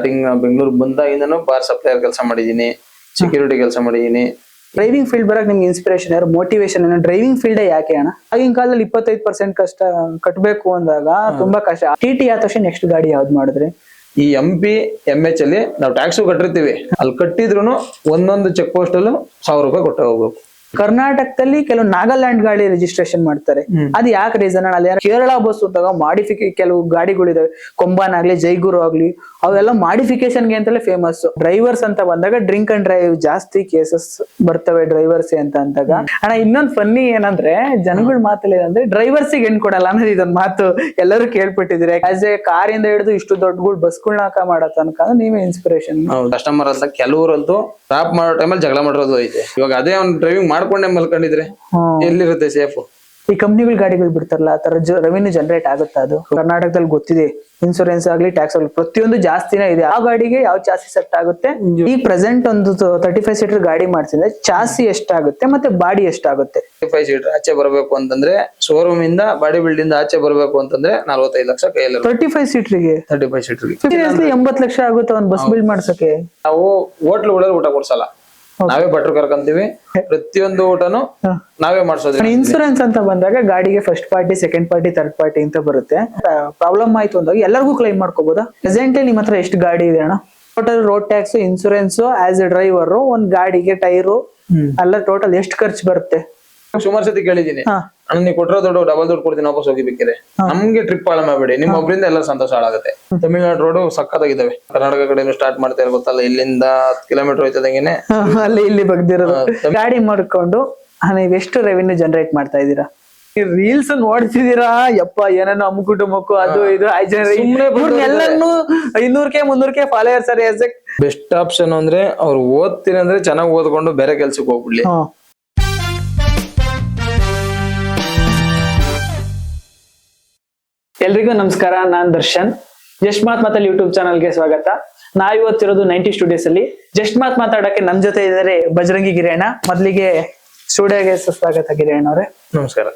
Starting Bengaluru ಬಂದಾಗಿಂದನು bar supplier ಕೆಲಸ ಮಾಡಿದೀನಿ, security ಕೆಲಸ ಮಾಡಿದೀನಿ. ಡ್ರೈವಿಂಗ್ ಫೀಲ್ಡ್ ಬರಕ್ ನಿಮ್ಗೆ ಇನ್ಸ್ಪಿರೇಷನ್ ಯಾರು, ಮೋಟಿವೇಶನ್ ಏನು? ಡ್ರೈವಿಂಗ್ ಫೀಲ್ಡ್ ಯಾಕೆ ಅಣ್ಣ? ಆಗಿನ ಕಾಲದಲ್ಲಿ 25% ಕಷ್ಟ ಕಟ್ಟಬೇಕು ಅಂದಾಗ ತುಂಬಾ ಕಷ್ಟ. ಟಿ ಆದ ತಕ್ಷಣ ನೆಕ್ಸ್ಟ್ ಗಾಡಿ ಯಾವ್ದು ಮಾಡಿದ್ರಿ? ಈ MP MH ಅಲ್ಲಿ ನಾವು ಟ್ಯಾಕ್ಸ್ ಕಟ್ಟಿರ್ತೀವಿ, ಅಲ್ಲಿ ಕಟ್ಟಿದ್ರು ಒಂದೊಂದು ಚೆಕ್ ಪೋಸ್ಟ್ ಅಲ್ಲೂ 1000 ರೂಪಾಯಿ ಕೊಟ್ಟು ಹೋಗ್ಬೇಕು. ಕರ್ನಾಟಕದಲ್ಲಿ ಕೆಲವು ನಾಗಾಲ್ಯಾಂಡ್ ಗಾಡಿ ರಿಜಿಸ್ಟ್ರೇಷನ್ ಮಾಡ್ತಾರೆ, ಅದು ಯಾಕೆ ರೀಸನ್ ಅಣ್ಣ? ಅಲ್ಲಿ ಕೇರಳ ಬಸ್ ಅಂದಾಗ ಕೆಲವು ಗಾಡಿಗಳಿದಾವೆ, ಕೊಂಬಾನ್ ಆಗ್ಲಿ ಜೈಗುರು ಆಗ್ಲಿ, ಅವೆಲ್ಲ ಮಾಡಿಫಿಕೇಶನ್ಗೆ ಅಂತಲೇ ಫೇಮಸ್. ಡ್ರೈವರ್ಸ್ ಅಂತ ಬಂದಾಗ ಡ್ರಿಂಕ್ ಅಂಡ್ ಡ್ರೈವ್ ಜಾಸ್ತಿ ಕೇಸಸ್ ಬರ್ತವೆ ಡ್ರೈವರ್ಸ್ ಅಂತ ಅಂದಾಗ. ಅಣ್ಣ ಇನ್ನೊಂದು ಫನ್ನಿ ಏನಂದ್ರೆ ಜನಗಳ ಮಾತಲ್ಲಿ ಏನಂದ್ರೆ ಡ್ರೈವರ್ಸ್ ಗೆ ಹೆಣ್ ಕೊಡಲ್ಲ ಅನ್ನೋದು ಇದೊಂದು ಮಾತು ಎಲ್ಲರೂ ಕೇಳ್ಪಟ್ಟಿದ್ರೆ. ಆಸ್ ಎ ಕಾರಿಂದ ಹಿಡಿದು ಇಷ್ಟು ದೊಡ್ಡ ಬಸ್ಗಳನ್ನ ಮಾಡೋ ತನಕ ನೀವೇ ಇನ್ಸ್ಪಿರೇಷನ್. ಕಸ್ಟಮರ್ ಅಂತ ಕೆಲವರಂತೂ ಸ್ಟಾಪ್ ಮಾಡೋ ಟೈಮಲ್ಲಿ ಜಗಳ ಮಾಡಿರೋದು ಐತೆ. ಇವಾಗ ಅದೇ ಅವ್ನು ಡ್ರೈವಿಂಗ್ ಮಾಡ್ಕೊಂಡೆ ಮಲ್ಕೊಂಡಿದ್ರೆ ಎಲ್ಲಿರುತ್ತೆ ಸೇಫ್? ಈ ಕಂಪ್ನಿಗಳು ಗಾಡಿಗಳು ಬಿಡ್ತಾರಲ್ಲ, ಆ ತರ ರೆವಿನ್ಯೂ ಜನರೇಟ್ ಆಗುತ್ತಾ? ಅದು ಕರ್ನಾಟಕದಲ್ಲಿ ಗೊತ್ತಿದೆ, ಇನ್ಸೂರೆನ್ಸ್ ಆಗ್ಲಿ ಟ್ಯಾಕ್ಸ್ ಆಗ್ಲಿ ಪ್ರತಿಯೊಂದು ಜಾಸ್ತಿನೇ ಇದೆ. ಆ ಗಾಡಿಗೆ ಯಾವ ಚಾಸಿ ಸೆಟ್ ಆಗುತ್ತೆ? ಈ ಪ್ರೆಸೆಂಟ್ ಒಂದು 35 ಸೀಟರ್ ಗಾಡಿ ಮಾಡ್ಸಿದ್ರೆ ಚಾಸಿ ಎಷ್ಟಾಗುತ್ತೆ ಮತ್ತೆ ಬಾಡಿ ಎಷ್ಟಾಗುತ್ತೆ? 35 ಸೀಟರ್ ಆಚೆ ಬರಬೇಕು ಅಂತಂದ್ರೆ, ಶೋರೂಮ್ ಇಂದ ಬಾಡಿ ಬಿಲ್ಡ್ ಇಂದ ಆಚೆ ಬರಬೇಕು ಅಂತಂದ್ರೆ 45 ಲಕ್ಷ ಕೈಯಲ್ಲಿ. 35 ಸೀಟರ್ಗೆ 80 ಲಕ್ಷ ಆಗುತ್ತೆ ಒಂದು ಬಸ್ ಬಿಲ್ಡ್ ಮಾಡ್ಸಕ್ಕೆ. ನಾವು ಹೋಟ್ಲುಗಳಲ್ಲಿ ಊಟ ಕೊಡ್ಸಲ್ಲ, ನಾವೇ ಭಟ್ರು ಕರ್ಕೊಂತೀವಿ, ಪ್ರತಿಯೊಂದು ಊಟನು ನಾವೇ ಮಾಡ್ಸೋದ್ರಿ. ಇನ್ಸೂರೆನ್ಸ್ ಅಂತ ಬಂದಾಗ ಗಾಡಿಗೆ first party, second party, third party ಅಂತ ಬರುತ್ತೆ. ಪ್ರಾಬ್ಲಮ್ ಆಯ್ತು ಅಂದಾಗ ಎಲ್ಲರಿಗೂ ಕ್ಲೈಮ್ ಮಾಡ್ಕೋಬಹುದಾ? ಪ್ರೆಸೆಂಟ್ಲಿ ನಿಮ್ಮ ಹತ್ರ ಎಷ್ಟು ಗಾಡಿ ಇದೆ ಅಣ್ಣ? Total road tax, insurance, as A driver ಒಂದ್ ಗಾಡಿಗೆ ಟೈರು ಎಲ್ಲ ಟೋಟಲ್ ಎಷ್ಟು ಖರ್ಚು ಬರುತ್ತೆ? ಸುಮಾರು ಸತಿ ಕೇಳಿದೀನಿ, ಅಣ್ಣ ನೀವು ಕೊಟ್ಟಿರೋ ದುಡ್ಡು ಡಬಲ್ ದುಡ್ಡು ಕೊಡ್ತೀನಿ ವಾಪಸ್ ಹೋಗಿಬೇಕಿದ್ರೆ, ನಮ್ಗೆ ಟ್ರಿಪ್ ಹಾಳ ಮಾಡ್ಬೇಡಿ, ನಿಮ್ಮ ಒಬ್ಬರಿಂದ ಎಲ್ಲ ಸಂತೋಷ ಹಾಳಾಗುತ್ತೆ. ತಮಿಳ್ನಾಡು ರೋಡ್ ಸಕ್ಕತ್ತಾಗಿದ್ದಾವೆ, ಕರ್ನಾಟಕ ಕಡೆ ಸ್ಟಾರ್ಟ್ ಮಾಡ್ತಾ ಇರೋ ಗೊತ್ತಲ್ಲ, ಇಲ್ಲಿಂದ 10 ಕಿಲೋಮೀಟರ್ ಹೋಯ್ತದಂಗೆನೆ ಅಲ್ಲಿ ಇಲ್ಲಿ ಬಗ್ದಿರೋದು. ಗಾಡಿ ಮಾಡ್ಕೊಂಡು ನೀವ್ ಎಷ್ಟು ರೆವಿನ್ಯೂ ಜನರೇಟ್ ಮಾಡ್ತಾ ಇದೀರಾ? ರೀಲ್ಸ್ ನೋಡ್ತಿದೀರಾ? ಯಪ್ಪ ಏನೇನೋ ಅಮ್ಮುಕು ಅದು ಇದು ಎಲ್ಲಾನು 200K 300K ಫಾಲೋವರ್ಸ್ ಅರೆ. ಬೆಸ್ಟ್ ಆಪ್ಷನ್ ಅಂದ್ರೆ ಅವ್ರು ಓದ್ತೀನಿ ಅಂದ್ರೆ ಚೆನ್ನಾಗಿ ಓದ್ಕೊಂಡು ಬೇರೆ ಕೆಲ್ಸಕ್ಕೆ ಹೋಗ್ಬಿಡ್ಲಿ. ಎಲ್ರಿಗೂ ನಮಸ್ಕಾರ, ನಾನ್ ದರ್ಶನ್. ಜಸ್ಟ್ ಮಾತಲ್ಲಿ ಯೂಟ್ಯೂಬ್ ಚಾನಲ್ಗೆ ಸ್ವಾಗತ. ನಾವ್ ಇವತ್ತಿರೋದು 90 ಸ್ಟುಡಿಯೋಸ್ ಅಲ್ಲಿ. ಜಸ್ಟ್ ಮಾತಾಡಕ್ಕೆ ನಮ್ ಜೊತೆ ಇದ್ದಾರೆ ಬಜರಂಗಿ ಗಿರಿಯಣ್ಣ. ಮೊದ್ಲಿಗೆ ಸ್ಟುಡಿಯೋಗೆ ಸ್ವಾಗತ ಗಿರಿಯಣ್ಣ ಅವ್ರೆ. ನಮಸ್ಕಾರ.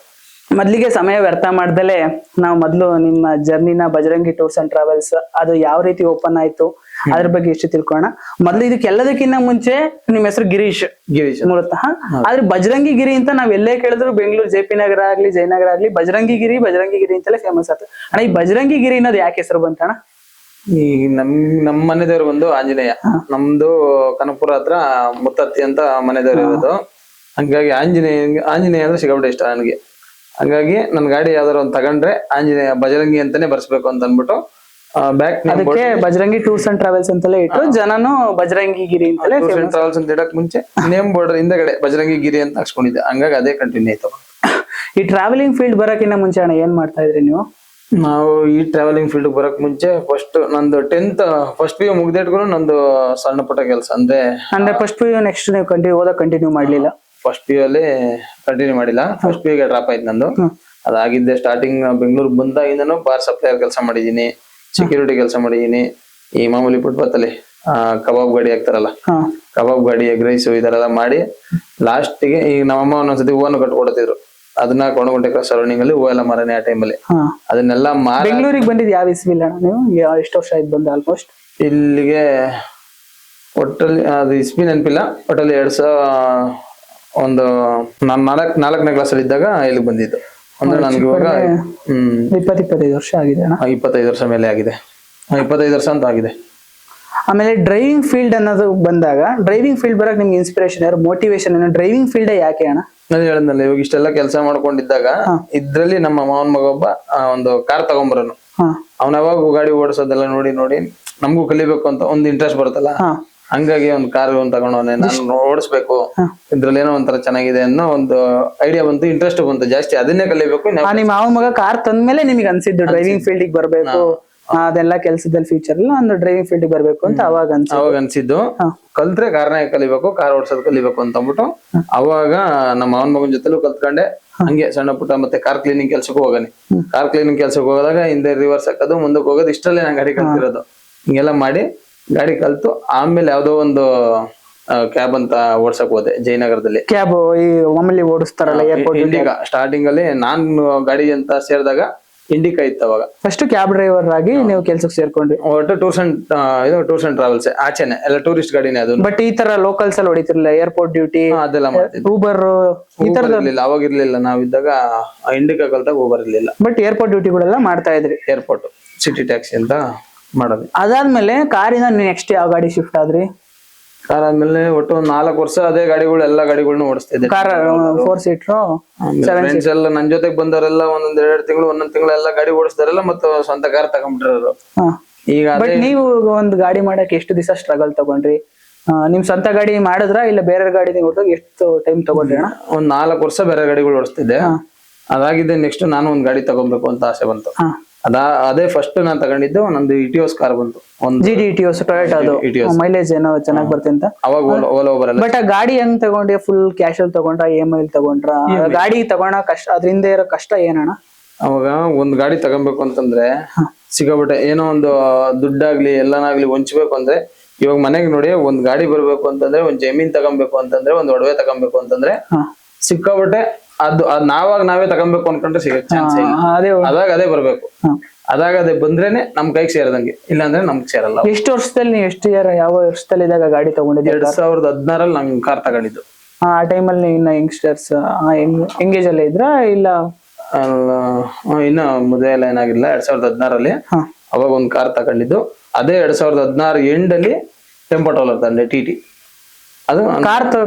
ಮೊದ್ಲಿಗೆ ಸಮಯ ವ್ಯರ್ಥ ಮಾಡ್ದಲೆ ನಾವು ಮೊದ್ಲು ನಿಮ್ಮ ಜರ್ನಿನ ಬಜರಂಗಿ ಟೂರ್ಸ್ ಅಂಡ್ ಟ್ರಾವೆಲ್ಸ್ ಅದು ಯಾವ ರೀತಿ ಓಪನ್ ಆಯ್ತು ಅದ್ರ ಬಗ್ಗೆ ಎಷ್ಟು ತಿಳ್ಕೊಳ್ಳೋಣ. ಮೊದ್ಲು ಇದಕ್ಕೆಲ್ಲದಕ್ಕಿಂತ ಮುಂಚೆ ನಿಮ್ ಹೆಸರು ಗಿರೀಶ್ ಮೂಲತಃ. ಆದ್ರೆ ಬಜರಂಗಿ ಗಿರಿ ಅಂತ ನಾವ್ ಎಲ್ಲೇ ಕೇಳಿದ್ರು ಬೆಂಗಳೂರು JP ನಗರ ಆಗ್ಲಿ ಜಯನಗರ ಆಗ್ಲಿ ಬಜರಂಗಿ ಗಿರಿ ಅಂತಲೇ ಫೇಮಸ್ ಆಯ್ತು. ಅಣ್ಣ ಈ ಬಜರಂಗಿ ಗಿರಿ ಅನ್ನೋದು ಯಾಕೆ ಹೆಸರು ಬಂತಣ್ಣ? ಈ ನಮ್ಮ ಮನೆದೇವ್ರು ಬಂದು ಆಂಜನೇಯ, ನಮ್ದು ಕನಕಪುರ ಹತ್ರ ಮುತ್ತತ್ತಿ ಅಂತ ಮನೆದೇವ್ರು ಇರೋದು. ಹಂಗಾಗಿ ಆಂಜನೇಯ ಅಂದ್ರೆ ಸಿಕ್ಕಾಪಟ್ಟೆ ಇಷ್ಟ ನನಗೆ. ಹಂಗಾಗಿ ನನ್ ಗಾಡಿ ಯಾವ್ದಾರು ಒಂದು ತಗೊಂಡ್ರೆ ಆಂಜನೇಯ ಬಜರಂಗಿ ಅಂತಾನೆ ಬರ್ಸ್ಬೇಕು ಅಂತ ಅನ್ಬಿಟ್ಟು ಅದಕ್ಕೆ ಬಜರಂಗಿ ಟೂರ್ಸ್ ಅಂಡ್ ಟ್ರಾವೆಲ್ಸ್ ಅಂತಲೇ ಇಟ್ಟು ಜನನು ಬಜರಂಗಿ ಗಿರಿ ಅಂತಲೇ ಟ್ರಾವೆಲ್ಸ್ ಅಂತ ಇಡಕ್ ಮುಂಚೆ ನೇಮ್ ಬೋರ್ಡರ್ ಹಿಂದಗಡೆ ಬಜರಂಗಿ ಗಿರಿ ಅಂತ ಹಾಕ್ಸ್ಕೊಂಡಿದ್ದೆ. ಹಂಗಾಗಿ ಅದೇ ಕಂಟಿನ್ಯೂ ಆಯ್ತು. ಈ ಟ್ರಾವೆಲಿಂಗ್ ಫೀಲ್ಡ್ ಬರಕ್ಕಿಂತ ಮುಂಚೆ ಅಣ್ಣ ಏನ್ ಮಾಡ್ತಾ ಇದ್ರಿ ನೀವು? ನಾವು ಈ ಟ್ರಾವೆಲಿಂಗ್ ಫೀಲ್ಡ್ ಬರಕ್ ಮುಂಚೆ ಫಸ್ಟ್ ನಂದು 10th ಫಸ್ಟ್ PU ಮುಗ್ದಿಟ್ಗೂ ನಂದು ಸಣ್ಣ ಪುಟ್ಟ ಕೆಲಸ ಅಂದ್ರೆ ಫಸ್ಟ್ PU ನೆಕ್ಸ್ಟ್ ನೀವು ಕಂಟಿನ್ಯೂ ಮಾಡ್ಲಿಲ್ಲ? ಫಸ್ಟ್ PU ಅಲ್ಲಿ ಕಂಟಿನ್ಯೂ ಮಾಡಿಲ್ಲ, ಫಸ್ಟ್ PU ಗೆ ಡ್ರಾಪ್ ಆಯ್ತು ನಂದು. ಅದಾಗಿದ್ದೆ ಸ್ಟಾರ್ಟಿಂಗ್ ಬೆಂಗಳೂರು ಬಂದಾಗಿಂದನು ಬಾರ್ ಸಪ್ಲೈಯರ್ ಕೆಲಸ ಮಾಡಿದೀನಿ, ಸೆಕ್ಯೂರಿಟಿ ಕೆಲಸ ಮಾಡಿದೀನಿ. ಈ ಮಾಮೂಲಿ ಫುಟ್ಪಾತ್ ಕಬಾಬ್ ಗಾಡಿ ಹಾಕ್ತಾರಲ್ಲ, ಕಬಾಬ್ ಗಾಡಿ, ಎಗ್ ರೈಸ್ ಈ ತರ ಎಲ್ಲ ಮಾಡಿ ಲಾಸ್ಟಿಗೆ ಈಗ ನಮ್ಮಮ್ಮ ಒಂದೊಂದ್ಸತಿ ಹೂವನ್ನು ಕಟ್ಕೊಡ್ತಿದ್ರು. ಅದನ್ನ ಕೊಂಡಗುಂಟೆ ಕ್ರಾಸ್ ಸರೌಂಡಿಂಗ್ ಅಲ್ಲಿ ಹೂವೆಲ್ಲ ಮಾರನೆ ಆ ಟೈಮಲ್ಲಿ. ಅದನ್ನೆಲ್ಲ ಬೆಂಗಳೂರಿಗೆ ಬಂದಿದ್ ಯಾವ ಇಸ್ವಿಲ್ಲ ನೀವು? ಎಷ್ಟು ವರ್ಷ ಆಯ್ತು ಬಂದ? ಆಲ್ಮೋಸ್ಟ್ ಇಲ್ಲಿಗೆ ಒಟ್ಟಲ್ಲಿ ಅದು ಇಸ್ವಿ ನೆನಪಿಲ್ಲ, ಒಟ್ಟಲ್ಲಿ 2000 ಒಂದು ನಾನು 4ನೇ ಕ್ಲಾಸ್ ಅಲ್ಲಿ ಇದ್ದಾಗ ಇಲ್ಲಿಗೆ ಬಂದಿದ್ದು. ಅಂದ್ರೆ ನನ್ಗೆ ಇವಾಗ 25 ವರ್ಷ ಆಗಿದೆ. 25 ವರ್ಷ ಮೇಲೆ ಆಗಿದೆ, 25 ವರ್ಷ ಅಂತ ಆಗಿದೆ. ಆಮೇಲೆ ಡ್ರೈವಿಂಗ್ ಫೀಲ್ಡ್ ಅನ್ನೋದು ಬಂದಾಗ ಡ್ರೈವಿಂಗ್ ಫೀಲ್ಡ್ ಬರಕ್ ನಿಮ್ಗೆ ಇನ್ಸ್ಪಿರೇಷನ್ ಯಾರು, ಮೋಟಿವೇಶನ್ ಏನು? ಡ್ರೈವಿಂಗ್ ಫೀಲ್ಡ್ ಯಾಕೆ ಅಣ್ಣ? ನಾನು ಹೇಳಿದ್ನಲ್ಲ, ಇವಾಗ ಇಷ್ಟೆಲ್ಲ ಕೆಲಸ ಮಾಡ್ಕೊಂಡಿದ್ದಾಗ ಇದ್ರಲ್ಲಿ ನಮ್ಮ ಮಾವನ್ ಮಗ ಒಬ್ಬ ಒಂದು ಕಾರ್ ತಗೊಂಬರನು. ಅವ್ನ ಯಾವಾಗ ಗಾಡಿ ಓಡಿಸೋದೆಲ್ಲ ನೋಡಿ ನೋಡಿ ನಮಗೂ ಕಲಿಬೇಕು ಅಂತ ಒಂದು ಇಂಟ್ರೆಸ್ಟ್ ಬರುತ್ತಲ್ಲ. ಹಂಗಾಗಿ ಒಂದು ಕಾರ್ ತಗೊಂಡವನೆ, ನಾನು ಓಡಿಸ್ಬೇಕು, ಇದ್ರಲ್ಲಿ ಏನೋ ಒಂಥರ ಚೆನ್ನಾಗಿದೆ ಅನ್ನೋ ಒಂದು ಐಡಿಯಾ ಬಂತು, ಇಂಟ್ರೆಸ್ಟ್ ಬಂತು ಜಾಸ್ತಿ, ಅದನ್ನೇ ಕಲಿಬೇಕು. ನಿಮ್ಮ ಮಾವ ಮಗ ಕಾರ್ ತಂದ್ಮೇಲೆ ನಿಮಗೆ ಅನ್ಸಿದ್ದು ಡ್ರೈವಿಂಗ್ ಫೀಲ್ಡ್ ಬರ್ಬೇಕು, ಅದೆಲ್ಲ ಕೆಲಸದಲ್ಲಿ ಫ್ಯೂಚರ್ ಎಲ್ಲ ಒಂದು ಡ್ರೈವಿಂಗ್ ಫೀಲ್ಡ್ ಬರ್ಬೇಕು ಅಂತ ಅವಾಗ ಅನ್ಸಿದ್ದು. ಕಲ್ತ್ರೆ ಕಾರ್ನೇ ಕಲಿಬೇಕು, ಕಾರ್ ಓಡಿಸೋದ್ ಕಲಿಬೇಕು ಅಂತ ಅಂದ್ಬಿಟ್ಟು ಅವಾಗ ನಮ್ಮ ಮಾವನ್ ಮಗನ ಜೊತೆಲೂ ಕಲ್ತ್ಕೊಂಡೆ. ಹಂಗೆ ಸಣ್ಣ ಪುಟ್ಟ ಮತ್ತೆ ಕಾರ್ ಕ್ಲೀನಿಂಗ್ ಕೆಲ್ಸಕ್ಕೆ ಹೋಗಾನೆ. ಕಾರ್ ಕ್ಲೀನಿಂಗ್ ಕೆಲ್ಸಕ್ಕೆ ಹೋದಾಗ ಹಿಂದೆ ರಿವರ್ಸ್ ಹಾಕೋದು, ಮುಂದಕ್ಕೆ ಹೋಗೋದು, ಇಷ್ಟರಲ್ಲೇ ನಾನು ಗಾಡಿ ಕಲ್ತಿರೋದು. ಹಿಂಗೆಲ್ಲ ಮಾಡಿ ಗಾಡಿ ಕಲ್ತು ಆಮೇಲೆ ಯಾವ್ದೋ ಒಂದು ಕ್ಯಾಬ್ ಅಂತ ಓಡ್ಸಕ್ ಹೋದೆ ಜಯನಗರದಲ್ಲಿ. ಕ್ಯಾಬ್ ಈ ಮಾಮೂಲಿ ಓಡಿಸ್ತಾರಲ್ಲ ಏರ್ಪೋರ್ಟ್. ಈಗ ಸ್ಟಾರ್ಟಿಂಗ್ ಅಲ್ಲಿ ನಾನು ಗಾಡಿ ಅಂತ ಸೇರಿದಾಗ ಇಂಡಿಕಾ ಇತ್ತು ಅವಾಗ. ಫಸ್ಟ್ ಕ್ಯಾಬ್ ಡ್ರೈವರ್ ಆಗಿ ನೀವು ಕೆಲ್ಸಕ್ಕೆ ಸೇರ್ಕೊಂಡ್ರಿ. ಒಟ್ಟು ಟೂರ್ಸ್ ಅಂಡ್ ಟ್ರಾವೆಲ್ಸ್ ಆಚೆನೆ ಎಲ್ಲ ಟೂರಿಸ್ಟ್ ಗಾಡಿನೇ ಅದು. ಬಟ್ ಈ ತರ ಲೋಕಲ್ಸ್ ಅಲ್ಲಿ ಹೊಡಿತಿರ್ಲಿಲ್ಲ, ಏರ್ಪೋರ್ಟ್ ಡ್ಯೂಟಿ ಅದೆಲ್ಲ ಮಾಡ್ತಿದ್ವಿ. ಊಬರ್ ಈ ತರ ಇರ್ಲಿಲ್ಲ ಅವಾಗ, ಇರ್ಲಿಲ್ಲ ನಾವಿದ್ದಾಗ ಇಂಡಿಕಾ ಕಲ್ತಾಗ ಊಬರ್ ಇರ್ಲಿಲ್ಲ. ಬಟ್ ಏರ್ಪೋರ್ಟ್ ಡ್ಯೂಟಿಗಳೆಲ್ಲ ಮಾಡ್ತಾ ಇದ್ರಿ. ಏರ್ಪೋರ್ಟ್ ಸಿಟಿ ಟ್ಯಾಕ್ಸಿ ಅಂತ ಮಾಡೋದು. ಅದಾದ್ಮೇಲೆ ಕಾರಿನ ನೆಕ್ಸ್ಟ್ ಯಾವ ಗಾಡಿ ಶಿಫ್ಟ್ ಆದ್ರಿ? ಕಾರ್ ಆದ್ಮೇಲೆ ಒಟ್ಟು 4 ವರ್ಷ ಅದೇ ಗಾಡಿಗಳು, ಎಲ್ಲಾ ಗಾಡಿಗಳನ್ನ ಓಡಿಸ್ತಿದ್ದೆ. ಕಾರ್ 4 ಸೀಟರ್ ಫ್ರೆಂಡ್ಸ್ ಎಲ್ಲ ನನ್ ಜೊತೆಗೆ ಬಂದವರೆಲ್ಲ ಒಂದೊಂದ್ 2 ತಿಂಗಳು ಎಲ್ಲ ಗಾಡಿ ಓಡಿಸ್ತಾರಲ್ಲ, ಮತ್ತು ಸ್ವಂತ ಕಾರ್ ತಗೊಂಡ್ಬಿಟ್ರು. ಈಗ ಬಟ್ ನೀವು ಒಂದು ಗಾಡಿ ಮಾಡಕ್ ಎಷ್ಟು ದಿವಸ ಸ್ಟ್ರಗಲ್ ತಗೊಂಡ್ರಿ? ನಿಮ್ ಸ್ವಂತ ಗಾಡಿ ಮಾಡಿದ್ರ ಇಲ್ಲ ಬೇರೆ ಗಾಡಿ ಎಷ್ಟು ಟೈಮ್ ತಗೊಂಡ್ರಿ ಅಣ್ಣ? ಒಂದ್ 4 ವರ್ಷ ಬೇರೆ ಗಾಡಿಗಳು ಓಡಿಸ್ತಿದ್ದೆ. ಅದಾಗಿದೆ ನೆಕ್ಸ್ಟ್ ನಾನು ಒಂದ್ ಗಾಡಿ ತಗೊಬೇಕು ಅಂತ ಆಸೆ ಬಂತು. ಅದೇ ಫಸ್ಟ್ ನಾನ್ ತಗೊಂಡಿದ್ದು ನಂದು ಇಟಿಯೋಸ್ ಕಾರ್ ಬಂತು. GD ಇಟಿಯೋಸ್ ಟೊಯೋಟಾ, ಅದು ಮೈಲೇಜ್ ಏನೋ ಚೆನ್ನಾಗಿ ಬರುತ್ತೆ ಅಂತ. ಅವಾಗ ಓಲಾ ಬರಲ್ಲ. ಬಟ್ ಆ ಗಾಡಿ ಹೆಂಗ್ ತಗೊಂಡ್ರಿ? ಫುಲ್ ಕ್ಯಾಶ್ ಅಲ್ಲಿ ತಗೊಂಡ್ರ, EMI ತಗೊಂಡ್ರ? ಗಾಡಿ ತಗೋಣ ಕಷ್ಟ, ಅದ್ರಿಂದ ಇರೋ ಕಷ್ಟ ಏನಣ್ಣ? ಅವಾಗ ಒಂದ್ ಗಾಡಿ ತಗೊಬೇಕು ಅಂತಂದ್ರೆ ಸಿಕ್ಕಾಪಟ್ಟೆ ಏನೋ ಒಂದು ದುಡ್ಡಾಗ್ಲಿ ಎಲ್ಲನಾಗ್ಲಿ ಹೊಂಚ್ಬೇಕು ಅಂದ್ರೆ, ಇವಾಗ ಮನೆಗ್ ನೋಡಿ ಒಂದ್ ಗಾಡಿ ಬರ್ಬೇಕು ಅಂತಂದ್ರೆ, ಒಂದ್ ಜಮೀನ್ ತಗೊಬೇಕು ಅಂತಂದ್ರೆ, ಒಂದ್ ಒಡವೆ ತಗೊಬೇಕು ಅಂತಂದ್ರೆ ಸಿಕ್ಕಾಪಟ್ಟೆ ಅದು ನಾವೇ ತಗೊಬೇಕು ಅನ್ಕೊಂಡ್ರೆ ಸಿಗಕ್ ಚಾನ್ಸ್ ಇಲ್ಲ. ಅದೇ ಬರ್ಬೇಕು. ಅದೇ ಬಂದ್ರೇನೆ ನಮ್ ಕೈಗೆ ಸೇರದಂಗೆ, ಇಲ್ಲಾಂದ್ರೆ ನಮ್ಗೆ ಸೇರಲ್ಲ. ಎಷ್ಟು ವರ್ಷದಲ್ಲಿ ನೀವು ಯಾವ ವರ್ಷದಲ್ಲಿ ಇದ್ದಾಗ ಗಾಡಿ ತಗೊಂಡಿದ್ದೆ? 2016 ನಂಗ್ ಕಾರ್ ತಗೊಂಡಿದ್ದು. ಆ ಟೈಮಲ್ಲಿ ಇನ್ನ ಯಂಗ್ಸ್ಟರ್ಸ್ ಎಂಗೇಜ್ ಅಲ್ಲೇ ಇದ್ರ ಇಲ್ಲ? ಇನ್ನ ಮದುವೆ ಎಲ್ಲ ಏನಾಗಿಲ್ಲ. 2016 ಅವಾಗ ಒಂದ್ ಕಾರ್ ತಗೊಂಡಿದ್ದು. ಅದೇ 2016 ಎಂಡಲ್ಲಿ ಟೆಂಪೋ ಟ್ರಾವೆಲರ್ ತಗೊಂಡೆ, TT. ಅದು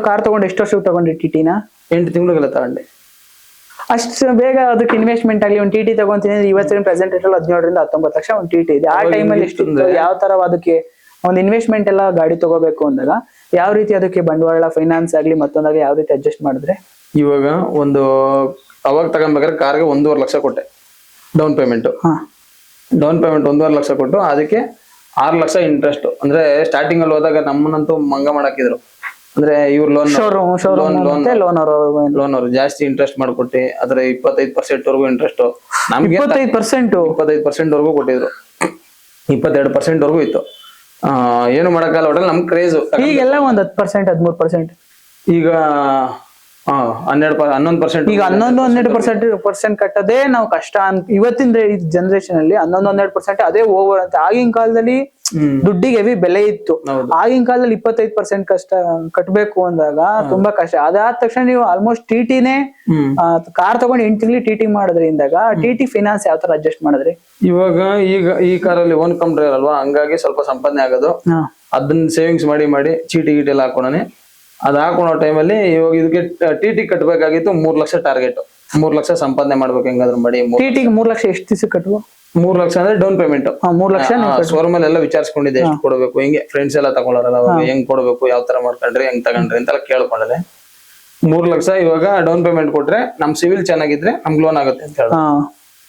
ಕಾರ್ ತಗೊಂಡು ಎಷ್ಟು ವರ್ಷಕ್ಕೆ ತಗೊಂಡ್ರಿ TT-ನ? 8 ತಿಂಗಳಿಗೆಲ್ಲ ತಗೊಂಡೆ. ಅಷ್ಟು ಬೇಗ ಅದಕ್ಕೆ ಇನ್ವೆಸ್ಟ್ಮೆಂಟ್ ಆಗಲಿ? ಒಂದು TT ತಗೊಂತೀನಿ ಇವತ್ತಿನ ಪ್ರೆಸೆಂಟ್ ರೇಟ್ 17 ರಿಂದ 19 ಲಕ್ಷ ಒಂದು TT ಇದೆ. ಆ ಟೈಮಲ್ಲಿ ಎಷ್ಟು ಯಾವ ತರ ಅದಕ್ಕೆ ಒಂದು ಇನ್ವೆಸ್ಟ್ಮೆಂಟ್ ಎಲ್ಲ ಗಾಡಿ ತಗೋಬೇಕು ಅಂದಾಗ ಯಾವ ರೀತಿ ಅದಕ್ಕೆ ಬಂಡವಾಳ, ಫೈನಾನ್ಸ್ ಆಗ್ಲಿ ಮತ್ತೊಂದಾಗ್ಲಿ ಯಾವ ರೀತಿ ಅಡ್ಜಸ್ಟ್ ಮಾಡಿದ್ರೆ? ಇವಾಗ ಅವಾಗ ತಗೊಂಡ್ಬೇಕಾದ್ರೆ ಕಾರ್ಗೆ 1.5 ಲಕ್ಷ ಕೊಟ್ಟೆ ಡೌನ್ ಪೇಮೆಂಟ್. 1.5 ಲಕ್ಷ ಕೊಟ್ಟು ಅದಕ್ಕೆ 6 ಲಕ್ಷ ಇಂಟ್ರೆಸ್ಟ್. ಅಂದ್ರೆ ಸ್ಟಾರ್ಟಿಂಗ್ ಅಲ್ಲಿ ಹೋದಾಗ ನಮ್ಮನ್ನಂತೂ ಮಂಗ ಮಾಡಾಕಿದ್ರು. ಅಂದ್ರೆ ಇವ್ರು ಲೋನ್ ಅವರು ಜಾಸ್ತಿ ಇಂಟ್ರೆಸ್ಟ್ ಮಾಡ್ಕೊಟ್ಟಿ, ಅದ್ರ 25% ವರ್ಗೂ ಇಂಟ್ರೆಸ್ಟ್. ನಮ್ಗೆ 25% ವರ್ಗೂ ಕೊಟ್ಟಿದ್ರು. 22% ವರ್ಗೂ ಇತ್ತು. ಏನು ಮಾಡಕ್ಕಲ್ಲ, ಒಟ್ಟಲ್ಲಿ ನಮ್ ಕ್ರೇಜ್. ಈಗೆಲ್ಲ ಒಂದ್ 10%, 13%. ಈಗ 11%. ಈಗ 11-12% ಕಟ್ಟೋದೇ ನಾವು ಕಷ್ಟ ಇವತ್ತಿನ ಜನರೇಷನ್ ಅಲ್ಲಿ. 11-12% ಅದೇ ಓವರ್ ಅಂತ. ಆಗಿನ ಕಾಲದಲ್ಲಿ ದುಡ್ಡಿಗೆ ಹೆವಿ ಬೆಲೆ ಇತ್ತು. ಆಗಿನ ಕಾಲದಲ್ಲಿ 25% ಕಷ್ಟ ಕಟ್ಬೇಕು ಅಂದಾಗ ತುಂಬಾ ಕಷ್ಟ. ಅದಾದ ತಕ್ಷಣ ನೀವು ಆಲ್ಮೋಸ್ಟ್ TT-ನೇ ಕಾರ್ ತಗೊಂಡು 8 ತಿಂಗಳು TT ಮಾಡಿದ್ರಿಂದಾಗ TT ಫೈನಾನ್ಸ್ ಯಾವ ತರ ಅಡ್ಜಸ್ಟ್ ಮಾಡಿದ್ರಿ? ಇವಾಗ ಈ ಕಾರಲ್ಲಿ ಓನ್ ಕಮ್ ಡ್ರೈವರ್ ಅಲ್ವಾ, ಹಂಗಾಗಿ ಸ್ವಲ್ಪ ಸಂಪಾದನೆ ಆಗೋದು. ಅದನ್ನ ಸೇವಿಂಗ್ಸ್ ಮಾಡಿ ಚೀಟಿ ಗೀಟಿ ಎಲ್ಲ ಹಾಕೋಣನೆ. ಅದ್ ಹಾಕೊಳೋ ಟೈಮಲ್ಲಿ ಇವಾಗ ಇದಕ್ಕೆ TT ಕಟ್ಟಬೇಕಾಗಿತ್ತು 3 ಲಕ್ಷ ಟಾರ್ಗೆಟ್. 3 ಲಕ್ಷ ಸಂಪಾದನೆ ಮಾಡ್ಬೇಕು ಹೆಂಗಾದ್ರು ಮಾಡಿ. TT-ಗೆ 3 ಲಕ್ಷ ಎಷ್ಟು ದಿವಸ ಕಟ್ಟುವ? 3 ಲಕ್ಷ ಅಂದ್ರೆ ಡೌನ್ ಪೇಮೆಂಟ್. 3 ಲಕ್ಷ ಶೋರೂಮ್ ಎಲ್ಲ ವಿಚಾರಿಸ್ಕೊಂಡಿದ್ದೆ ಎಷ್ಟು ಕೊಡಬೇಕು, ಹಿಂಗೆ ಫ್ರೆಂಡ್ಸ್ ಎಲ್ಲ ತಗೊಳ್ಳೋರಲ್ಲ ಅವಾಗ ಹೆಂಗ್ ಕೊಡ್ಬೇಕು, ಯಾವ ತರ ಮಾಡ್ಕೊಂಡ್ರಿ, ಹೆಂಗ್ ತಗೊಂಡ್ರಿ ಅಂತೆಲ್ಲ ಕೇಳ್ಕೊಂಡೆ. 3 ಲಕ್ಷ ಇವಾಗ ಡೌನ್ ಪೇಮೆಂಟ್ ಕೊಟ್ರೆ ನಮ್ ಸಿವಿಲ್ ಚೆನ್ನಾಗಿದ್ರೆ ನಮ್ಗೆ ಲೋನ್ ಆಗುತ್ತೆ ಅಂತ ಹೇಳಿ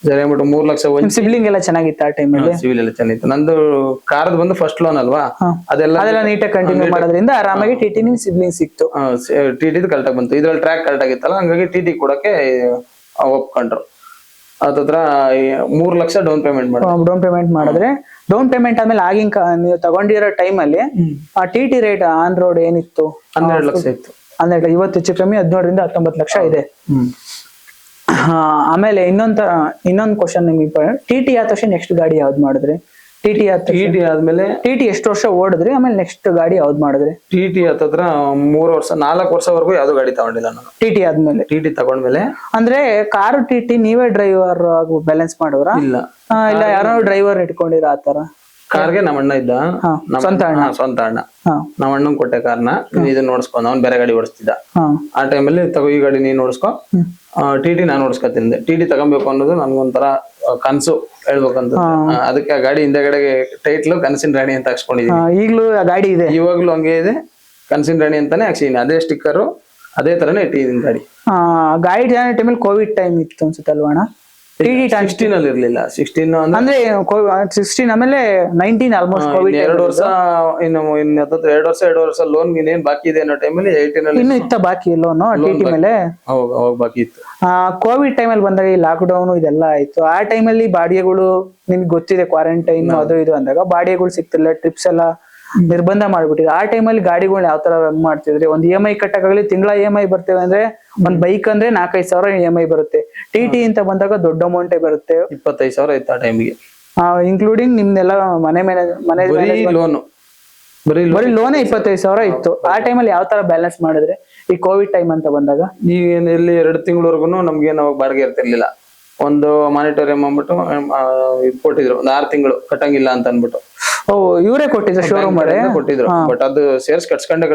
ಸರಿ ಅಂದ್ಬಿಟ್ಟು 3 ಲಕ್ಷ. ಸಿಬ್ಲಿಂಗ್ ಎಲ್ಲ ಚೆನ್ನಾಗಿತ್ತು ಆ ಟೈಮಲ್ಲಿ? ಸಿವಿಲ್ ಎಲ್ಲ ಚೆನ್ನಾಗಿತ್ತು. ನಂದು ಕಾರ್ದು ಬಂದು ಫಸ್ಟ್ ಲೋನ್ ಅಲ್ವಾ, ಅದೆಲ್ಲ ನೀಟಾಗಿ ಕಂಟಿನ್ಯೂ ಮಾಡೋದ್ರಿಂದ ಆರಾಮಾಗಿ TT ನಿಮ್ ಸಿಬ್ಲಿಂಗ್ ಸಿಕ್ತು. TT ಕರೆಕ್ಟಾಗಿ ಬಂತು. ಇದ್ರಲ್ಲಿ ಟ್ರ್ಯಾಕ್ ಕರೆಕ್ಟ್ ಆಗಿತ್ತಲ್ಲ, ಹಂಗಾಗಿ TT ಕೊಡಕ್ಕೆ ಒಪ್ಕೊಂಡ್ರು. ಅದತ್ರ 3 ಲಕ್ಷ ಡೌನ್ ಪೇಮೆಂಟ್ ಮಾಡಿದ್ರೆ ಡೌನ್ ಪೇಮೆಂಟ್ ಆದ್ಮೇಲೆ ಆಗಿನ ನೀವು ತಗೊಂಡಿರೋ ಟೈಮಲ್ಲಿ ಆ TT ರೇಟ್ ಆನ್ ರೋಡ್ ಏನಿತ್ತು? 12 ಲಕ್ಷ ಇತ್ತು. 12. ಇವತ್ತು ಹೆಚ್ಚು ಕಮ್ಮಿ 17 ರಿಂದ 19 ಲಕ್ಷ ಇದೆ. ಆಮೇಲೆ ಇನ್ನೊಂದ್ ಕ್ವಶನ್ ನಿಮಗೆ, TT ಆದ ತಕ್ಷಣ ನೆಕ್ಸ್ಟ್ ಗಾಡಿ ಯಾವ್ದು ಮಾಡಿದ್ರಿ? TT ಆದ್ಮೇಲೆ TT ಎಷ್ಟು ವರ್ಷ ಓಡಿದ್ರಿ? ಆಮೇಲೆ ನೆಕ್ಸ್ಟ್ ಗಾಡಿ ಯಾವ್ದು ಮಾಡಿದ್ರಿ? TT ಹತ್ತತ್ರ 4 ವರ್ಷವರೆಗೂ ಯಾವ್ದು ಗಾಡಿ ತಗೊಂಡಿಲ್ಲ ನಾನು. TT ಆದ್ಮೇಲೆ? TT ತಗೊಂಡ್ಮೇಲೆ ಅಂದ್ರೆ ಕಾರು TT ನೀವೇ ಡ್ರೈವರ್ ಬ್ಯಾಲೆನ್ಸ್ ಮಾಡೋರ? ಇಲ್ಲ ಯಾರೋ ಡ್ರೈವರ್ ಇಟ್ಕೊಂಡಿರ ಆತರ? ಕಾರ್ಗೆ ನಮ್ಮ ಅಣ್ಣ ಇದ್ದ, ಸ್ವಂತ ಅಣ್ಣ. ನಮ್ಮ ಅಣ್ಣಂಗ್ ಕೊಟ್ಟೆ ಕಾರ್ನ, ಇದನ್ನ ನೋಡ್ಸ್ಕೊಂಡ್ ಅವ್ನ್ ಬೇರೆ ಗಾಡಿ ಓಡಿಸ್ತಿದ್ದ. ಆ ಟೈಮಲ್ಲಿ ತಗೋ ಈ ಗಾಡಿ ನೀನ್ ನೋಡ್ಸ್ಕೊ, TT ನಾನು ಓಡಿಸ್ಕೊತಿದ್ದೆ. TT ತಗೊಬೇಕು ಅನ್ನೋದು ನನ್ಗೊಂಥರ ಕನ್ಸು ಹೇಳ್ಬೇಕಂತ. ಅದಕ್ಕೆ ಆ ಗಾಡಿ ಹಿಂದೆಗಡೆಗೆ ಟೈಟ್ಲು ಕನಸಿನ ರಾಣಿ ಅಂತ ಹಾಕ್ಸ್ಕೊಂಡಿದೀನಿ. ಈಗಲೂ ಆ ಗಾಡಿ ಇದೆ? ಇವಾಗ್ಲೂ ಹಂಗೆ ಇದೆ, ಕನಸಿನ ರಾಣಿ ಅಂತಾನೆ ಹಾಕ್ಸಿದೀನಿ. ಅದೇ ಸ್ಟಿಕ್ಕರು ಅದೇ ತರನೇ ಇಟ್ಟಿದ್ದೀನಿ ಗಾಡಿ. ಗಾಡಿ ಟೈಮಲ್ಲಿ ಕೋವಿಡ್ ಟೈಮ್ ಇತ್ತು ಅನ್ಸುತ್ತೆ ಅಲ್ವಾ ಅಣ್ಣ? TT 16 ಅಲ್ಲಿ ಇರ್ಲಿಲ್ಲ. 16 ಅಂದ್ರೆ 16 ಆಮೇಲೆ 19 ಆಲ್ಮೋಸ್ಟ್ ಕೋವಿಡ್. 2 ವರ್ಷ ಇನ್ನು 2 ವರ್ಷ ಲೋನ್ ಏನ್ ಬಾಕಿ ಇದೆ ಅನ್ನೋ ಟೈಮಲ್ಲಿ 18 ಅಲ್ಲಿ ಇನ್ನು ಇತ್ತ ಬಾಕಿ ಲೋನ್ TT ಮೇಲೆ? ಅವಾಗ ಬಾಕಿ ಇತ್ತು. ಕೋವಿಡ್ ಟೈಮಲ್ಲಿ ಬಂದಾಗ ಈ ಲಾಕ್ ಡೌನ್ ಇದೆಲ್ಲ ಆಯ್ತು. ಆ ಟೈಮಲ್ಲಿ ಬಾಡಿಗೆಗಳು ನಿಮ್ಗೆ ಗೊತ್ತಿದೆ, ಕ್ವಾರಂಟೈನ್ ಅದು ಇದು ಅಂದಾಗ ಬಾಡಿಗೆಗಳು ಸಿಗ್ತಿಲ್ಲ, ಟ್ರಿಪ್ಸ್ ಎಲ್ಲ ನಿರ್ಬಂಧ ಮಾಡ್ಬಿಟ್ಟಿದೆ. ಆ ಟೈಮಲ್ಲಿ ಗಾಡಿಗಳನ್ನ ಯಾವ ತರ ರನ್ ಮಾಡ್ತಿದ್ರಿ? ಒಂದ್ EMI ಕಟ್ಟಕ್ಕಾಗಲಿ ತಿಂಗಳ EMI ಬರ್ತೇವೆ ಅಂದ್ರೆ, ಒಂದ್ ಬೈಕ್ ಅಂದ್ರೆ 4-5 ಸಾವಿರ EMI ಬರುತ್ತೆ. TT ಅಂತ ಬಂದಾಗ ದೊಡ್ಡ ಅಮೌಂಟೇ ಬರುತ್ತೆ. 25,000 ಇತ್ತು ಆ ಟೈಮಿಗೆ, ಇನ್ಕ್ಲೂಡಿಂಗ್ ನಿಮ್ದೆಲ್ಲ ಮನೆ ಲೋನು. ಬರೀ ಲೋನೇ 25,000 ಇತ್ತು. ಆ ಟೈಮಲ್ಲಿ ಯಾವ ತರ ಬ್ಯಾಲೆನ್ಸ್ ಮಾಡಿದ್ರೆ? ಈ ಕೋವಿಡ್ ಟೈಮ್ ಅಂತ ಬಂದಾಗ ಈಗ ಇಲ್ಲಿ 2 ತಿಂಗಳವರೆಗೂ ನಮ್ಗೆ ನಾವು ಬಾಡಿಗೆ ಇರ್ತಿರ್ಲಿಲ್ಲ. ಒಂದು ಮಾನಿಟೋರಿಯಂ ಅಂದ್ಬಿಟ್ಟು ಇದು ಕೊಟ್ಟಿದ್ರು, ಒಂದು 6 ತಿಂಗಳು ಕಟ್ಟಂಗಿಲ್ಲ ಅಂತ ಅನ್ಬಿಟ್ಟು. ಇವರೇ ಕೊಟ್ಟಿದ್ರು, ಶೋರೂಮ್ ಕೊಟ್ಟಿದ್ರು. ಬಟ್ ಅದು ಸೇರ್ಸ್ ಕಟ್ಸ್ಕೊಂಡೆ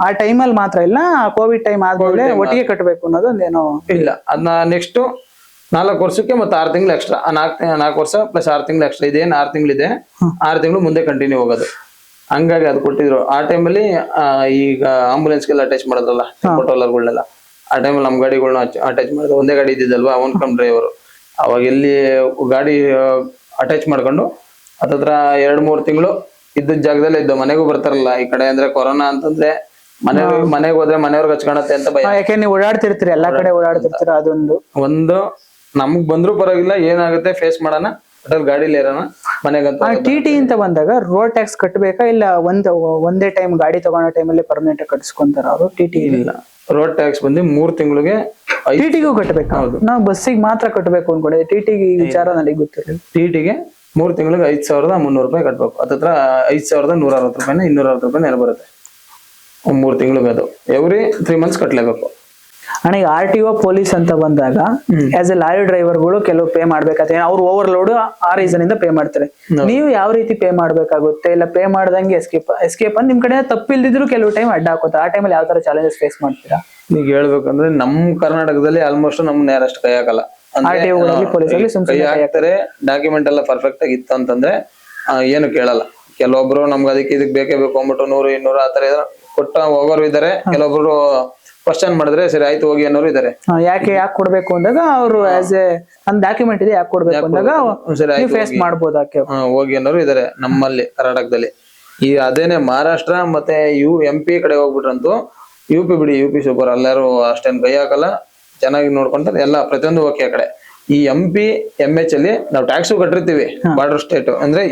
ಆ ಟೈಮಲ್ಲಿ ಮಾತ್ರ ಇಲ್ಲ, ಕೋವಿಡ್ ಟೈಮ್ ಆದ್ಮೇಲೆ ಒಟ್ಟಿಗೆ ಕಟ್ಟಬೇಕು ಅನ್ನೋದು ಏನೋ ಇಲ್ಲ. ಅದನ್ನ ನೆಕ್ಸ್ಟ್ 4 ವರ್ಷಕ್ಕೆ ಮತ್ತೆ 6 ತಿಂಗಳು ಎಕ್ಸ್ಟ್ರಾ, 4 ವರ್ಷ ಪ್ಲಸ್ 6 ತಿಂಗಳು ಎಕ್ಸ್ಟ್ರಾ. ಇದೇನು 6 ತಿಂಗಳಿದೆ, 6 ತಿಂಗಳು ಮುಂದೆ ಕಂಟಿನ್ಯೂ ಹೋಗೋದು. ಹಂಗಾಗಿ ಅದು ಕೊಟ್ಟಿದ್ರು. ಆ ಟೈಮಲ್ಲಿ ಈಗ ಆಂಬುಲೆನ್ಸ್ಗೆಲ್ಲ ಅಟ್ಯಾಚ್ ಮಾಡೋದಲ್ಲ ಕಂಟ್ರೋಲರ್ಗಳನ್ನೆಲ್ಲ, ಆ ಟೈಮಲ್ಲಿ ನಮ್ಮ ಗಾಡಿಗಳನ್ನ ಅಟ್ಯಾಚ್ ಮಾಡಿದ್ರು. ಒಂದೇ ಗಾಡಿ ಇದ್ದಿದ್ದಲ್ವಾ, ಓನ್ ಕಮ್ ಡ್ರೈವರು. ಅವಾಗ ಎಲ್ಲಿ ಗಾಡಿ ಅಟ್ಯಾಚ್ ಮಾಡ್ಕೊಂಡು ಹತ್ತತ್ರ 2-3 ತಿಂಗಳು ಇದ್ದ ಜಾಗದಲ್ಲೇ ಇದ್ದು. ಮನೆಗೂ ಬರ್ತಾರಲ್ಲ ಈ ಕಡೆ, ಅಂದ್ರೆ ಕೊರೋನಾ ಅಂತಂದ್ರೆ ಮನೆಗೆ ಹೋದ್ರೆ ಮನೆಯವ್ರಿಗೆ ಹಚ್ಕೊಳತ್ತೆ ಅಂತ ಭಯ. ಯಾಕೆ ನೀವು ಓಡಾಡ್ತಿರ್ತೀರಿ, ಎಲ್ಲಾ ಕಡೆ ಓಡಾಡ್ತಿರ್ತೀರ. ಅದೊಂದು ನಮಗ್ ಬಂದ್ರು ಪರವಾಗಿಲ್ಲ, ಏನಾಗುತ್ತೆ ಫೇಸ್ ಮಾಡೋಣ, ಗಾಡಿಲಿ ಇರೋಣ ಮನೆಗಂತ. TT ಅಂತ ಬಂದಾಗ ರೋಡ್ ಟ್ಯಾಕ್ಸ್ ಕಟ್ಟಬೇಕಾ ಇಲ್ಲ ಒಂದೇ ಟೈಮ್ ಗಾಡಿ ತಗೊಂಡ ಟೈಮಲ್ಲಿ ಪರ್ಮನೆಂಟ್ ಕಟ್ಸ್ಕೊಂತಾರ ಅವರು? TT ಇಲ್ಲ, ರೋಡ್ ಟ್ಯಾಕ್ಸ್ ಬಂದು 3 ತಿಂಗಳಿಗೆ TTಗೂ ಕಟ್ಟಬೇಕು. ಹೌದು, ನಾವು ಬಸ್ಸಿಗೆ ಮಾತ್ರ ಕಟ್ಟಬೇಕು ಅನ್ಕೊಂಡಿದ್ದೆ. TTಗೆ ಈ ವಿಚಾರ ನನಗೆ ಗೊತ್ತಿರಲಿಲ್ಲ. TTಗೆ 3 ತಿಂಗಳಿಗೆ 5,300 ರೂಪಾಯಿ ಕಟ್ಬೇಕು. ಹತ್ತತ್ರ 5,160 ರೂಪಾಯಿನ 260 ರೂಪಾಯಿ ನೆಲ ಬರುತ್ತೆ 3 ತಿಂಗಳಿಗೆ. ಅದು ಎವ್ರಿ 3 ಮಂತ್ಸ್ ಕಟ್ಲೇಬೇಕು. ಅಣ್ಣ, ಈಗ RTO ಪೊಲೀಸ್ ಅಂತ ಬಂದಾಗ ಆಸ್ ಎ ಲಾರಿ ಡ್ರೈವರ್ಗಳು ಕೆಲವು ಪೇ ಮಾಡ್ಬೇಕಾಗುತ್ತೆ. ಅವ್ರು ಓವರ್ಲೋಡ್ ಆ ರೀಸನ್ ಇಂದ ಪೇ ಮಾಡ್ತಾರೆ. ನೀವು ಯಾವ ರೀತಿ ಪೇ ಮಾಡ್ಬೇಕಾಗುತ್ತೆ? ಇಲ್ಲ ಪೇ ಮಾಡ್ದಂಗೆ ಎಸ್ಕೇಪ್ ನಿಮ್ ಕಡೆ ತಪ್ಪಿಲ್ದಿದ್ರು ಕೆಲವು ಟೈಮ್ ಅಡ್ಡ ಹಾಕೋತಾರೆ. ಆ ಟೈಮಲ್ಲಿ ಯಾವ ತರ ಚಾಲೆಂಜಸ್ ಫೇಸ್ ಮಾಡ್ತೀರಾ? ಈಗ ಹೇಳ್ಬೇಕಂದ್ರೆ ನಮ್ ಕರ್ನಾಟಕದಲ್ಲಿ ಆಲ್ಮೋಸ್ಟ್ ನಮ್ನ ಯಾರಷ್ಟು ಕೈ ಹಾಕಲ್ಲ. ಕೈ ಹಾಕ್ತಾರೆ. ಡಾಕ್ಯುಮೆಂಟ್ ಎಲ್ಲ ಪರ್ಫೆಕ್ಟ್ ಆಗಿ ಇತ್ತು ಅಂತಂದ್ರೆ ಏನು ಕೇಳಲ್ಲ. ಕೆಲವೊಬ್ರು ನಮ್ಗೆ ಇದಕ್ಕೆ ಬೇಕೇ ಬೇಕು ಅಂದ್ಬಿಟ್ಟು 100-200 ಆತರ ಕೊಟ್ಟ ಹೋಗೋರು ಇದಾರೆ. ಕೆಲವೊಬ್ರು ಕ್ವಶನ್ ಮಾಡಿದ್ರೆ ಸರಿ ಆಯ್ತು ಹೋಗಿ ಅನ್ನೋರು ಇದಾರೆ. ಯಾಕೆ ಕೊಡ್ಬೇಕು ಅಂದಾಗ ಅವರು ಆಸ್ ಎ ಡಾಕ್ಯುಮೆಂಟ್ ಇದೆ ಯಾಕೆ ಕೊಡ್ಬೇಕು ಅಂದಾಗ ಫೇಸ್ ಮಾಡ್ಬೋದು ಹೋಗಿ ಅನ್ನೋರು ಇದಾರೆ ನಮ್ಮಲ್ಲಿ ಕರ್ನಾಟಕದಲ್ಲಿ. ಈ ಅದೇನೆ ಮಹಾರಾಷ್ಟ್ರ ಮತ್ತೆ MP ಕಡೆ ಹೋಗ್ಬಿಟ್ರಂತೂ UP ಬಿಡಿ, UP ಸೂಪರ್. ಎಲ್ಲಾರು ಅಷ್ಟೇನ್ ಕೈ ಹಾಕಲ್ಲ, ಚೆನ್ನಾಗಿ ನೋಡ್ಕೊಂತಾರೆ ಎಲ್ಲ ಪ್ರತಿಯೊಂದು ಓಕೆ. ಆ ಕಡೆ ಈ MP MH ಅಲ್ಲಿ ನಾವು ಟ್ಯಾಕ್ಸು ಕಟ್ಟಿರ್ತೀವಿ. ಬಾರ್ಡರ್ ಸ್ಟೇಟ್ ಅಂದ್ರೆ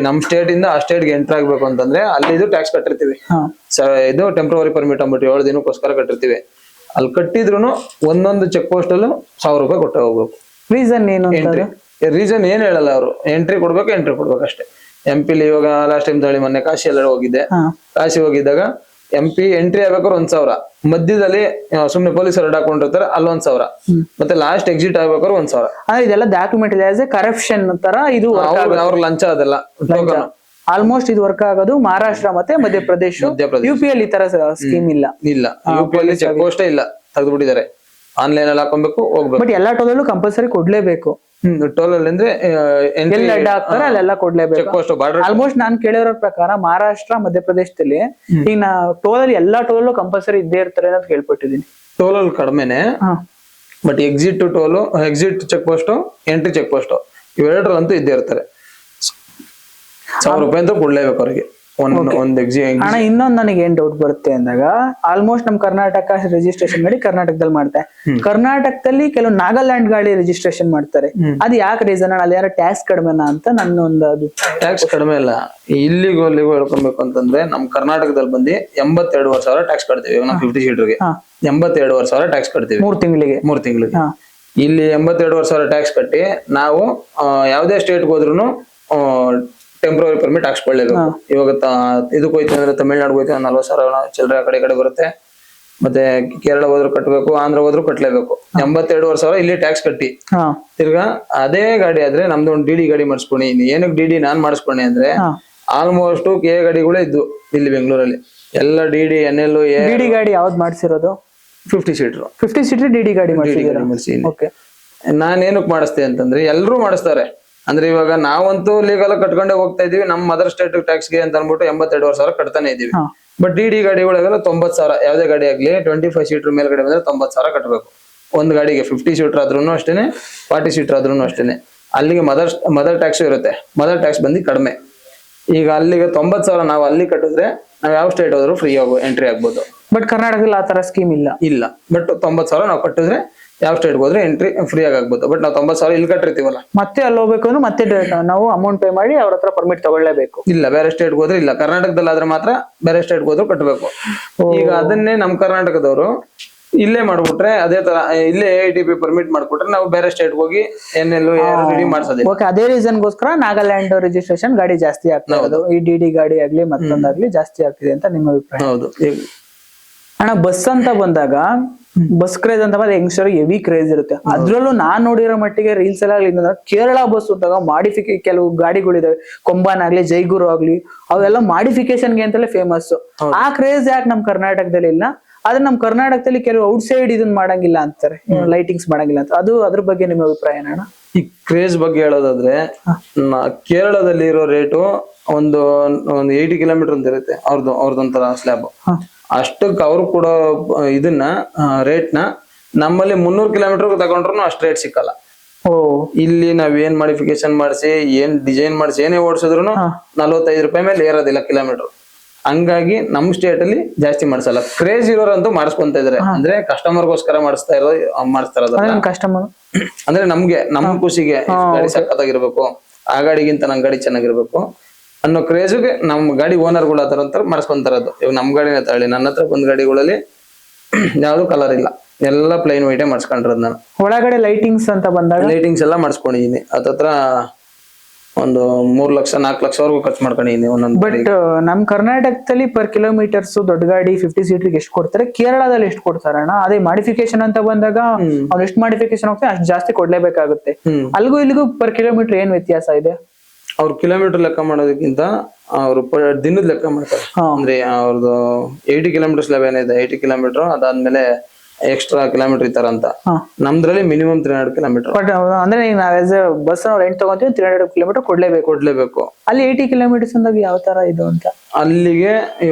ನಮ್ ಸ್ಟೇಟ್ ಇಂದ ಆ ಸ್ಟೇಟ್ಗೆ ಎಂಟರ್ ಆಗ್ಬೇಕು ಅಂತಂದ್ರೆ ಅಲ್ಲಿ ಇದು ಟ್ಯಾಕ್ಸ್ ಕಟ್ಟಿರ್ತೀವಿ. ಇದು ಟೆಂಪ್ರವರಿ ಪರ್ಮಿಟ್ ಅಂದ್ಬಿಟ್ಟು 7 ದಿನಕ್ಕೋಸ್ಕರ ಕಟ್ಟಿರ್ತೀವಿ. ಅಲ್ಲಿ ಕಟ್ಟಿದ್ರು ಒಂದೊಂದು ಚೆಕ್ ಪೋಸ್ಟ್ ಅಲ್ಲೂ 1,000 ರೂಪಾಯಿ ಕೊಟ್ಟೆ ಹೋಗ್ಬೇಕು. ರೀಸನ್ ಏನು? ರೀಸನ್ ಏನ್ ಹೇಳಲ್ಲ ಅವರು. ಎಂಟ್ರಿ ಕೊಡ್ಬೇಕು ಅಷ್ಟೇ. MP ಇವಾಗ ಲಾಸ್ಟ್ ಟೈಮ್ ತಳಿ ಮೊನ್ನೆ ಕಾಶಿ ಎಲ್ಲ ಹೋಗಿದ್ದೆ. ಕಾಶಿ ಹೋಗಿದ್ದಾಗ MP ಎಂಟ್ರಿ ಆಗ್ಬೇಕಾದ್ರೆ 1,000, ಮಧ್ಯದಲ್ಲಿ ಸುಮ್ನೆ ಪೊಲೀಸರು ಅಡ್ಡಾಕೊಂಡಿರ್ತಾರೆ ಅಲ್ಲಿ 1,000, ಮತ್ತೆ ಲಾಸ್ಟ್ ಎಕ್ಸಿಟ್ ಆಗ್ಬೇಕಾದ್ರೆ 1,000. ಇದೆಲ್ಲ ಡಾಕ್ಯುಮೆಂಟ್ ಇದೆ ಆಸ್ ಎ ಕರಪ್ಷನ್ ತರ. ಇದು ಅವ್ರ ಲಂಚ ಅದೆಲ್ಲ ಆಲ್ಮೋಸ್ಟ್ ಇದು ವರ್ಕ್ ಆಗೋದು ಮಹಾರಾಷ್ಟ್ರ ಮತ್ತೆ ಮಧ್ಯಪ್ರದೇಶ. UP ಅಲ್ಲಿ ಈ ತರ ಸ್ಕೀಮ್ ಇಲ್ಲ. UP ಅಲ್ಲಿ ಚೆಕ್ ಪೋಸ್ಟ್ ಇಲ್ಲ, ತೆಗೆದ್ಬಿಟ್ಟಿದ್ದಾರೆ. ಆನ್ಲೈನ್ ಅಲ್ಲಿ ಹಾಕೊಬೇಕು, ಹೋಗ್ಬೇಕು. ಬಟ್ ಎಲ್ಲಾ ಟೋಲಲ್ಲೂ ಕಂಪಲ್ಸರಿ ಕೊಡ್ಲೇಬೇಕು. ಟೋಲ್ ಅಂದ್ರೆ ಎಲ್ಲಿ ಅಡ್ಡ ಹಾಕ್ತಾರೆ ಅಲ್ಲೆಲ್ಲ ಕೊಡ್ಲೇಬೇಕು. ಆಲ್ಮೋಸ್ಟ್ ನಾನ್ ಕೇಳಿರೋ ಪ್ರಕಾರ ಮಹಾರಾಷ್ಟ್ರ ಮಧ್ಯಪ್ರದೇಶದಲ್ಲಿ ಈಗ ಟೋಲಲ್ಲಿ ಎಲ್ಲಾ ಟೋಲಲ್ಲೂ ಕಂಪಲ್ಸರಿ ಇದ್ದೇ ಇರ್ತಾರೆ ಅಂತ ಕೇಳ್ಪಟ್ಟಿದೀನಿ. ಟೋಲಲ್ಲಿ ಕಡಿಮೆನೆ, but exit toll, exit check post, entry check post ಇವೆರಡರಂತೂ ಇದ್ದೇ ಇರ್ತಾರೆ. 1,000 ರೂಪಾಯಿ ಅಂತ ಕೊಡ್ಲೇಬೇಕು ಅವ್ರಿಗೆ ಒಂದ್ ಅಣ್ಣ. ಇನ್ನೊಂದ್ ನನಗೆ ಏನ್ ಡೌಟ್ ಬರುತ್ತೆ ಅಂದಾಗ, ಆಲ್ಮೋಸ್ಟ್ ನಮ್ ಕರ್ನಾಟಕ ರಿಜಿಸ್ಟ್ರೇಷನ್ ಗಾಡಿ ಕರ್ನಾಟಕದಲ್ಲಿ ಮಾಡ್ತಾರೆ. ಕರ್ನಾಟಕದಲ್ಲಿ ಕೆಲವು ನಾಗಾಲ್ಯಾಂಡ್ ಗಾಡಿ ರಿಜಿಸ್ಟ್ರೇಷನ್ ಮಾಡ್ತಾರೆ. ಅದು ಯಾಕೆ ರೀಸನ್ ಅಣ್ಣ? ಅಲ್ಲಿ ಯಾರು ಟ್ಯಾಕ್ಸ್ ಕಡಿಮೆನಾ ಅಂತ ನನ್ನ ಒಂದು ಟ್ಯಾಕ್ಸ್ ಕಡಿಮೆ ಇಲ್ಲ. ಇಲ್ಲಿಗೂ ಅಲ್ಲಿಗೂ ಹೇಳ್ಕೊಬೇಕು ಅಂತಂದ್ರೆ ನಮ್ ಕರ್ನಾಟಕದಲ್ಲಿ ಬಂದು 82,500 ಟ್ಯಾಕ್ಸ್ ಕಟ್ತೀವಿ. ನಾವು 50 ಸೀಟರ್ಗೆ 82,500 ಟ್ಯಾಕ್ಸ್ ಕಟ್ತೀವಿ 3 ತಿಂಗಳಿಗೆ. ಇಲ್ಲಿ 82,500 ಟ್ಯಾಕ್ಸ್ ಕಟ್ಟಿ ನಾವು ಯಾವ್ದೇ ಸ್ಟೇಟ್ಗೆ ಹೋದ್ರು ಟೆಂಪ್ರವರಿ ಪರ್ಮಿಟ್ ಹಾಕ್ಸ್ಕೊಳ್ಳೇಬೇಕು. ಇವಾಗ ಇದಕ್ಕೆ ಹೋಯ್ತು ಅಂದ್ರೆ ತಮಿಳ್ನಾಡು ಹೋಯ್ತು 40,000 ಚಿಲ್ಲರೆ ಆ ಕಡೆ ಬರುತ್ತೆ. ಮತ್ತೆ ಕೇರಳ ಹೋದ್ರು ಕಟ್ಟಬೇಕು, ಆಂಧ್ರ ಹೋದ್ರು ಕಟ್ಲೇಬೇಕು. 82,500 ಇಲ್ಲಿ ಟ್ಯಾಕ್ಸ್ ಕಟ್ಟಿ ತಿರ್ಗಾ ಅದೇ ಗಾಡಿ ಆದ್ರೆ ನಮ್ದು ಒಂದು DD ಗಾಡಿ ಮಾಡಿಸ್ಕೊಂಡಿ. ಏನಕ್ಕೆ DD ನಾನ್ ಮಾಡಿಸ್ಕೊಂಡಿ ಅಂದ್ರೆ ಆಲ್ಮೋಸ್ಟ್ KA ಗಾಡಿಗಳೇ ಇದ್ದು ಇಲ್ಲಿ ಬೆಂಗಳೂರಲ್ಲಿ ಎಲ್ಲ DD NL DD ಗಾಡಿ ಯಾವ್ದು ಮಾಡ್ಸಿರೋದು? 50 ಸೀಟರ್ DD ಗಾಡಿ ಮಾಡ್ಸಿದ್ದೀನಿ. ನಾನೇನಕ್ ಮಾಡಿಸ್ತೆ ಅಂತಂದ್ರೆ ಎಲ್ರು ಮಾಡಿಸ್ತಾರೆ. ಅಂದ್ರೆ ಇವಾಗ ನಾವಂತೂ ಲೀಗಲ್ ಕಟ್ಕೊಂಡೆ ಹೋಗ್ತಾ ಇದೀವಿ ನಮ್ ಮದರ್ ಸ್ಟೇಟ್ ಟ್ಯಾಕ್ಸ್ಗೆ ಅಂತ ಅನ್ಬಿಟ್ಟು 82,500 ಕಟ್ತಾನೆ ಇದೀವಿ. ಬಟ್ DD ಗಾಡಿಗಳಿಗೆಲ್ಲ 90,000, ಯಾವ್ದೇ ಗಾಡಿ ಆಗ್ಲಿ 25 ಸೀಟರ್ ಮೇಲ್ಗಡೆ ಬಂದ್ರೆ 90,000 ಕಟ್ಬೇಕು ಒಂದ್ ಗಾಡಿಗೆ. 50 ಸೀಟರ್ ಆದ್ರೂ ಅಷ್ಟೇನೆ, 40 ಸೀಟರ್ ಆದ್ರೂ ಅಷ್ಟೇನೆ. ಅಲ್ಲಿಗೆ ಮದರ್ ಟ್ಯಾಕ್ಸ್ ಇರುತ್ತೆ. ಮದರ್ ಟ್ಯಾಕ್ಸ್ ಬಂದು ಕಡಿಮೆ. ಈಗ ಅಲ್ಲಿಗೆ 90,000 ನಾವು ಅಲ್ಲಿ ಕಟ್ಟಿದ್ರೆ ನಾವ್ ಯಾವ ಸ್ಟೇಟ್ ಹೋದ್ರು ಫ್ರೀ ಎಂಟ್ರಿ ಆಗ್ಬೋದು. ಬಟ್ ಕರ್ನಾಟಕದಲ್ಲಿ ಆ ತರ ಸ್ಕೀಮ್ ಇಲ್ಲ. ಬಟ್ 90,000 ನಾವು ಕಟ್ಟಿದ್ರೆ ಯಾವ ಸ್ಟೇಟ್ಗೆ ಹೋದ್ರೆ ಎಂಟ್ರಿ ಫ್ರೀ ಆಗಿ ಆಗ್ಬೋದು. ಬಟ್ ನಾವು 90,000 ಇಲ್ಲಿ ಕಟ್ಟಿರ್ತೀವಲ್ಲ, ಮತ್ತೆ ಅಲ್ಲಿ ಹೋಗ್ಬೇಕು ಅಂದ್ರೆ ಮತ್ತೆ ನಾವು ಅಮೌಂಟ್ ಪೇ ಮಾಡಿ ಅವ್ರ ಹತ್ರ ಪರ್ಮಿಟ್ ತಗೊಳ್ಳೇಬೇಕು. ಇಲ್ಲ ಬೇರೆ ಸ್ಟೇಟ್ಗೆ ಹೋದ್ರೆ ಇಲ್ಲ, ಕರ್ನಾಟಕದಲ್ಲಿ ಆದ್ರೆ ಮಾತ್ರ ಬೇರೆ ಸ್ಟೇಟ್ಗೆ ಹೋದ್ರು ಕಟ್ಟಬೇಕು. ಈಗ ಅದನ್ನೇ ನಮ್ಮ ಕರ್ನಾಟಕದವರು ಇಲ್ಲೇ ಮಾಡ್ಬಿಟ್ರೆ, ಅದೇ ತರ ಇಲ್ಲೇ ATP ಪರ್ಮಿಟ್ ಮಾಡ್ಕೊಟ್ರೆ ನಾವು ಬೇರೆ ಸ್ಟೇಟ್ ಹೋಗಿ ಏನೆಲ್ಲೂ ರೆಡಿ ಮಾಡ್ಸೋದಿಲ್ಲ. ಓಕೆ, ಅದೇ ರೀಸನ್ಗೋಸ್ಕರ ನಾಗಾಲ್ಯಾಂಡ್ ರಿಜಿಸ್ಟ್ರೇಷನ್ ಗಾಡಿ ಜಾಸ್ತಿ ಆಗ್ತಾ ಇರೋದು. ಈ DD ಗಾಡಿ ಆಗ್ಲಿ ಮತ್ತೊಂದಾಗ್ಲಿ ಜಾಸ್ತಿ ಆಗ್ತಿದೆ ಅಂತ ನಿಮ್ಮ ಅಭಿಪ್ರಾಯ? ಹೌದು. ಅಣ್ಣ, ಬಸ್ ಅಂತ ಬಂದಾಗ ಬಸ್ ಕ್ರೇಜ್ ಅಂತ ಬಂದ್ರೆ ಯಂಗ್ಸ್ಟರ್ ಹೆವಿ ಕ್ರೇಜ್ ಇರುತ್ತೆ. ಅದ್ರಲ್ಲೂ ನಾನ್ ನೋಡಿರೋ ಮಟ್ಟಿಗೆ ರೀಲ್ಸ್ ಎಲ್ಲ ಕೇರಳ ಬಸ್ ಅಂತಾಗ ಕೆಲವು ಗಾಡಿಗಳಿದಾವೆ, ಕೊಂಬಾನ್ ಆಗ್ಲಿ ಜೈಗುರು ಆಗ್ಲಿ, ಅವೆಲ್ಲ ಮಾಡಿಫಿಕೇಶನ್ಗೆ ಅಂತಲೇ ಫೇಮಸ್. ಆ ಕ್ರೇಜ್ ಯಾಕೆ ನಮ್ ಕರ್ನಾಟಕದಲ್ಲಿ ಇಲ್ಲ? ಆದ್ರೆ ನಮ್ ಕರ್ನಾಟಕದಲ್ಲಿ ಕೆಲವು ಔಟ್ ಸೈಡ್ ಇದನ್ನ ಮಾಡಂಗಿಲ್ಲ ಅಂತಾರೆ, ಲೈಟಿಂಗ್ಸ್ ಮಾಡಂಗಿಲ್ಲ ಅಂತ. ಅದ್ರ ಬಗ್ಗೆ ನಿಮ್ಮ ಅಭಿಪ್ರಾಯ ಏನಣ್ಣ? ಈ ಕ್ರೇಜ್ ಬಗ್ಗೆ ಹೇಳೋದಾದ್ರೆ, ಕೇರಳದಲ್ಲಿ ಇರೋ ರೇಟು ಒಂದು 80 ಕಿಲೋಮೀಟರ್ ಅಂತ ಇರುತ್ತೆ ಅವ್ರದೊಂಥರ ಸ್ಲ್ಯಾಬ್. ಅಷ್ಟಕ್ಕೆ ಅವ್ರು ಕೊಡೋ ಇದನ್ನ ರೇಟ್ನ ನಮ್ಮಲ್ಲಿ 300 ಕಿಲೋಮೀಟರ್ ತಗೊಂಡ್ರು ಅಷ್ಟು ರೇಟ್ ಸಿಕ್ಕಲ್ಲ. ಇಲ್ಲಿ ನಾವ್ ಏನ್ ಮಾಡಿಫಿಕೇಶನ್ ಮಾಡಿಸಿ ಏನ್ ಡಿಸೈನ್ ಮಾಡಿಸಿ ಏನೇ ಓಡಿಸಿದ್ರು 45 ರೂಪಾಯಿ ಮೇಲೆ ಏರೋದಿಲ್ಲ ಕಿಲೋಮೀಟರ್. ಹಂಗಾಗಿ ನಮ್ ಸ್ಟೇಟ್ ಅಲ್ಲಿ ಜಾಸ್ತಿ ಮಾಡಿಸಲ್ಲ. ಕ್ರೇಜ್ ಇರೋರಂತೂ ಮಾಡಿಸ್ಕೊಂತ ಇದಾರೆ, ಅಂದ್ರೆ ಕಸ್ಟಮರ್ಗೋಸ್ಕರ ಮಾಡಿಸ್ತಾರ ಕಸ್ಟಮರ್, ಅಂದ್ರೆ ನಮ್ ಖುಷಿಗೆ ಗಾಡಿ ಸಕ್ಕತ್ತಾಗಿರ್ಬೇಕು, ಆ ಗಾಡಿಗಿಂತ ನಮ್ ಗಾಡಿ ಚೆನ್ನಾಗಿರ್ಬೇಕು ಅನ್ನೋ ಕ್ರೇಜ್ಗೆ ನಮ್ ಗಾಡಿ ಓನರ್ಗಳು ಆ ತರ ಮಾಡಿಸ್ಕೊಂತಾರದು. ಇವಾಗ ನಮ್ ಗಾಡಿನ ತಗೊಳ್ಳಿ, ನನ್ನ ಹತ್ರ ಬಂದ್ ಗಾಡಿಗಳಲ್ಲಿ ಯಾವ್ದು ಕಲರ್ ಇಲ್ಲ, ಎಲ್ಲ ಪ್ಲೈನ್ ವೈಟೇ ಮಾಡಿಸ್ಕೊಂಡಿರೋದು ನಾನು. ಒಳಗಡೆ ಲೈಟಿಂಗ್ಸ್ ಅಂತ ಬಂದಾಗ ಲೈಟಿಂಗ್ಸ್ ಎಲ್ಲ ಮಾಡಿಸ್ಕೊಂಡಿದೀನಿ. ಹತ್ರ ಒಂದು 3 ಲಕ್ಷ 4 ಲಕ್ಷವರೆಗೂ ಖರ್ಚು ಮಾಡ್ಕೊಂಡಿದೀನಿ ಒಂದೊಂದು. ಬಟ್ ನಮ್ ಕರ್ನಾಟಕದಲ್ಲಿ ಪರ್ ಕಿಲೋಮೀಟರ್ಸ್ ದೊಡ್ಡ ಗಾಡಿ 50 ಸೀಟರ್ಗೆ ಎಷ್ಟು ಕೊಡ್ತಾರೆ, ಕೇರಳದಲ್ಲಿ ಎಷ್ಟು ಕೊಡ್ತಾರ ಅಣ್ಣ? ಅದೇ ಮಾಡಿಫಿಕೇಶನ್ ಅಂತ ಬಂದಾಗ ಅವ್ನು ಎಷ್ಟು ಮಾಡಿಫಿಕೇಶನ್ ಹೋಗ್ತಾರೆ ಅಷ್ಟು ಜಾಸ್ತಿ ಕೊಡ್ಲೇಬೇಕಾಗುತ್ತೆ. ಅಲ್ಲಿಗೂ ಇಲ್ಲಿಗೂ ಪರ್ ಕಿಲೋಮೀಟರ್ ಏನ್ ವ್ಯತ್ಯಾಸ ಇದೆ? ಅವ್ರು ಕಿಲೋಮೀಟರ್ ಲೆಕ್ಕ ಮಾಡೋದಕ್ಕಿಂತ ಅವರು ದಿನದ ಲೆಕ್ಕ ಮಾಡ್ತಾರೆ. ಅಂದ್ರೆ ಅವ್ರದ್ದು 80 ಕಿಲೋಮೀಟರ್ ಸ್ಲ್ಯಾಬ್ ಏನಿದೆ 80 ಕಿಲೋಮೀಟರ್, ಅದಾದ್ಮೇಲೆ ಎಕ್ಸ್ಟ್ರಾ ಕಿಲೋಮೀಟರ್ ಇತ್ತಾರ ಅಂತ. ನಮ್ದ್ರಲ್ಲಿ ಮಿನಿಮಮ್ 300 ಕಿಲೋಮೀಟರ್. ಬಟ್ ಅಂದ್ರೆ ಬಸ್ ರೆಂಟ್ ತಗೊಂತೀವಿ 300 ಕಿಲೋಮೀಟರ್ ಕೊಡ್ಲೇಬೇಕು. ಅಲ್ಲಿ 80 ಕಿಲೋಮೀಟರ್ಸ್ ಅಂದಾಗ ಯಾವ ತರ ಇದು ಅಂತ ಅಲ್ಲಿಗೆ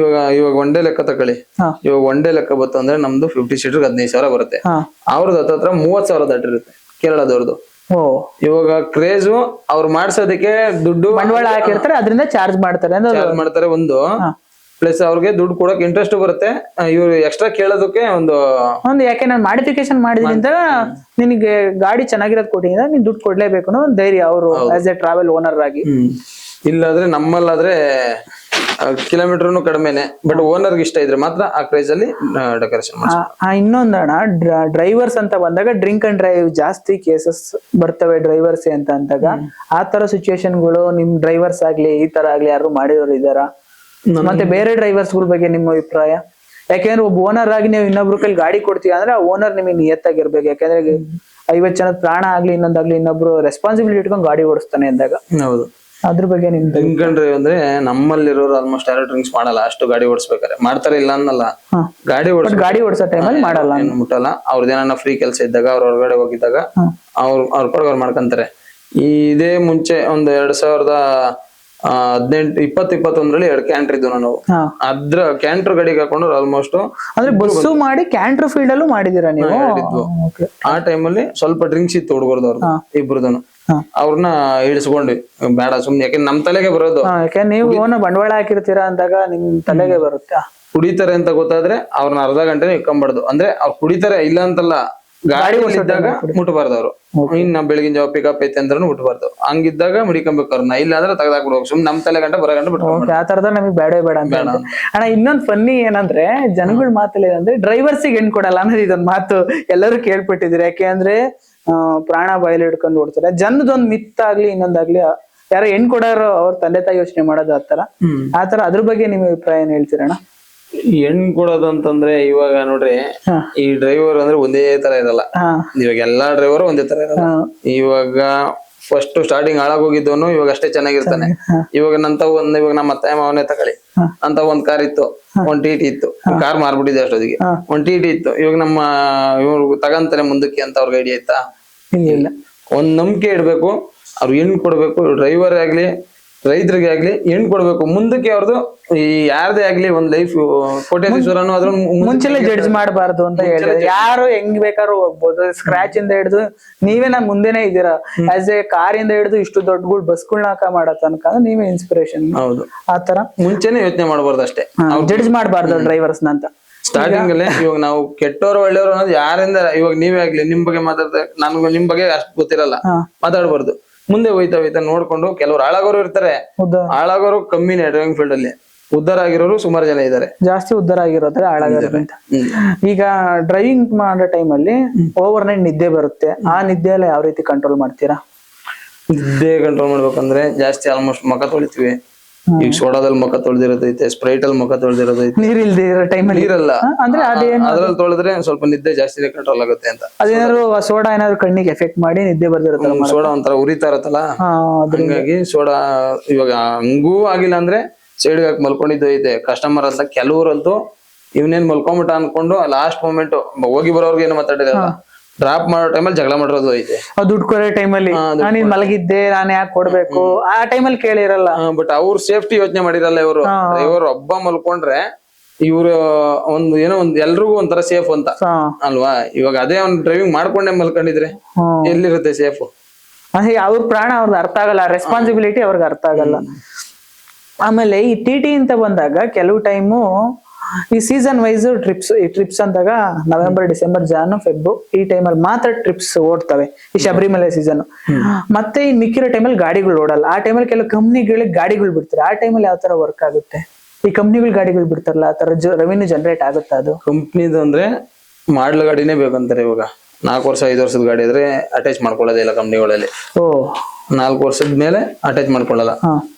ಇವಾಗ ಒನ್ ಡೇ ಲೆಕ್ಕ ತಗೊಳ್ಳಿ. ಇವಾಗ ಒನ್ ಡೇ ಲೆಕ್ಕ ಬತ್ತು ಅಂದ್ರೆ ನಮ್ದು 50 ಸೀಟರ್ 15,000 ಬರುತ್ತೆ. ಅವ್ರದ್ದು ಹತ್ರ 30,000 ದಾಟಿರುತ್ತೆ ಕೇರಳದವ್ರದ್ದು. ಇವಾಗ ಕ್ರೇಜು ಅವ್ರು ಮಾಡ್ಸೋದಕ್ಕೆ ದುಡ್ಡು ಬಂಡವಾಳ ಹಾಕಿರ್ತಾರೆ, ಅದರಿಂದ ಚಾರ್ಜ್ ಮಾಡ್ತಾರೆ ಒಂದು. ಪ್ಲಸ್ ಅವ್ರಿಗೆ ದುಡ್ಡು ಕೊಡಕ್ ಇಂಟ್ರೆಸ್ಟ್ ಬರುತ್ತೆ. ಇವ್ರು ಎಕ್ಸ್ಟ್ರಾ ಕೇಳೋದಕ್ಕೆ ಒಂದು ಯಾಕೆ ನಾನು ಮಾಡಿಫಿಕೇಶನ್ ಮಾಡಿದ್ರಿಂದ ನಿನಗೆ ಗಾಡಿ ಚೆನ್ನಾಗಿರೋದು ಕೊಟ್ಟಿದ್ದ ನೀನ್ ದುಡ್ಡು ಕೊಡ್ಲೇಬೇಕು ಅನ್ನೋ ಒಂದು ಧೈರ್ಯ ಅವರು ಆಸ್ ಎ ಟ್ರಾವೆಲ್ ಓನರ್ ಆಗಿ. ಇಲ್ಲಾದ್ರೆ ನಮ್ಮಲ್ಲಾದ್ರೆ ಕಿಲೋಮೀಟರ್ನು ಕಡಿಮೆನೆ, ಬಟ್ ಓನರ್ಗೆ ಇಷ್ಟ ಇದ್ರೆ ಮಾತ್ರ ಆ ಕ್ರೇಜ್ ಅಲ್ಲಿ ಡೆಕೋರೇಷನ್ ಮಾಡ್ತಾರೆ. ಇನ್ನೊಂದಣ್ಣ, ಡ್ರೈವರ್ಸ್ ಅಂತ ಬಂದಾಗ ಡ್ರಿಂಕ್ ಅಂಡ್ ಡ್ರೈವ್ ಜಾಸ್ತಿ ಕೇಸಸ್ ಬರ್ತವೆ ಡ್ರೈವರ್ಸ್ ಅಂತ ಅಂದಾಗ, ಆ ತರ ಸಿಚುಯೇಷನ್ಗಳು ನಿಮ್ ಡ್ರೈವರ್ಸ್ ಆಗ್ಲಿ ಈ ತರ ಆಗ್ಲಿ ಯಾರು ಮಾಡಿರೋರು ಇದಾರ? ಮತ್ತೆ ಬೇರೆ ಡ್ರೈವರ್ಸ್ ಗಳ ಬಗ್ಗೆ ನಿಮ್ಮ ಅಭಿಪ್ರಾಯ? ಯಾಕೆಂದ್ರೆ ಒಬ್ಬ ಓನರ್ ಆಗಿ ನೀವು ಇನ್ನೊಬ್ರು ಕೈಲಿ ಗಾಡಿ ಕೊಡ್ತೀವಿ ಅಂದ್ರೆ ಆ ಓನರ್ ನಿಮಗೆ ನಿಯತ್ತಾಗಿರ್ಬೇಕು. ಯಾಕಂದ್ರೆ 50 ಜನದ ಪ್ರಾಣ ಆಗ್ಲಿ ಇನ್ನೊಂದಾಗ್ಲಿ ಇನ್ನೊಬ್ರು ರೆಸ್ಪಾನ್ಸಿಬಿಲಿಟಿ ಇಟ್ಕೊಂಡು ಗಾಡಿ ಓಡಿಸ್ತಾನೆ ಅಂದಾಗ. ಹೌದು, ಅದ್ರ ಬಗ್ಗೆ ನಿಮ್ ಡ್ರಿಂಕ್ ಅಂಡ್ ಡ್ರೈವ್ ಅಂದ್ರೆ ನಮ್ಮಲ್ಲಿರೋರು ಆಲ್ಮೋಸ್ಟ್ ಯಾರು ಡ್ರಿಂಕ್ಸ್ ಮಾಡಲ್ಲ, ಅಷ್ಟು ಗಾಡಿ ಓಡಿಸ್ಬೇಕಾರೆ ಮಾಡ್ತಾರೆ ಇಲ್ಲ ಅನ್ನಲ್ಲ. ಗಾಡಿ ಓಡಿಸೋ ಟೈಮಲ್ಲಿ ಮಾಡಲ್ಲ, ಮುಟ್ಟಲ್ಲ. ಅವ್ರದ್ದೇನ ಫ್ರೀ ಕೆಲಸ ಇದ್ದಾಗ ಅವ್ರ ಹೊರಗಡೆ ಹೋಗಿದ್ದಾಗ ಅವ್ರ ಪಡಗೋರ್ ಮಾಡ್ಕೊಂತಾರೆ. ಇದೇ ಮುಂಚೆ ಒಂದು 2018-2021ರಲ್ಲಿ 2 ಕ್ಯಾಂಟರ್ ಇದ್ದು ನಾವು. ಅದ್ರ ಕ್ಯಾಂಟರ್ ಗಾಡಿಗೆ ಹಾಕೊಂಡು ಆಲ್ಮೋಸ್ಟ್ ಅಂದ್ರೆ ಬಸ್ಸು ಮಾಡಿ ಕ್ಯಾಂಟರ್ ಫೀಲ್ಡ್ ಅಲ್ಲೂ ಮಾಡಿದೀರಾ ನೀವು? ಆ ಟೈಮಲ್ಲಿ ಸ್ವಲ್ಪ ಡ್ರಿಂಕ್ಸ್ ಇತ್ತು ಹುಡುಗರ್ದವ್ರು ಇಬ್ರದನು. ಅವ್ರನ್ನ ಇಳಿಸ್ಕೊಂಡ್ವಿ, ಬೇಡ ಸುಮ್ನೆ, ಯಾಕಂದ್ರೆ ನಮ್ ತಲೆಗೆ ಬರೋದು. ಯಾಕಂದ್ರೆ ನೀವು ಬಂಡವಾಳ ಹಾಕಿರ್ತೀರಾ ಅಂದಾಗ ನಿಮ್ ತಲೆಗೆ ಬರುತ್ತೆ. ಕುಡಿತಾರೆ ಅಂತ ಗೊತ್ತಾದ್ರೆ ಅವ್ರನ್ನ ಅರ್ಧ ಗಂಟೆ ಇಕ್ಕೊಂಬಾರ್ದು. ಅಂದ್ರೆ ಅವ್ರು ಕುಡಿತಾರೆ ಇಲ್ಲ ಅಂತಲ್ಲ, ಗಾಡಿ ಇದ್ದಾಗ ಮುಟ್ಟಬಾರ್ದು ಅವ್ರು. ಇನ್ನ ಬೆಳಗಿನ ಜಾವ ಪಿಕಪ್ ಐತೆ ಅಂದ್ರೂ ಮುಟ್ಟಬಾರ್ದು. ಹಂಗಿದ್ದಾಗ ಮುಡಿಕೊಂಬೇಕು ಅವ್ರನ್ನ, ಇಲ್ಲ ಅಂದ್ರೆ ತೆಗ್ದಾಕ್ಬಿಡ್ಬೇಕು. ಸುಮ್ನೆ ನಮ್ ತಲೆ ಗಂಟೆ ಬರೋ ಗಂಟೆ ಬಿಟ್ಟು ಆ ತರದ ನಮಗೆ ಬೇಡ ಅಂತ. ಅಣ್ಣ ಇನ್ನೊಂದ್ ಫನ್ನಿ ಏನಂದ್ರೆ, ಜನಗಳ ಮಾತಲ್ಲಿ ಏನಂದ್ರೆ ಡ್ರೈವರ್ಸಿಗೆ ಹೆಣ್ ಕೊಡಲ್ಲ ಅನ್ನೋದು ಇದೊಂದ್ ಮಾತು ಎಲ್ಲರೂ ಕೇಳ್ಪಟ್ಟಿದ್ರು. ಯಾಕೆ ಅಂದ್ರೆ ಪ್ರಾಣ ಬಾಯಲ್ಲಿ ಹಿಡ್ಕೊಂಡು ಓಡ್ತಾರೆ. ಜನದೊಂದ್ ಮಿತ್ ಆಗ್ಲಿ ಇನ್ನೊಂದಾಗ್ಲಿ, ಯಾರೋ ಹೆಣ್ ಕೊಡೋರು ಅವ್ರ ತಂದೆ ತಾಯಿ ಯೋಚನೆ ಮಾಡೋದು ಆತರ. ಅದ್ರ ಬಗ್ಗೆ ನಿಮ್ ಅಭಿಪ್ರಾಯ ಏನ್ ಹೇಳ್ತೀರಣ್ಣ? ಹೆಣ್ ಕೊಡೋದು ಅಂತಂದ್ರೆ ಇವಾಗ ನೋಡ್ರಿ, ಈ ಡ್ರೈವರ್ ಅಂದ್ರೆ ಒಂದೇ ತರ ಇರಲ್ಲ. ಇವಾಗ ಎಲ್ಲಾ ಡ್ರೈವರ್ ಒಂದೇ ತರ ಇರಲ್ಲ. ಇವಾಗ ಫಸ್ಟ್ ಸ್ಟಾರ್ಟಿಂಗ್ ಹಾಳಾಗೋಗಿದ್ದವನು ಇವಾಗ ಅಷ್ಟೇ ಚೆನ್ನಾಗಿರ್ತಾನೆ. ಇವಾಗ ಇವಾಗ ನಮ್ಮ ಅತ್ತೆ ಮಾವನೇ ತಗೊಳ್ಳಿ, ಅಂತ ಒಂದ್ ಕಾರ್ ಇತ್ತು, ಒಂದ್ TT ಇತ್ತು, ಕಾರ್ ಮಾರ್ಬಿಟ್ಟಿದೆ ಅಷ್ಟೊತ್ತಿಗೆ. ಒಂದ್ TT ಇತ್ತು, ಇವಾಗ ನಮ್ಮ ಇವ್ರು ತಗಂತಾರೆ ಮುಂದಕ್ಕೆ ಅಂತ ಅವ್ರಿಗೆ ಐಡಿಯಾ ಇತ್ತಾ? ಇಲ್ಲ. ಒಂದ್ ನಂಬಿಕೆ ಇಡ್ಬೇಕು, ಅವ್ರು ಹೆಣ್ ಕೊಡ್ಬೇಕು. ಡ್ರೈವರ್ ಆಗ್ಲಿ ರೈತರಿಗೆ ಆಗ್ಲಿ ಹೆಣ್ ಕೊಡ್ಬೇಕು. ಮುಂದಕ್ಕೆ ಅವ್ರದ್ದು ಈ ಯಾರದೇ ಆಗ್ಲಿ ಒಂದ್ ಲೈಫ್ ಕೋಟ್ಯಾಧೀಶ್ವರನು ಅದ್ರ ಮುಂಚೆಲೆ ಜಡ್ಜ್ ಮಾಡಬಾರ್ದು ಅಂತ ಹೇಳಿದ್ರೆ, ಯಾರು ಹೆಂಗ್ ಬೇಕಾದ್ರೂ ಹೋಗ್ಬೋದು. ಸ್ಕ್ರಾಚ್ ಇಂದ ಹಿಡಿದು ನೀವೇ ನಮ್ ಮುಂದೆನೆ ಇದ್ದೀರಾ. ಆಸ್ ಎ ಕಾರ್ ಇಂದ ಹಿಡಿದು ಇಷ್ಟು ದೊಡ್ಡ ಬಸ್ಗಳನ್ನ ಮಾಡೋ ತನಕ ನೀವೇ ಇನ್ಸ್ಪಿರೇಷನ್. ಹೌದು, ಆತರ ಮುಂಚೆನೆ ಯೋಚನೆ ಮಾಡಬಾರ್ದು ಅಷ್ಟೇ, ಜಡ್ಜ್ ಮಾಡಬಾರ್ದು ಡ್ರೈವರ್ಸ್ ಅಂತ. ಸ್ಟಾರ್ಟಿಂಗ್ ಅಲ್ಲೇ ಇವಾಗ ನಾವು ಕೆಟ್ಟವ್ರು ಒಳ್ಳೆಯವರು ಅನ್ನೋದು ಯಾರಿಂದ, ಇವಾಗ ನೀವೇ ಆಗ್ಲಿ ನಿಮ್ ಬಗ್ಗೆ ಮಾತಾಡ್ತಾರೆ, ನನ್ಗೂ ನಿಮ್ ಬಗ್ಗೆ ಅಷ್ಟು ಗೊತ್ತಿರಲ್ಲ, ಮಾತಾಡ್ಬಾರ್ದು. ಮುಂದೆ ಹೋಯ್ತಾ ಹೋಯ್ತಾ ನೋಡ್ಕೊಂಡು ಕೆಲವ್ರು ಹಾಳಾಗೋರು ಇರ್ತಾರೆ, ಹಾಳಾಗೋರು ಕಮ್ಮಿನೇ ಡ್ರೈವಿಂಗ್ ಫೀಲ್ಡ್ ಅಲ್ಲಿ, ಉದ್ಧಾರ ಆಗಿರೋರು ಸುಮಾರು ಜನ ಇದ್ದಾರೆ. ಜಾಸ್ತಿ ಉದ್ಧಾರ ಆಗಿರೋದ್ರೆ ಹಾಳಾಗಿರೋದ್ರಿಂದ. ಈಗ ಡ್ರೈವಿಂಗ್ ಮಾಡೋ ಟೈಮಲ್ಲಿ ಓವರ್ ನೈಟ್ ನಿದ್ದೆ ಬರುತ್ತೆ, ಆ ನಿದ್ದೆ ಎಲ್ಲ ಯಾವ ರೀತಿ ಕಂಟ್ರೋಲ್ ಮಾಡ್ತೀರಾ? ನಿದ್ದೆ ಕಂಟ್ರೋಲ್ ಮಾಡ್ಬೇಕಂದ್ರೆ ಜಾಸ್ತಿ ಆಲ್ಮೋಸ್ಟ್ ಮುಖ ತೊಳಿತೀವಿ. ಈಗ ಸೋಡಾದಲ್ಲಿ ಮುಖ ತೊಳೆದಿರೋದೈತೆ, ಸ್ಪ್ರೈಟ್ ಅಲ್ಲಿ ಮುಖ ತೊಳೆದಿರೋದೈತೆ, ನೀರ್ ಇಲ್ದೇ ಇರೋ ಟೈಮಲ್ಲಿ ನೀರಲ್ಲ ಅಂದ್ರೆ ಅದೇನು ಅದ್ರಲ್ಲಿ ತೊಳೆದ್ರೆ ಸ್ವಲ್ಪ ನಿದ್ದೆ ಜಾಸ್ತಿನೇ ಕಂಟ್ರೋಲ್ ಆಗುತ್ತೆ ಅಂತ. ಅದೇನಾದ್ರು ಸೋಡಾ ಏನಾದ್ರು ಕಣ್ಣಿಗೆ ಎಫೆಕ್ಟ್ ಮಾಡಿ ನಿದ್ದೆ ಬರ್ದಿರುತ್ತಲ್ಲ, ಸೋಡಾ ಒಂಥರ ಉರಿತಾ ಇರತ್ತಲ್ಲ, ಹಂಗಾಗಿ ಸೋಡಾ ಇವಾಗ ಹಂಗೂ ಆಗಿಲ್ಲ ಅಂದ್ರೆ ಸೈಡ್ಗೆ ಹಾಕಿ ಮಲ್ಕೊಂಡಿದ್ದು ಐತೆ. ಕಸ್ಟಮರ್ ಅಂತ ಕೆಲವ್ರಂತೂ ಇವನೇನ್ ಮಲ್ಕೊಂಬಿಟ್ಟ ಅನ್ಕೊಂಡು ಲಾಸ್ಟ್ ಮೂಮೆಂಟ್ ಹೋಗಿ ಬರೋರ್ಗೆ ಏನು ಮಾತಾಡಿರಲ್ಲ, ಡ್ರಾಪ್ ಮಾಡೋ ಟೈಮಲ್ಲಿ ಜಗಳ ಮಾಡಿರೋದು ಐತೆ. ದುಡ್ಡು ಕೊಡೋ ಟೈಮಲ್ಲಿ ನೀನ್ ಮಲಗಿದ್ದೆ ನಾನು ಯಾಕೆ ಕೊಡ್ಬೇಕು ಆ ಟೈಮಲ್ಲಿ ಕೇಳಿರಲ್ಲ. ಬಟ್ ಅವ್ರ ಸೇಫ್ಟಿ ಯೋಚನೆ ಮಾಡಿರಲ್ಲ ಇವರು. ಇವರು ಒಬ್ಬ ಮಲ್ಕೊಂಡ್ರೆ ಇವ್ರು ಏನೋ ಎಲ್ರಿಗೂ ಒಂಥರ ಸೇಫ್ ಅಂತ ಅಲ್ವಾ. ಇವಾಗ ಅದೇ ಅವ್ನ್ ಡ್ರೈವಿಂಗ್ ಮಾಡ್ಕೊಂಡೆ ಮಲ್ಕೊಂಡಿದ್ರೆ ಎಲ್ಲಿರುತ್ತೆ ಸೇಫ್? ಅವ್ರ ಪ್ರಾಣ ಅವ್ರಿಗೆ ಅರ್ಥ ಆಗಲ್ಲ, ರೆಸ್ಪಾನ್ಸಿಬಿಲಿಟಿ ಅವ್ರಿಗೆ ಅರ್ಥ ಆಗಲ್ಲ. ಆಮೇಲೆ ಈ ಟಿ ಅಂತ ಬಂದಾಗ ಕೆಲವು ಟೈಮು ಈ ಸೀಸನ್ ವೈಸ್ ಟ್ರಿಪ್ಸ್ ಅಂದಾಗ ನವೆಂಬರ್, ಡಿಸೆಂಬರ್, ಜಾನ್, ಫೆಬ್ ಈ ಟೈಮಲ್ಲಿ ಮಾತ್ರ ಟ್ರಿಪ್ಸ್ ಓಡ್ತವೆ, ಈ ಶಬರಿಮಲೆ ಸೀಸನ್. ಮತ್ತೆ ಈ ಮಿಕ್ಕಿರೋ ಟೈಮಲ್ಲಿ ಗಾಡಿಗಳು ಓಡಲ್ಲ. ಆ ಟೈಮಲ್ಲಿ ಕೆಲವು ಕಂಪ್ನಿಗಳಿಗೆ ಗಾಡಿಗಳು ಬಿಡ್ತಾರೆ. ಆ ಟೈಮಲ್ಲಿ ಯಾವ ತರ ವರ್ಕ್ ಆಗುತ್ತೆ? ಈ ಕಂಪ್ನಿಗಳು ಗಾಡಿಗಳು ಬಿಡ್ತಾರಲ್ಲ, ಆ ತರ ರೆವಿನ್ಯೂ ಜನರೇಟ್ ಆಗುತ್ತಾ? ಅದು ಕಂಪ್ನಿದು ಅಂದ್ರೆ ಮಾಡ್ಲ ಗಾಡಿನೇ ಬೇಕಂತಾರೆ. ಇವಾಗ 4 ವರ್ಷ 5 ವರ್ಷದ ಗಾಡಿ ಇದ್ರೆ ಅಟ್ಯಾಚ್ ಮಾಡ್ಕೊಳ್ಳೋದೇ ಇಲ್ಲ ಕಂಪ್ನಿಗಳಲ್ಲಿ. 4 ವರ್ಷದ ಮೇಲೆ ಅಟ್ಯಾಚ್ ಮಾಡ್ಕೊಳ್ಳಲ್ಲ,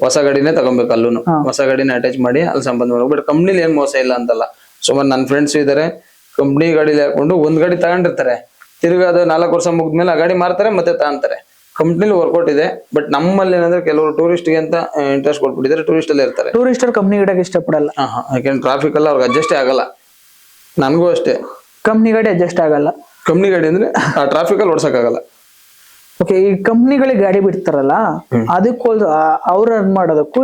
ಹೊಸ ಗಾಡಿನೇ ತಗೊಬೇಕು. ಅಲ್ಲೂ ಹೊಸ ಗಾಡಿನೇ ಅಟ್ಯಾಚ್ ಮಾಡಿ ಅಲ್ಲಿ ಸಂಬಂಧ ಮಾಡ್ಬೇಕು. ಬಟ್ ಕಂಪ್ನಿಲಿ ಏನ್ ಮೋಸ ಇಲ್ಲ ಅಂತಲ್ಲ. ಸುಮಾರು ನನ್ನ ಫ್ರೆಂಡ್ಸ್ ಇದಾರೆ, ಕಂಪ್ನಿ ಗಾಡಿಲಿ ಹಾಕೊಂಡು ಒಂದ್ ಗಾಡಿ ತಗೊಂಡಿರ್ತಾರೆ, ತಿರ್ಗಾ ಅದು 4 ವರ್ಷ ಮುಗಿದ್ಮೇಲೆ ಆ ಗಾಡಿ ಮಾರ್ತಾರೆ, ಮತ್ತೆ ತಗೊಂತಾರೆ. ಕಂಪ್ನಿಲಿ ವರ್ಕೌಟ್ ಇದೆ. ಬಟ್ ನಮ್ಮಲ್ಲಿ ಏನಂದ್ರೆ ಕೆಲವರು ಟೂರಿಸ್ಟ್ ಗೆ ಅಂತ ಇಂಟ್ರೆಸ್ಟ್ ಕೊಟ್ಬಿಟ್ಟಿದ್ದಾರೆ, ಟೂರಿಸ್ಟ್ ಅಲ್ಲೇ ಇರ್ತಾರೆ. ಟೂರಿಸ್ಟರ್ ಕಂಪ್ನಿ ಗಿಡಕ್ಕೆ ಇಷ್ಟಪಡಲ್ಲ, ಯಾಕೆಂದ್ರೆ ಟ್ರಾಫಿಕ್ ಎಲ್ಲ ಅವ್ರಿಗೆ ಅಡ್ಜಸ್ಟೇ ಆಗಲ್ಲ. ನನ್ಗೂ ಅಷ್ಟೇ, ಕಂಪ್ನಿ ಗಾಡಿ ಅಡ್ಜಸ್ಟ್ ಆಗಲ್ಲ. ಕಂಪ್ನಿ ಗಾಡಿ ಅಂದ್ರೆ ಆ ಟ್ರಾಫಿಕ್ ಅಲ್ಲಿ ಓಡ್ಸಕ್ಕಾಗಲ್ಲ. ಓಕೆ, ಈ ಕಂಪ್ನಿಗಳಿಗೆ ಗಾಡಿ ಬಿಡ್ತಾರಲ್ಲ, ಅದಕ್ಕೂ ಅವ್ರು ರನ್ ಮಾಡೋದಕ್ಕೂ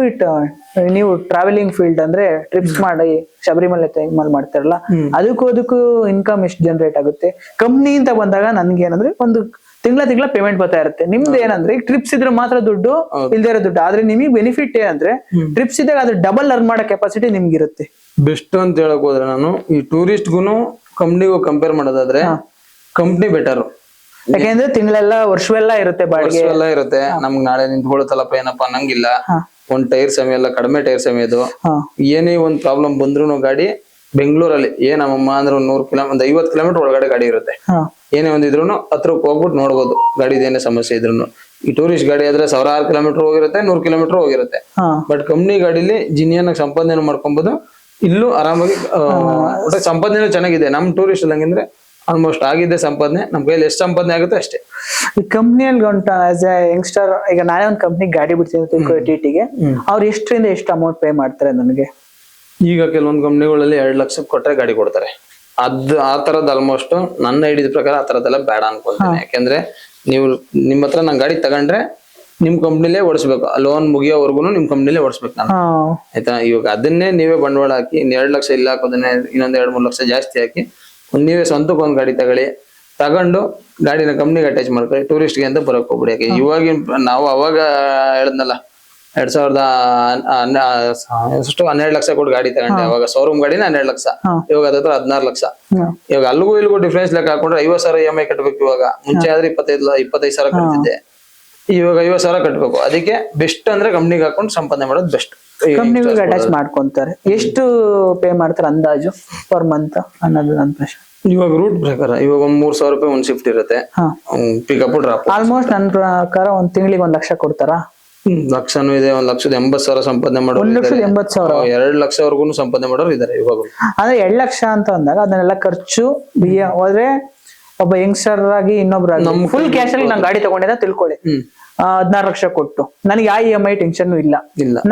ನೀವು ಟ್ರಾವೆಲಿಂಗ್ ಫೀಲ್ಡ್ ಅಂದ್ರೆ ಟ್ರಿಪ್ಸ್ ಮಾಡಿ ಶಬರಿಮಲೆ ಟೈಮಲ್ಲಿ ಮಾಡ್ತಾರಲ್ಲ, ಅದಕ್ಕೂ ಇನ್ಕಮ್ ಎಷ್ಟು ಜನರೇಟ್ ಆಗುತ್ತೆ? ಕಂಪ್ನಿ ಅಂತ ಬಂದಾಗ ನನ್ಗೆ ಏನಂದ್ರೆ ಒಂದು ತಿಂಗಳ ಪೇಮೆಂಟ್ ಬರ್ತಾ ಇರುತ್ತೆ. ನಿಮ್ದು ಏನಂದ್ರೆ ಈಗ ಟ್ರಿಪ್ಸ್ ಇದ್ರೆ ಮಾತ್ರ ದುಡ್ಡು, ಇಲ್ದೇ ಇರೋ ದುಡ್ಡು. ಆದ್ರೆ ನಿಮಗೆ ಬೆನಿಫಿಟ್ ಏನಂದ್ರೆ ಟ್ರಿಪ್ಸ್ ಇದ್ದಾಗ ಅದ್ರ ಡಬಲ್ ಅರ್ನ್ ಮಾಡೋ ಕೆಪಾಸಿಟಿ ನಿಮ್ಗೆ ಇರುತ್ತೆ. ಬೆಸ್ಟ್ ಅಂತ ಹೇಳಕ್ ಹೋದ್ರೆ ನಾನು ಈ ಟೂರಿಸ್ಟ್ಗೂ ಕಂಪ್ನಿಗೂ ಕಂಪೇರ್ ಮಾಡೋದಾದ್ರೆ ಕಂಪ್ನಿ ಬೆಟರ್. ಯಾಕೆಂದ್ರೆ ತಿಂಗಳೆಲ್ಲ ವರ್ಷವೆಲ್ಲ ಇರುತ್ತೆ, ಬಾಡಿಗೆ ಎಲ್ಲ ಇರುತ್ತೆ. ನಮ್ಗೆ ನಾಳೆ ನಿಂತ್ಕೊಳ್ಳುತ್ತಲ್ಲಪ್ಪ ಏನಪ್ಪಾ ಅನ್ನಂಗಿಲ್ಲ. ಒಂದ್ ಟೈರ್ ಸಮಯ ಎಲ್ಲ ಕಡಿಮೆ ಟೈರ್ ಸಮಯದು. ಏನೇ ಒಂದ್ ಪ್ರಾಬ್ಲಮ್ ಬಂದ್ರು ಗಾಡಿ ಬೆಂಗಳೂರಲ್ಲಿ ನಮ್ಮಮ್ಮ ಅಂದ್ರೆ 100 ಕಿಲೋಮೀಟರ್, 50 ಕಿಲೋಮೀಟರ್ ಒಳಗಡೆ ಗಾಡಿ ಇರುತ್ತೆ. ಏನೇ ಒಂದಿದ್ರು ಹತ್ರಕ್ಕೆ ಹೋಗ್ಬಿಟ್ಟು ನೋಡ್ಬೋದು ಗಾಡಿದೇನೇ ಸಮಸ್ಯೆ ಇದ್ರು. ಈ ಟೂರಿಸ್ಟ್ ಗಾಡಿ ಆದ್ರೆ 1000 ಕಿಲೋಮೀಟರ್ ಹೋಗಿರುತ್ತೆ, 100 ಕಿಲೋಮೀಟರ್ ಹೋಗಿರುತ್ತೆ. ಬಟ್ ಕಂಪ್ನಿ ಗಾಡಿಲಿ ಜಿನಿಯನ್ ಸಂಪಾದನೆ ಮಾಡ್ಕೊಬಹುದು. ಇಲ್ಲೂ ಆರಾಮಾಗಿ ಸಂಪಾದನೆ ಚೆನ್ನಾಗಿದೆ. ನಮ್ ಟೂರಿಸ್ಟ್ ಹಂಗಂದ್ರೆ ಆಲ್ಮೋಸ್ಟ್ ಆಗಿದ್ದೆ ಸಂಪಾದನೆ, ನಮ್ ಕೈಯಲ್ಲಿ ಎಷ್ಟು ಸಂಪಾದನೆ ಆಗುತ್ತೆ ಅಷ್ಟೇ. ಈ ಕಂಪ್ನಿಯಲ್ಲಿ ಆಸ್ ಎ ಯಂಗ್ಸ್ಟರ್, ಈಗ ನಾನೇ ಒಂದು ಕಂಪ್ನಿ ಗಾಡಿ ಬಿಡ್ತೀನಿ ಟಿಟಿಗೆ, ಅವ್ರು ಎಷ್ಟರಿಂದ ಎಷ್ಟು ಅಮೌಂಟ್ ಪೇ ಮಾಡ್ತಾರೆ ನನಗೆ? ಈಗ ಕೆಲವೊಂದು ಕಂಪ್ನಿಗಳಲ್ಲಿ 2 ಲಕ್ಷ ಕೊಟ್ರೆ ಗಾಡಿ ಕೊಡ್ತಾರೆ. ಆ ತರದ್ ಆಲ್ಮೋಸ್ಟ್ ನನ್ನ ಹಿಡಿದ ಪ್ರಕಾರ ಆ ತರದೆಲ್ಲ ಬೇಡ ಅನ್ಕೊಂತೀನಿ. ಯಾಕೆಂದ್ರೆ ನೀವು ನಿಮ್ಮ ಹತ್ರ ನಾನು ಗಾಡಿ ತಗೊಂಡ್ರೆ ನಿಮ್ ಕಂಪ್ನಿಲೇ ಓಡಿಸ್ಬೇಕು, ಲೋನ್ ಮುಗಿಯೋವರೆಗೂ ನಿಮ್ ಕಂಪ್ನಿಲೇ ಓಡಿಸ್ಬೇಕು ನಾನು, ಆಯ್ತಾ? ಇವಾಗ ಅದನ್ನೇ ನೀವೇ ಬಂಡವಾಳ ಹಾಕಿ 2 ಲಕ್ಷ ಇಲ್ಲ ಹಾಕೋದನ್ನೇ ಇನ್ನೊಂದ್ 2-3 ಲಕ್ಷ ಜಾಸ್ತಿ ಹಾಕಿ ನೀವೇ ಸ್ವಂತಕ್ಕೆ ಒಂದ್ ಗಾಡಿ ತಗೊಂಡು ಗಾಡಿನ ಕಂಪ್ನಿಗೆ ಅಟ್ಯಾಚ್ ಮಾಡ್ಕೊಳ್ಳಿ. ಟೂರಿಸ್ಟ್ಗೆ ಅಂತ ಬರಕ್ ಹೋಗ್ಬಿಡಿ. ಯಾಕೆ ಇವಾಗಿನ ನಾವು ಅವಾಗ ಹೇಳದ್ನಲ್ಲ 12 ಲಕ್ಷ ಕೊಟ್ಟು ಗಾಡಿ ತಗೊಂಡೆ, ಅವಾಗ ಶೋರೂಮ್ ಗಾಡಿನ 12 ಲಕ್ಷ, ಇವಾಗ ಅದ್ರ 16 ಲಕ್ಷ. ಇವಾಗ ಅಲ್ಲಿಗೂ ಇಲ್ಲಿಗೂ ಡಿಫ್ರೆನ್ಸ್ ಲೆಕ್ಕ ಹಾಕೊಂಡ್ರೆ 50,000 EMI ಕಟ್ಬೇಕು. ಇವಾಗ ಮುಂಚೆ ಆದ್ರೆ 25,000 ಕಟ್ತಿದ್ದೆ, ಇವಾಗ 50,000 ಕಟ್ಬೇಕು. ಅದಕ್ಕೆ ಬೆಸ್ಟ್ ಅಂದ್ರೆ ಕಂಪ್ನಿಗೆ ಹಾಕೊಂಡು ಸಂಪಾದನೆ ಮಾಡೋದು ಬೆಸ್ಟ್. ಕಂಪ್ನಿಗಳಿಗೆ ಅಟ್ಯಾಚ್ ಮಾಡ್ಕೊಂತಾರೆ. ಎಷ್ಟು ಪೇ ಮಾಡ್ತಾರೆ ಅಂದಾಜು ಪರ್ ಮಂತ್ ಅನ್ನೋದು ನನ್ನ ಪ್ರಶ್ನೆ. ಇವಾಗ ರೂಟ್ ಪ್ರಕಾರ ಇವಾಗ ಒಂದ್ 3,000 ರೂಪಾಯಿ ಒಂದ್ ಶಿಫ್ಟ್ ಇರುತ್ತೆ, ಪಿಕಪ್ ಡ್ರಾಪ್. ಆಲ್ಮೋಸ್ಟ್ ನನ್ನ ಪ್ರಕಾರ ಒಂದ್ ತಿಂಗಳಿಗೆ 1 ಲಕ್ಷ ಕೊಡ್ತಾರಾ? ಲಕ್ಷನೂ ಇದೆ, 1,80,000 ಸಂಪಾದನೆ ಮಾಡೋರು, 1,80,000, 2 ಲಕ್ಷವರೆಗೂ ಸಂಪಾದನೆ ಮಾಡೋರು ಇದಾರೆ ಇವಾಗ. ಆದ್ರೆ 2 ಲಕ್ಷ ಅಂತ ಅಂದಾಗ ಅದನ್ನೆಲ್ಲ ಖರ್ಚು ಹೋದ್ರೆ ಒಬ್ಬ ಯಂಗ್ಸ್ಟರ್ ಆಗಿ ಇನ್ನೊಬ್ರಾಗಿ ಫುಲ್ ಕ್ಯಾಶ್ ಅಲ್ಲಿ ನಾನು ಗಾಡಿ ತಗೊಂಡಿದ್ದ ತಿಳ್ಕೊಳ್ಳಿ, 16 ಲಕ್ಷ ಕೊಟ್ಟು ನನಗೆ ಯಾವ EMI ಟೆನ್ಷನ್ ಇಲ್ಲ.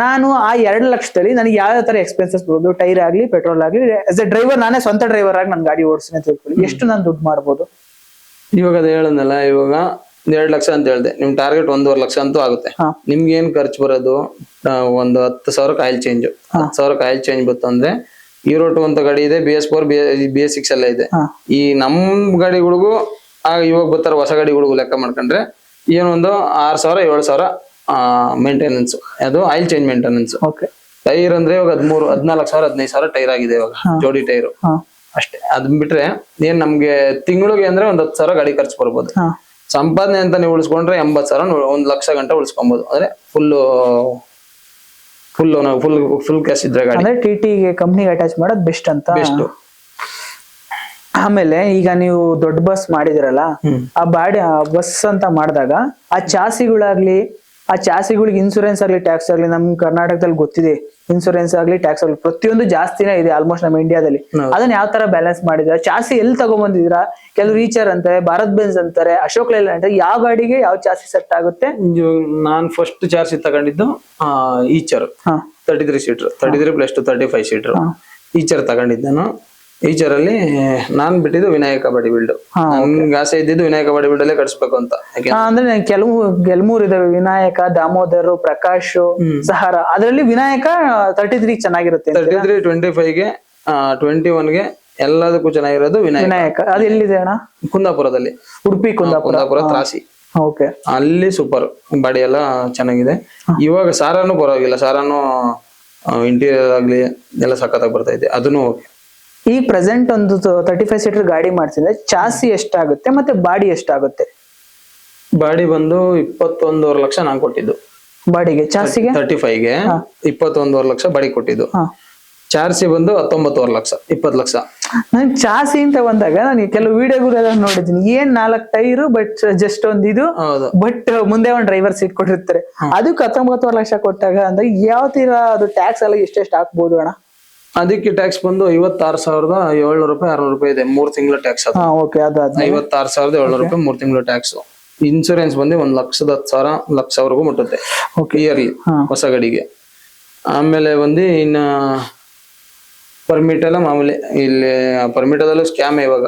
ನಾನು ಆ 2 ಲಕ್ಷದಲ್ಲಿ ನನಗೆ ಯಾವ ತರ ಎಕ್ಸ್ಪೆನ್ಸಸ್ ಬರೋದು, ಟೈರ್ ಆಗ್ಲಿ ಪೆಟ್ರೋಲ್ ಆಗ್ಲಿ, ಆಸ್ ಎ ಡ್ರೈವರ್ ನಾನೇ ಸ್ವಂತ ಡ್ರೈವರ್ ಆಗಿ ನಾನು ಗಾಡಿ ಓಡಿಸ್ತೀನಿ ತಿಳ್ಕೊಳ್ಳಿ, ಎಷ್ಟು ನಾನು ದುಡ್ಡು ಮಾಡ್ಬೋದು? ಇವಾಗ ಅದ ಹೇಳದ್ನಲ್ಲ, ಇವಾಗ 2 ಲಕ್ಷ ಅಂತ ಹೇಳ್ದೆ, ನಿಮ್ ಟಾರ್ಗೆಟ್ 1.5 ಲಕ್ಷ ಅಂತೂ ಆಗುತ್ತೆ. ನಿಮ್ಗೆ ಏನ್ ಖರ್ಚು ಬರೋದು? ಒಂದು 10,000 ಆಯಿಲ್ ಚೇಂಜ್, 10,000 ಆಯಿಲ್ ಚೇಂಜ್ ಬಂತು ಅಂದ್ರೆ Euro 2 ಅಂತ ಗಾಡಿ ಇದೆ, BS4 BS6 ಎಲ್ಲ ಇದೆ. ಈ ನಮ್ ಗಾಡಿಗಳಿಗೂ ಇವಾಗ ಬರ್ತಾರ ಹೊಸ ಗಾಡಿಗಳಿಗೂ ಲೆಕ್ಕ ಮಾಡ್ಕೊಂಡ್ರೆ ಏನೊಂದು 6,000-7,000 ಮೇಂಟೆನೆನ್ಸ್, ಅದು ಆಯಿಲ್ ಚೇಂಜ್ ಮೇಂಟೆನೆನ್ಸ್. ಟೈರ್ ಅಂದ್ರೆ ಇವಾಗ 14,000 15,000 ಟೈರ್ ಆಗಿದೆ ಇವಾಗ, ಜೋಡಿ ಟೈರ್. ಅಷ್ಟೇ. ಅದನ್ ಬಿಟ್ರೆ ಏನ್ ನಮ್ಗೆ ತಿಂಗಳಿಗೆ ಅಂದ್ರೆ 10,000 ಗಾಡಿ ಖರ್ಚು ಬರ್ಬೋದು. ಹಾ ಸಂಪಾದನೆ ಅಂತ ನೀವು ಉಳಿಸ್ಕೊಂಡ್ರೆ 80,000 1,00,000 ಗಂಟೆ ಉಳಿಸ್ಕೊಬಹುದು. ಅಂದ್ರೆ ಫುಲ್ ಕ್ಯಾಶ್ ಇದ್ರೆ ಗಾಡಿ ಅಂದ್ರೆ ಟಿಟಿಗೆ ಕಂಪ್ನಿಗೆ ಅಟ್ಯಾಚ್ ಮಾಡೋದು ಬೆಸ್ಟ್ ಅಂತ. ಬೆಸ್ಟ್. ಆಮೇಲೆ ಈಗ ನೀವು ದೊಡ್ಡ ಬಸ್ ಮಾಡಿದಿರಲ್ಲ, ಆ ಬಸ್ ಅಂತ ಮಾಡಿದಾಗ ಆ ಚಾಸಿಗಳಾಗ್ಲಿ, ಆ ಚಾಸಿಗಳಿಗೆ ಇನ್ಸೂರೆನ್ಸ್ ಆಗ್ಲಿ ಟ್ಯಾಕ್ಸ್ ಆಗ್ಲಿ, ನಮ್ ಕರ್ನಾಟಕದಲ್ಲಿ ಗೊತ್ತಿದೆ ಇನ್ಸೂರೆನ್ಸ್ ಆಗ್ಲಿ ಟ್ಯಾಕ್ಸ್ ಆಗ್ಲಿ ಪ್ರತಿಯೊಂದು ಜಾಸ್ತಿನೇ ಇದೆ ಆಲ್ಮೋಸ್ಟ್ ನಮ್ಮ ಇಂಡಿಯಾದಲ್ಲಿ. ಅದನ್ನ ಯಾವ ತರ ಬ್ಯಾಲೆನ್ಸ್ ಮಾಡಿದ್ರ? ಚಾಸಿ ಎಲ್ಲಿ ತಗೊಂಡ್ಬಂದಿದ್ರ? ಕೆಲವು ರೀಚರ್ ಅಂತಾರೆ, ಭಾರತ್ ಬೆನ್ಸ್ ಅಂತಾರೆ, ಅಶೋಕ್ ಲೈಲ್ಯಾಂಡ್ ಅಂತಾರೆ. ಯಾವ ಗಾಡಿಗೆ ಯಾವ ಚಾಸಿ ಸೆಟ್ ಆಗುತ್ತೆ? ನಾನ್ ಫಸ್ಟ್ ಚಾರ್ಜ್ ತಗೊಂಡಿದ್ದು ಈಚರ್ 33 ಸೀಟರ್, 33+2 35 ಸೀಟರ್ ಈಚರ್ ತಗೊಂಡಿದ್ದೆ ನಾನು. ಈಚರ್ ಅಲ್ಲಿ ನಾನ್ ಬಿಟ್ಟಿದ್ದು ವಿನಾಯಕ ಬಾಡಿ ಬಿಲ್ಡ್. ನನ್ಗೆ ಆಸೆ ಇದ್ದಿದ್ದು ವಿನಾಯಕ ಬಾಡಿ ಬಿಲ್ಡ್ ಅಲ್ಲೇ ಕಟ್ಸ್ಬೇಕು ಅಂತ. ಅಂದ್ರೆ ಕೆಲವು ಇದಾವೆ, ವಿನಾಯಕ, ದಾಮೋದರ್, ಪ್ರಕಾಶ್, ಸಹಾರ. ಅದರಲ್ಲಿ ವಿನಾಯಕ 33 ಚೆನ್ನಾಗಿರುತ್ತೆ. 33, 25ಗೆ 21ಗೆ ಎಲ್ಲದಕ್ಕೂ ಚೆನ್ನಾಗಿರೋದು ವಿನಾಯಕ. ಅದು ಎಲ್ಲಿದೆ ಅಣ್ಣ? ಕುಂದಾಪುರದಲ್ಲಿ. ಉಡುಪಿ ಕುಂದಾಪುರ ತ್ರಾಸಿ. ಓಕೆ, ಅಲ್ಲಿ ಸೂಪರ್ ಬಾಡಿ ಎಲ್ಲ ಚೆನ್ನಾಗಿದೆ. ಇವಾಗ ಸಾರಾನು ಪರವಾಗಿಲ್ಲ, ಸಾರಾನು ಇಂಟೀರಿಯರ್ ಆಗ್ಲಿ ಎಲ್ಲ ಸಖತ್ತಾಗಿ ಬರ್ತಾ ಇದೆ. ಅದನ್ನು ಓಕೆ. ಈ ಪ್ರೆಸೆಂಟ್ ಒಂದು 35 ಸೀಟರ್ ಗಾಡಿ ಮಾಡ್ಸಿದ್ರೆ ಚಾಸಿ ಎಷ್ಟಾಗುತ್ತೆ ಮತ್ತೆ ಬಾಡಿ ಎಷ್ಟಾಗುತ್ತೆ? ಬಾಡಿ ಬಂದು 21.5 ಲಕ್ಷ ನಾನ್ ಕೊಟ್ಟಿದ್ದು ಬಾಡಿಗೆ. ಚಾಸಿಗೆ 35ಗೆ 21.5 ಲಕ್ಷ ಬಾಡಿ ಕೊಟ್ಟಿದ್ದು. ಚಾರ್ಸಿ ಬಂದು 19.5 ಲಕ್ಷ, 20 ಲಕ್ಷ. ನನ್ ಚಾಸಿ ಅಂತ ಬಂದಾಗ ನಾನು ಕೆಲವು ವಿಡಿಯೋಗಳೆಲ್ಲ ನೋಡಿದ್ದೀನಿ, ಏನ್ 4 ಟೈರು ಬಟ್ ಜಸ್ಟ್ ಒಂದ್ ಇದು, ಬಟ್ ಮುಂದೆ ಒಂದ್ ಡ್ರೈವರ್ ಸೀಟ್ ಕೊಟ್ಟಿರ್ತಾರೆ. ಅದಕ್ಕೆ 19.5 ಲಕ್ಷ ಕೊಟ್ಟಾಗ ಅಂದ್ರೆ ಯಾವ ತೀರ ಅದು ಟ್ಯಾಕ್ಸ್ ಎಲ್ಲ ಎಷ್ಟೆಷ್ಟು ಹಾಕ್ಬೋದು ಅಣ್ಣ? ಅದಕ್ಕೆ ಟ್ಯಾಕ್ಸ್ ಬಂದು 56,700 ರೂಪಾಯಿ 600 ರೂಪಾಯಿ ಇದೆ, 3 ತಿಂಗಳ ಟ್ಯಾಕ್ಸ್. 56,700 ರೂಪಾಯಿ 3 ತಿಂಗಳ ಟ್ಯಾಕ್ಸ್. ಇನ್ಸೂರೆನ್ಸ್ ಬಂದು 1,10,000 ಲಕ್ಷವರೆಗೂ ಮುಟ್ಟುತ್ತೆ ಇಯರ್ಲಿ ಹೊಸ ಗಾಡಿಗೆ. ಆಮೇಲೆ ಬಂದು ಇನ್ನ ಪರ್ಮಿಟ್ ಎಲ್ಲ ಮಾಮೂಲಿ, ಇಲ್ಲಿ ಪರ್ಮಿಟ್ ಅದಲ್ಲೂ ಸ್ಕ್ಯಾಮ್ ಇವಾಗ.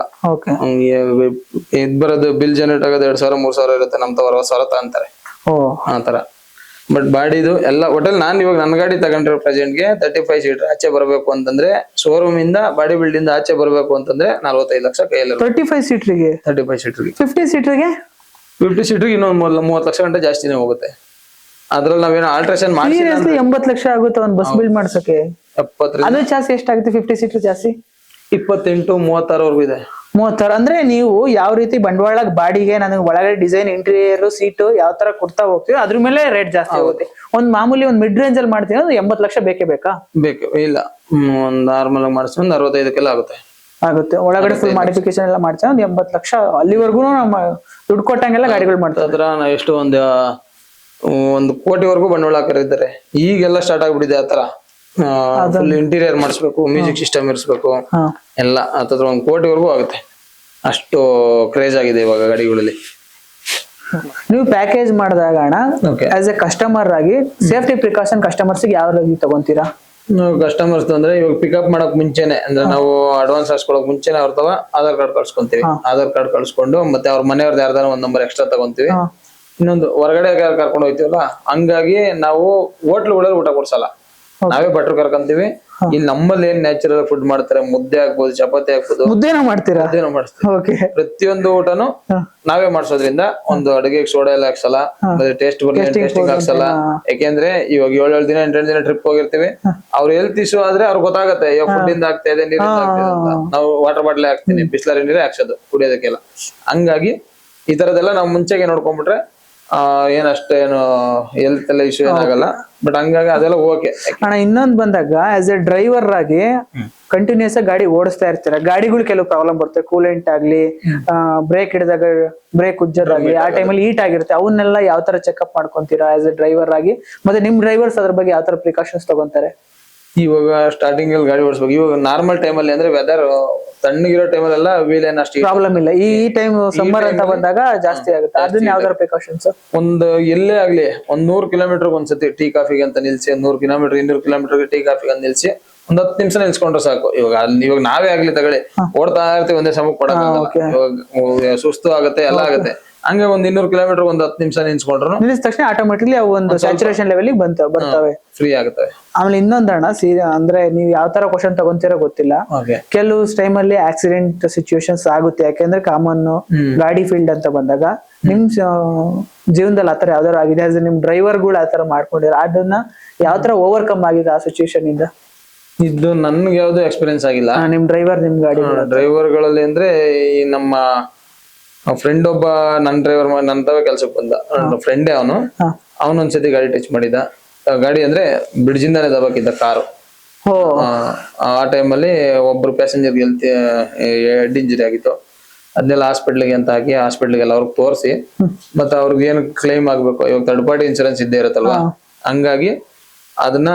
ಇದ್ ಬರೋದು ಬಿಲ್ ಜನರೇಟ್ ಆಗೋದು 2,000 3,000 ಇರುತ್ತೆ, ನಮ್ 60,000 ತಗೊಂತಾರೆ ಆತರ. ಬಟ್ ಬಾಡಿದು ಎಲ್ಲ ಒಟ್ಟಲ್ಲಿ ನಾನು ಇವಾಗ ನನ್ನ ಗಾಡಿ ತಗೊಂಡಿರೋ ಪ್ರೆಸೆಂಟ್ಗೆ 35 ಸೀಟರ್ ಆಚೆ ಬರಬೇಕು ಅಂತಂದ್ರೆ, ಶೋರೂಮ್ ಇಂದ ಬಾಡಿ ಬಿಲ್ಡ್ ಇಂದ ಆಚೆ ಬರಬೇಕು ಅಂತಂದ್ರೆ 45 ಲಕ್ಷ ಕೈಯಲ್ಲಿ. 35 ಸೀಟರ್ಗೆ 50 ಸೀಟರ್ಗೆ 50 ಸೀಟರ್ಗೆ ಇನ್ನೊಂದು 30 ಲಕ್ಷ ಗಂಟೆ ಜಾಸ್ತಿನೇ ಹೋಗುತ್ತೆ. ಅದ್ರಲ್ಲಿ ನಾವೇನೋ ಆಲ್ಟ್ರೇಷನ್ ಮಾಡಿ 80 ಲಕ್ಷ ಆಗುತ್ತೆ ಒಂದು ಬಸ್ ಬಿಲ್ಡ್ ಮಾಡ್ಸಕ್ಕೆ. 70 ಅದು ಚಾಸಿ ಎಷ್ಟಾಗುತ್ತೆ 50 ಸೀಟರ್ ಚಾಸಿ? 28, 36 ವರ್ಗು ಇದೆ. 36 ಅಂದ್ರೆ ನೀವು ಯಾವ ರೀತಿ ಬಂಡವಾಳ ಬಾಡಿಗೆ, ನನಗೆ ಒಳಗಡೆ ಡಿಸೈನ್, ಇಂಟೀರಿಯರ್, ಸೀಟು ಯಾವ ತರ ಕೊಡ್ತಾ ಹೋಗ್ತೀವಿ ಅದ್ರ ಮೇಲೆ ರೇಟ್ ಜಾಸ್ತಿ ಆಗುತ್ತೆ. ಒಂದ್ ಮಾಮೂಲಿ ಒಂದ್ ಮಿಡ್ ರೇಂಜ್ ಅಲ್ಲಿ ಮಾಡ್ತೀವಿ ಅಂದ್ರೆ 80 ಲಕ್ಷ ಬೇಕೇ ಬೇಕಾ? ಬೇಕು. ಇಲ್ಲ, ಒಂದ್ ನಾರ್ಮಲ್ ಆಗಿ ಮಾಡಿಸ್ ಒಂದು 65ಕ್ಕೆಲ್ಲ ಆಗುತ್ತೆ. ಒಳಗಡೆ ಫುಲ್ ಮಾಡಿಫಿಕೇಶನ್ ಎಲ್ಲ ಮಾಡ್ತೀವಿ ಒಂದ್ 80 ಲಕ್ಷ. ಅಲ್ಲಿವರೆಗೂ ನಮ್ಮ ದುಡ್ಡು ಕೊಟ್ಟಂಗೆಲ್ಲ ಗಾಡಿಗಳು ಮಾಡ್ತಾರೆ. ಅದ್ರ ನಾವು ಎಷ್ಟು ಒಂದು 1 ಕೋಟಿವರೆಗೂ ಬಂಡವಾಳ ಹಾಕಿದ್ದಾರೆ. ಈಗೆಲ್ಲ ಸ್ಟಾರ್ಟ್ ಆಗ್ಬಿಟ್ಟಿದೆ ಆತರ. ಫುಲ್ ಇಂಟೀರಿಯರ್ ಮಾಡಿಸ್ಬೇಕು, ಮ್ಯೂಸಿಕ್ ಸಿಸ್ಟಮ್ ಇರಿಸ್ಬೇಕು, ಎಲ್ಲ ಹತ್ತತ್ರ 1 ಕೋಟಿವರೆಗೂ ಆಗುತ್ತೆ. ಅಷ್ಟು ಕ್ರೇಜ್ ಆಗಿದೆ ಇವಾಗ ಗಾಡಿಗಳಲ್ಲಿ. ನೀವು ಪ್ಯಾಕೇಜ್ ಮಾಡಿದಾಗ ಅಣ್ಣ, ಆಸ್ ಎ ಕಸ್ಟಮರ್ ಆಗಿ ಸೇಫ್ಟಿ ಪ್ರಿಕಾಷನ್ ಕಸ್ಟಮರ್ಸ್ ಯಾವ ರೀತಿ ತಗೊಂತೀರಾ? ನಾವು ಕಸ್ಟಮರ್ಸ್ ಅಂದ್ರೆ ಇವಾಗ ಪಿಕಪ್ ಮಾಡಕ್ ಮುಂಚೆನೆ, ಅಂದ್ರೆ ನಾವು ಅಡ್ವಾನ್ಸ್ ಹಾಕ್ಸ್ಕೊಳಕ್ ಮುಂಚೆನೆ ಅವ್ರ ತವ ಆಧಾರ್ ಕಾರ್ಡ್ ಕಳ್ಸ್ಕೊಂತೀವಿ. ಆಧಾರ್ ಕಾರ್ಡ್ ಕಳ್ಸ್ಕೊಂಡು ಮತ್ತೆ ಅವ್ರ ಮನೆಯವ್ರದ್ದು ಯಾರ್ದಾರ 1 ನಂಬರ್ ಎಕ್ಸ್ಟ್ರಾ ತಗೊಂತೀವಿ. ಇನ್ನೊಂದು ಹೊರಗಡೆ ಕರ್ಕೊಂಡು ಹೋಗ್ತೀವಲ್ಲ, ಹಂಗಾಗಿ ನಾವು ಹೋಟ್ಲುಗಳಲ್ಲಿ ಊಟ ಕೊಡ್ಸಲ್ಲ, ನಾವೇ ಭಟ್ರು ಕರ್ಕೊಂತೀವಿ. ಇಲ್ಲಿ ನಮ್ಮಲ್ಲಿ ಏನ್ ನ್ಯಾಚುರಲ್ ಫುಡ್ ಮಾಡ್ತಾರೆ, ಮುದ್ದೆ ಹಾಕ್ಬೋದು, ಚಪಾತಿ ಹಾಕ್ಬೋದು. ಮುದ್ದೆನೂ ಮಾಡ್ತೀರಾ? ಮುದ್ದೆನೂ ಮಾಡಿಸ್ತೀವಿ. ಪ್ರತಿಯೊಂದು ಊಟನು ನಾವೇ ಮಾಡ್ಸೋದ್ರಿಂದ ಒಂದು ಅಡುಗೆಗೆ ಸೋಡಾ ಎಲ್ಲ ಹಾಕ್ಸಲ್ಲ, ಮತ್ತೆ ಟೇಸ್ಟ್ ಬರ್ಲಿ ಟೇಸ್ಟಿಂಗ್ ಹಾಕ್ಸಲ್ಲ. ಯಾಕೆಂದ್ರೆ ಇವಾಗ 7 ದಿನ 8 ದಿನ ಟ್ರಿಪ್ ಹೋಗಿರ್ತೀವಿ, ಅವ್ರ ಹೆಲ್ತ್ ಇಶ್ಯೂ ಆದ್ರೆ ಅವ್ರಿಗೆ ಗೊತ್ತಾಗತ್ತೆ ಫುಡ್ ಇಂದ ಆಗ್ತಾ ಇದೆ, ನೀರಿಂದ ಆಗ್ತಾ ಇದೆ ಅಂತ. ನಾವು ವಾಟರ್ ಬಾಟ್ಲ್ ಹಾಕ್ತೀನಿ, ಬಿಸ್ಲರಿ ನೀರೇ ಹಾಕ್ಸೋದು ಕುಡಿಯೋದಕ್ಕೆಲ್ಲ. ಹಂಗಾಗಿ ಈ ತರದೆಲ್ಲ ನಾವು ಮುಂಚೆಗೆ ನೋಡ್ಕೊಂಡ್ಬಿಟ್ರೆ ಏನಷ್ಟೇನು ಹೆಲ್ತ್ ಎಲ್ಲ ಇಶ್ಯೂ ಏನಾಗಲ್ಲ. ಬಟ್ ಹಂಗಾಗಿ ಅದೆಲ್ಲ ಓಕೆ ಅಣ್ಣ. ಇನ್ನೊಂದ್ ಬಂದಾಗ ಆಸ್ ಎ ಡ್ರೈವರ್ ಆಗಿ ಕಂಟಿನ್ಯೂಸ್ ಆಗಿ ಗಾಡಿ ಓಡಿಸ್ತಾ ಇರ್ತೀರ, ಗಾಡಿಗಳು ಕೆಲವು ಪ್ರಾಬ್ಲಮ್ ಬರುತ್ತೆ, ಕೂಲೆಂಟ್ ಆಗ್ಲಿ, ಬ್ರೇಕ್ ಹಿಡಿದಾಗ ಬ್ರೇಕ್ ಉಜ್ಜೋದಾಗ್ಲಿ, ಆ ಟೈಮಲ್ಲಿ ಹೀಟ್ ಆಗಿರುತ್ತೆ. ಅವನ್ನೆಲ್ಲ ಯಾವ ತರ ಚೆಕ್ಅಪ್ ಮಾಡ್ಕೊಂತೀರಾ ಆಸ್ ಎ ಡ್ರೈವರ್ ಆಗಿ? ಮತ್ತೆ ನಿಮ್ ಡ್ರೈವರ್ಸ್ ಅದ್ರ ಬಗ್ಗೆ ಯಾವ ತರ ಪ್ರಿಕಾಷನ್ಸ್ ತಗೊಂತಾರೆ? ಇವಾಗ ಸ್ಟಾರ್ಟಿಂಗ್ ಅಲ್ಲಿ ಗಾಡಿ ಓಡಿಸ್ಬೇಕು. ಇವಾಗ ನಾರ್ಮಲ್ ಟೈಮಲ್ಲಿ ಅಂದ್ರೆ ವೆದರ್ ತಣ್ಣಗಿರೋ ಟೈಮಲ್ಲೆಲ್ಲ ವೀಲ್ ಏನ್ ಅಷ್ಟು ಪ್ರಾಬ್ಲಮ್ ಇಲ್ಲ. ಈ ಟೈಮ್ ಸಮ್ಮರ್ ಅಂತ ಬಂದಾಗ ಜಾಸ್ತಿ ಆಗುತ್ತೆ. ಅದನ್ನ ಯಾವ್ದಾರ ಪ್ರಿಕಾಷನ್ಸ್? ಒಂದು ಎಲ್ಲೇ ಆಗ್ಲಿ 100 ಕಿಲೋಮೀಟರ್ ಒಂದ್ಸತಿ ಟೀ ಕಾಫಿಗೆ ಅಂತ ನಿಲ್ಸಿ, 100 ಕಿಲೋಮೀಟರ್ 200 ಕಿಲೋಮೀಟರ್ ಟೀ ಕಾಫಿಗೆ ಅಂತ ನಿಲ್ಸಿ ಒಂದ್ 10 ನಿಮಿಷ ನಿಲ್ಸ್ಕೊಂಡ್ರೆ ಸಾಕು. ಇವಾಗ ನಾವೇ ಆಗ್ಲಿ ತಗೊಳ್ಳಿ, ಓಡ್ತಾ ಇರ್ತೀವಿ, ಒಂದೇ ಸಮಕ್ಕೆ ಕೊಡಕ್ಕಾಗಲ್ಲ, ಇವಾಗ ಸುಸ್ತು ಆಗುತ್ತೆ, ಎಲ್ಲ ಆಗುತ್ತೆ. ಹಂಗೆ ಒಂದ್ 200 ಕಿಲೋಮೀಟರ್ ಒಂದ್ 10 ನಿಮಿಷ ನಿಲ್ಸ್ಕೊಂಡ್ರು ನಿಲ್ಲಿಸಿದ ತಕ್ಷಣ ಆಟೋಮೆಟಿಕ್ಲಿ ಅವು ಒಂದು ಸ್ಯಾಚುರೇಷನ್ ಲೆವೆಲ್ ಬರ್ತವೆ, ಫ್ರೀ ಆಗುತ್ತವೆ. ಆಮೇಲೆ ಇನ್ನೊಂದಣ್ಣ, ಅಂದ್ರೆ ನೀವು ಯಾವ ತರ ಕ್ವಶನ್ ತಗೊಂತೀರೋ ಗೊತ್ತಿಲ್ಲ, ಕೆಲವು ಟೈಮ್ ಅಲ್ಲಿ ಆಕ್ಸಿಡೆಂಟ್ ಸಿಚುವೇಶನ್ಸ್ ಆಗುತ್ತೆ. ಯಾಕೆಂದ್ರೆ ಕಾಮನ್ ಗಾಡಿ ಫೀಲ್ಡ್ ಅಂತ ಬಂದಾಗ ನಿಮ್ ಜೀವನದಲ್ಲಿ ಆತರ ಯಾವ್ದಾರು ಆಗಿದೆ, ನಿಮ್ ಡ್ರೈವರ್ಗಳು ಆತರ ಮಾಡ್ಕೊಂಡಿರ, ಅದನ್ನ ಯಾವ ತರ ಓವರ್ಕಮ್ ಆಗಿದೆ ಆ ಸಿಚುವೇಶನ್ ಇಂದ? ಇದು ನನ್ಗೆ ಯಾವ್ದು ಎಕ್ಸ್ಪೀರಿಯನ್ಸ್ ಆಗಿಲ್ಲ. ನಿಮ್ ಡ್ರೈವರ್ ನಿಮ್ ಗಾಡಿ ಡ್ರೈವರ್ಗಳಲ್ಲಿ ಅಂದ್ರೆ ಈ ನಮ್ಮ ಫ್ರೆಂಡ್ ಒಬ್ಬ ನನ್ನ ಡ್ರೈವರ್ ನನ್ನ ತವ ಕೆಲ್ಸಕ್ಕೆ ಬಂದ, ಫ್ರೆಂಡೇ ಅವನು. ಅವನೊಂದ್ಸತಿ ಗಾಡಿ ಟಚ್ ಮಾಡಿದ. ಗಾಡಿ ಅಂದ್ರೆ ಬ್ರಿಡ್ಜ್ ಇಂದಾನೆ ದಬಾಕಿದ್ದ ಕಾರು. ಆ ಟೈಮಲ್ಲಿ ಒಬ್ರು ಪ್ಯಾಸೆಂಜರ್ ಹೆಡ್ ಇಂಜರಿ ಆಗಿತ್ತು. ಅದನ್ನೆಲ್ಲ ಹಾಸ್ಪಿಟ್ಲಿಗೆ ಅಂತ ಹಾಕಿ ಹಾಸ್ಪಿಟ್ಲಿಗೆಲ್ಲ ಅವ್ರಿಗೆ ತೋರಿಸಿ, ಮತ್ತೆ ಅವ್ರಿಗೆ ಏನು ಕ್ಲೈಮ್ ಆಗ್ಬೇಕು, ಇವಾಗ ಥರ್ಡ್ ಪಾರ್ಟಿ ಇನ್ಸೂರೆನ್ಸ್ ಇದ್ದೇ ಇರುತ್ತಲ್ವಾ, ಹಂಗಾಗಿ ಅದನ್ನ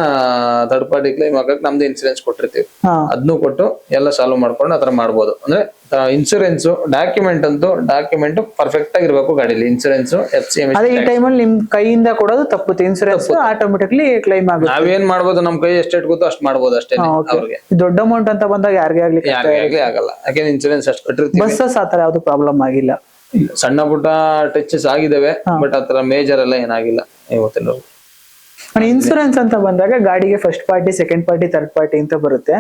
ಥರ್ಡ್ ಪಾರ್ಟಿ ಕ್ಲೈಮ್ ಹಾಕಕ್ ನಮ್ದು ಇನ್ಸೂರೆನ್ಸ್ ಕೊಟ್ಟಿರ್ತೀವಿ. ಅದನ್ನು ಕೊಟ್ಟು ಎಲ್ಲ ಸಾಲ್ವ್ ಮಾಡ್ಕೊಂಡು ಆತರ ಮಾಡ್ಬೋದು. ಅಂದ್ರೆ ಇನ್ಸೂರೆನ್ಸ್ ಡಾಕ್ಯುಮೆಂಟ್ ಪರ್ಫೆಕ್ಟ್ ಆಗಿರ್ಬೇಕು ಗಾಡಿಲಿ. ಇನ್ಸೂರೆನ್ಸ್ ಅದೇ ಈ ಟೈಮಲ್ಲಿ ನಿಮ್ ಕೈಯಿಂದ ಕೊಡೋದು ತಪ್ಪುತ್ತೆ, ಇನ್ಸೂರೆನ್ಸ್ ಆಟೋಮೆಟಿಕ್ಲಿ ಕ್ಲೈಮ್ ಆಗುತ್ತೆ. ನಾವೇನ್ ಮಾಡ್ಬೋದು, ನಮ್ ಕೈ ಎಷ್ಟೆಷ್ಟು ಗೊತ್ತೋ ಅಷ್ಟು ಮಾಡ್ಬೋದು ಅಷ್ಟೇ. ಅವ್ರಿಗೆ ದೊಡ್ಡ ಅಮೌಂಟ್ ಅಂತ ಬಂದಾಗ ಯಾರಿಗೇ ಆಗಲ್ಲ, ಯಾಕೆಂದ್ರೆ ಇನ್ಸೂರೆನ್ಸ್ ಅಷ್ಟು ಕಟ್ಟಿರ್ತೀವಿ. ಬಸ್ಸಸ್ ಆತರ ಯಾವ್ದು ಪ್ರಾಬ್ಲಮ್ ಆಗಿಲ್ಲ. ಸಣ್ಣ ಪುಟ್ಟ ಟಚಸ್ ಆಗಿದಾವೆ, ಬಟ್ ಆತರ ಮೇಜರ್ ಎಲ್ಲ ಏನಾಗಿಲ್ಲ ಇವತ್ತಿನ. ಇನ್ಸೂರೆನ್ಸ್ ಅಂತ ಬಂದಾಗ ಗಾಡಿಗೆ first party, second party, third party ಅಂತ ಬರುತ್ತೆ.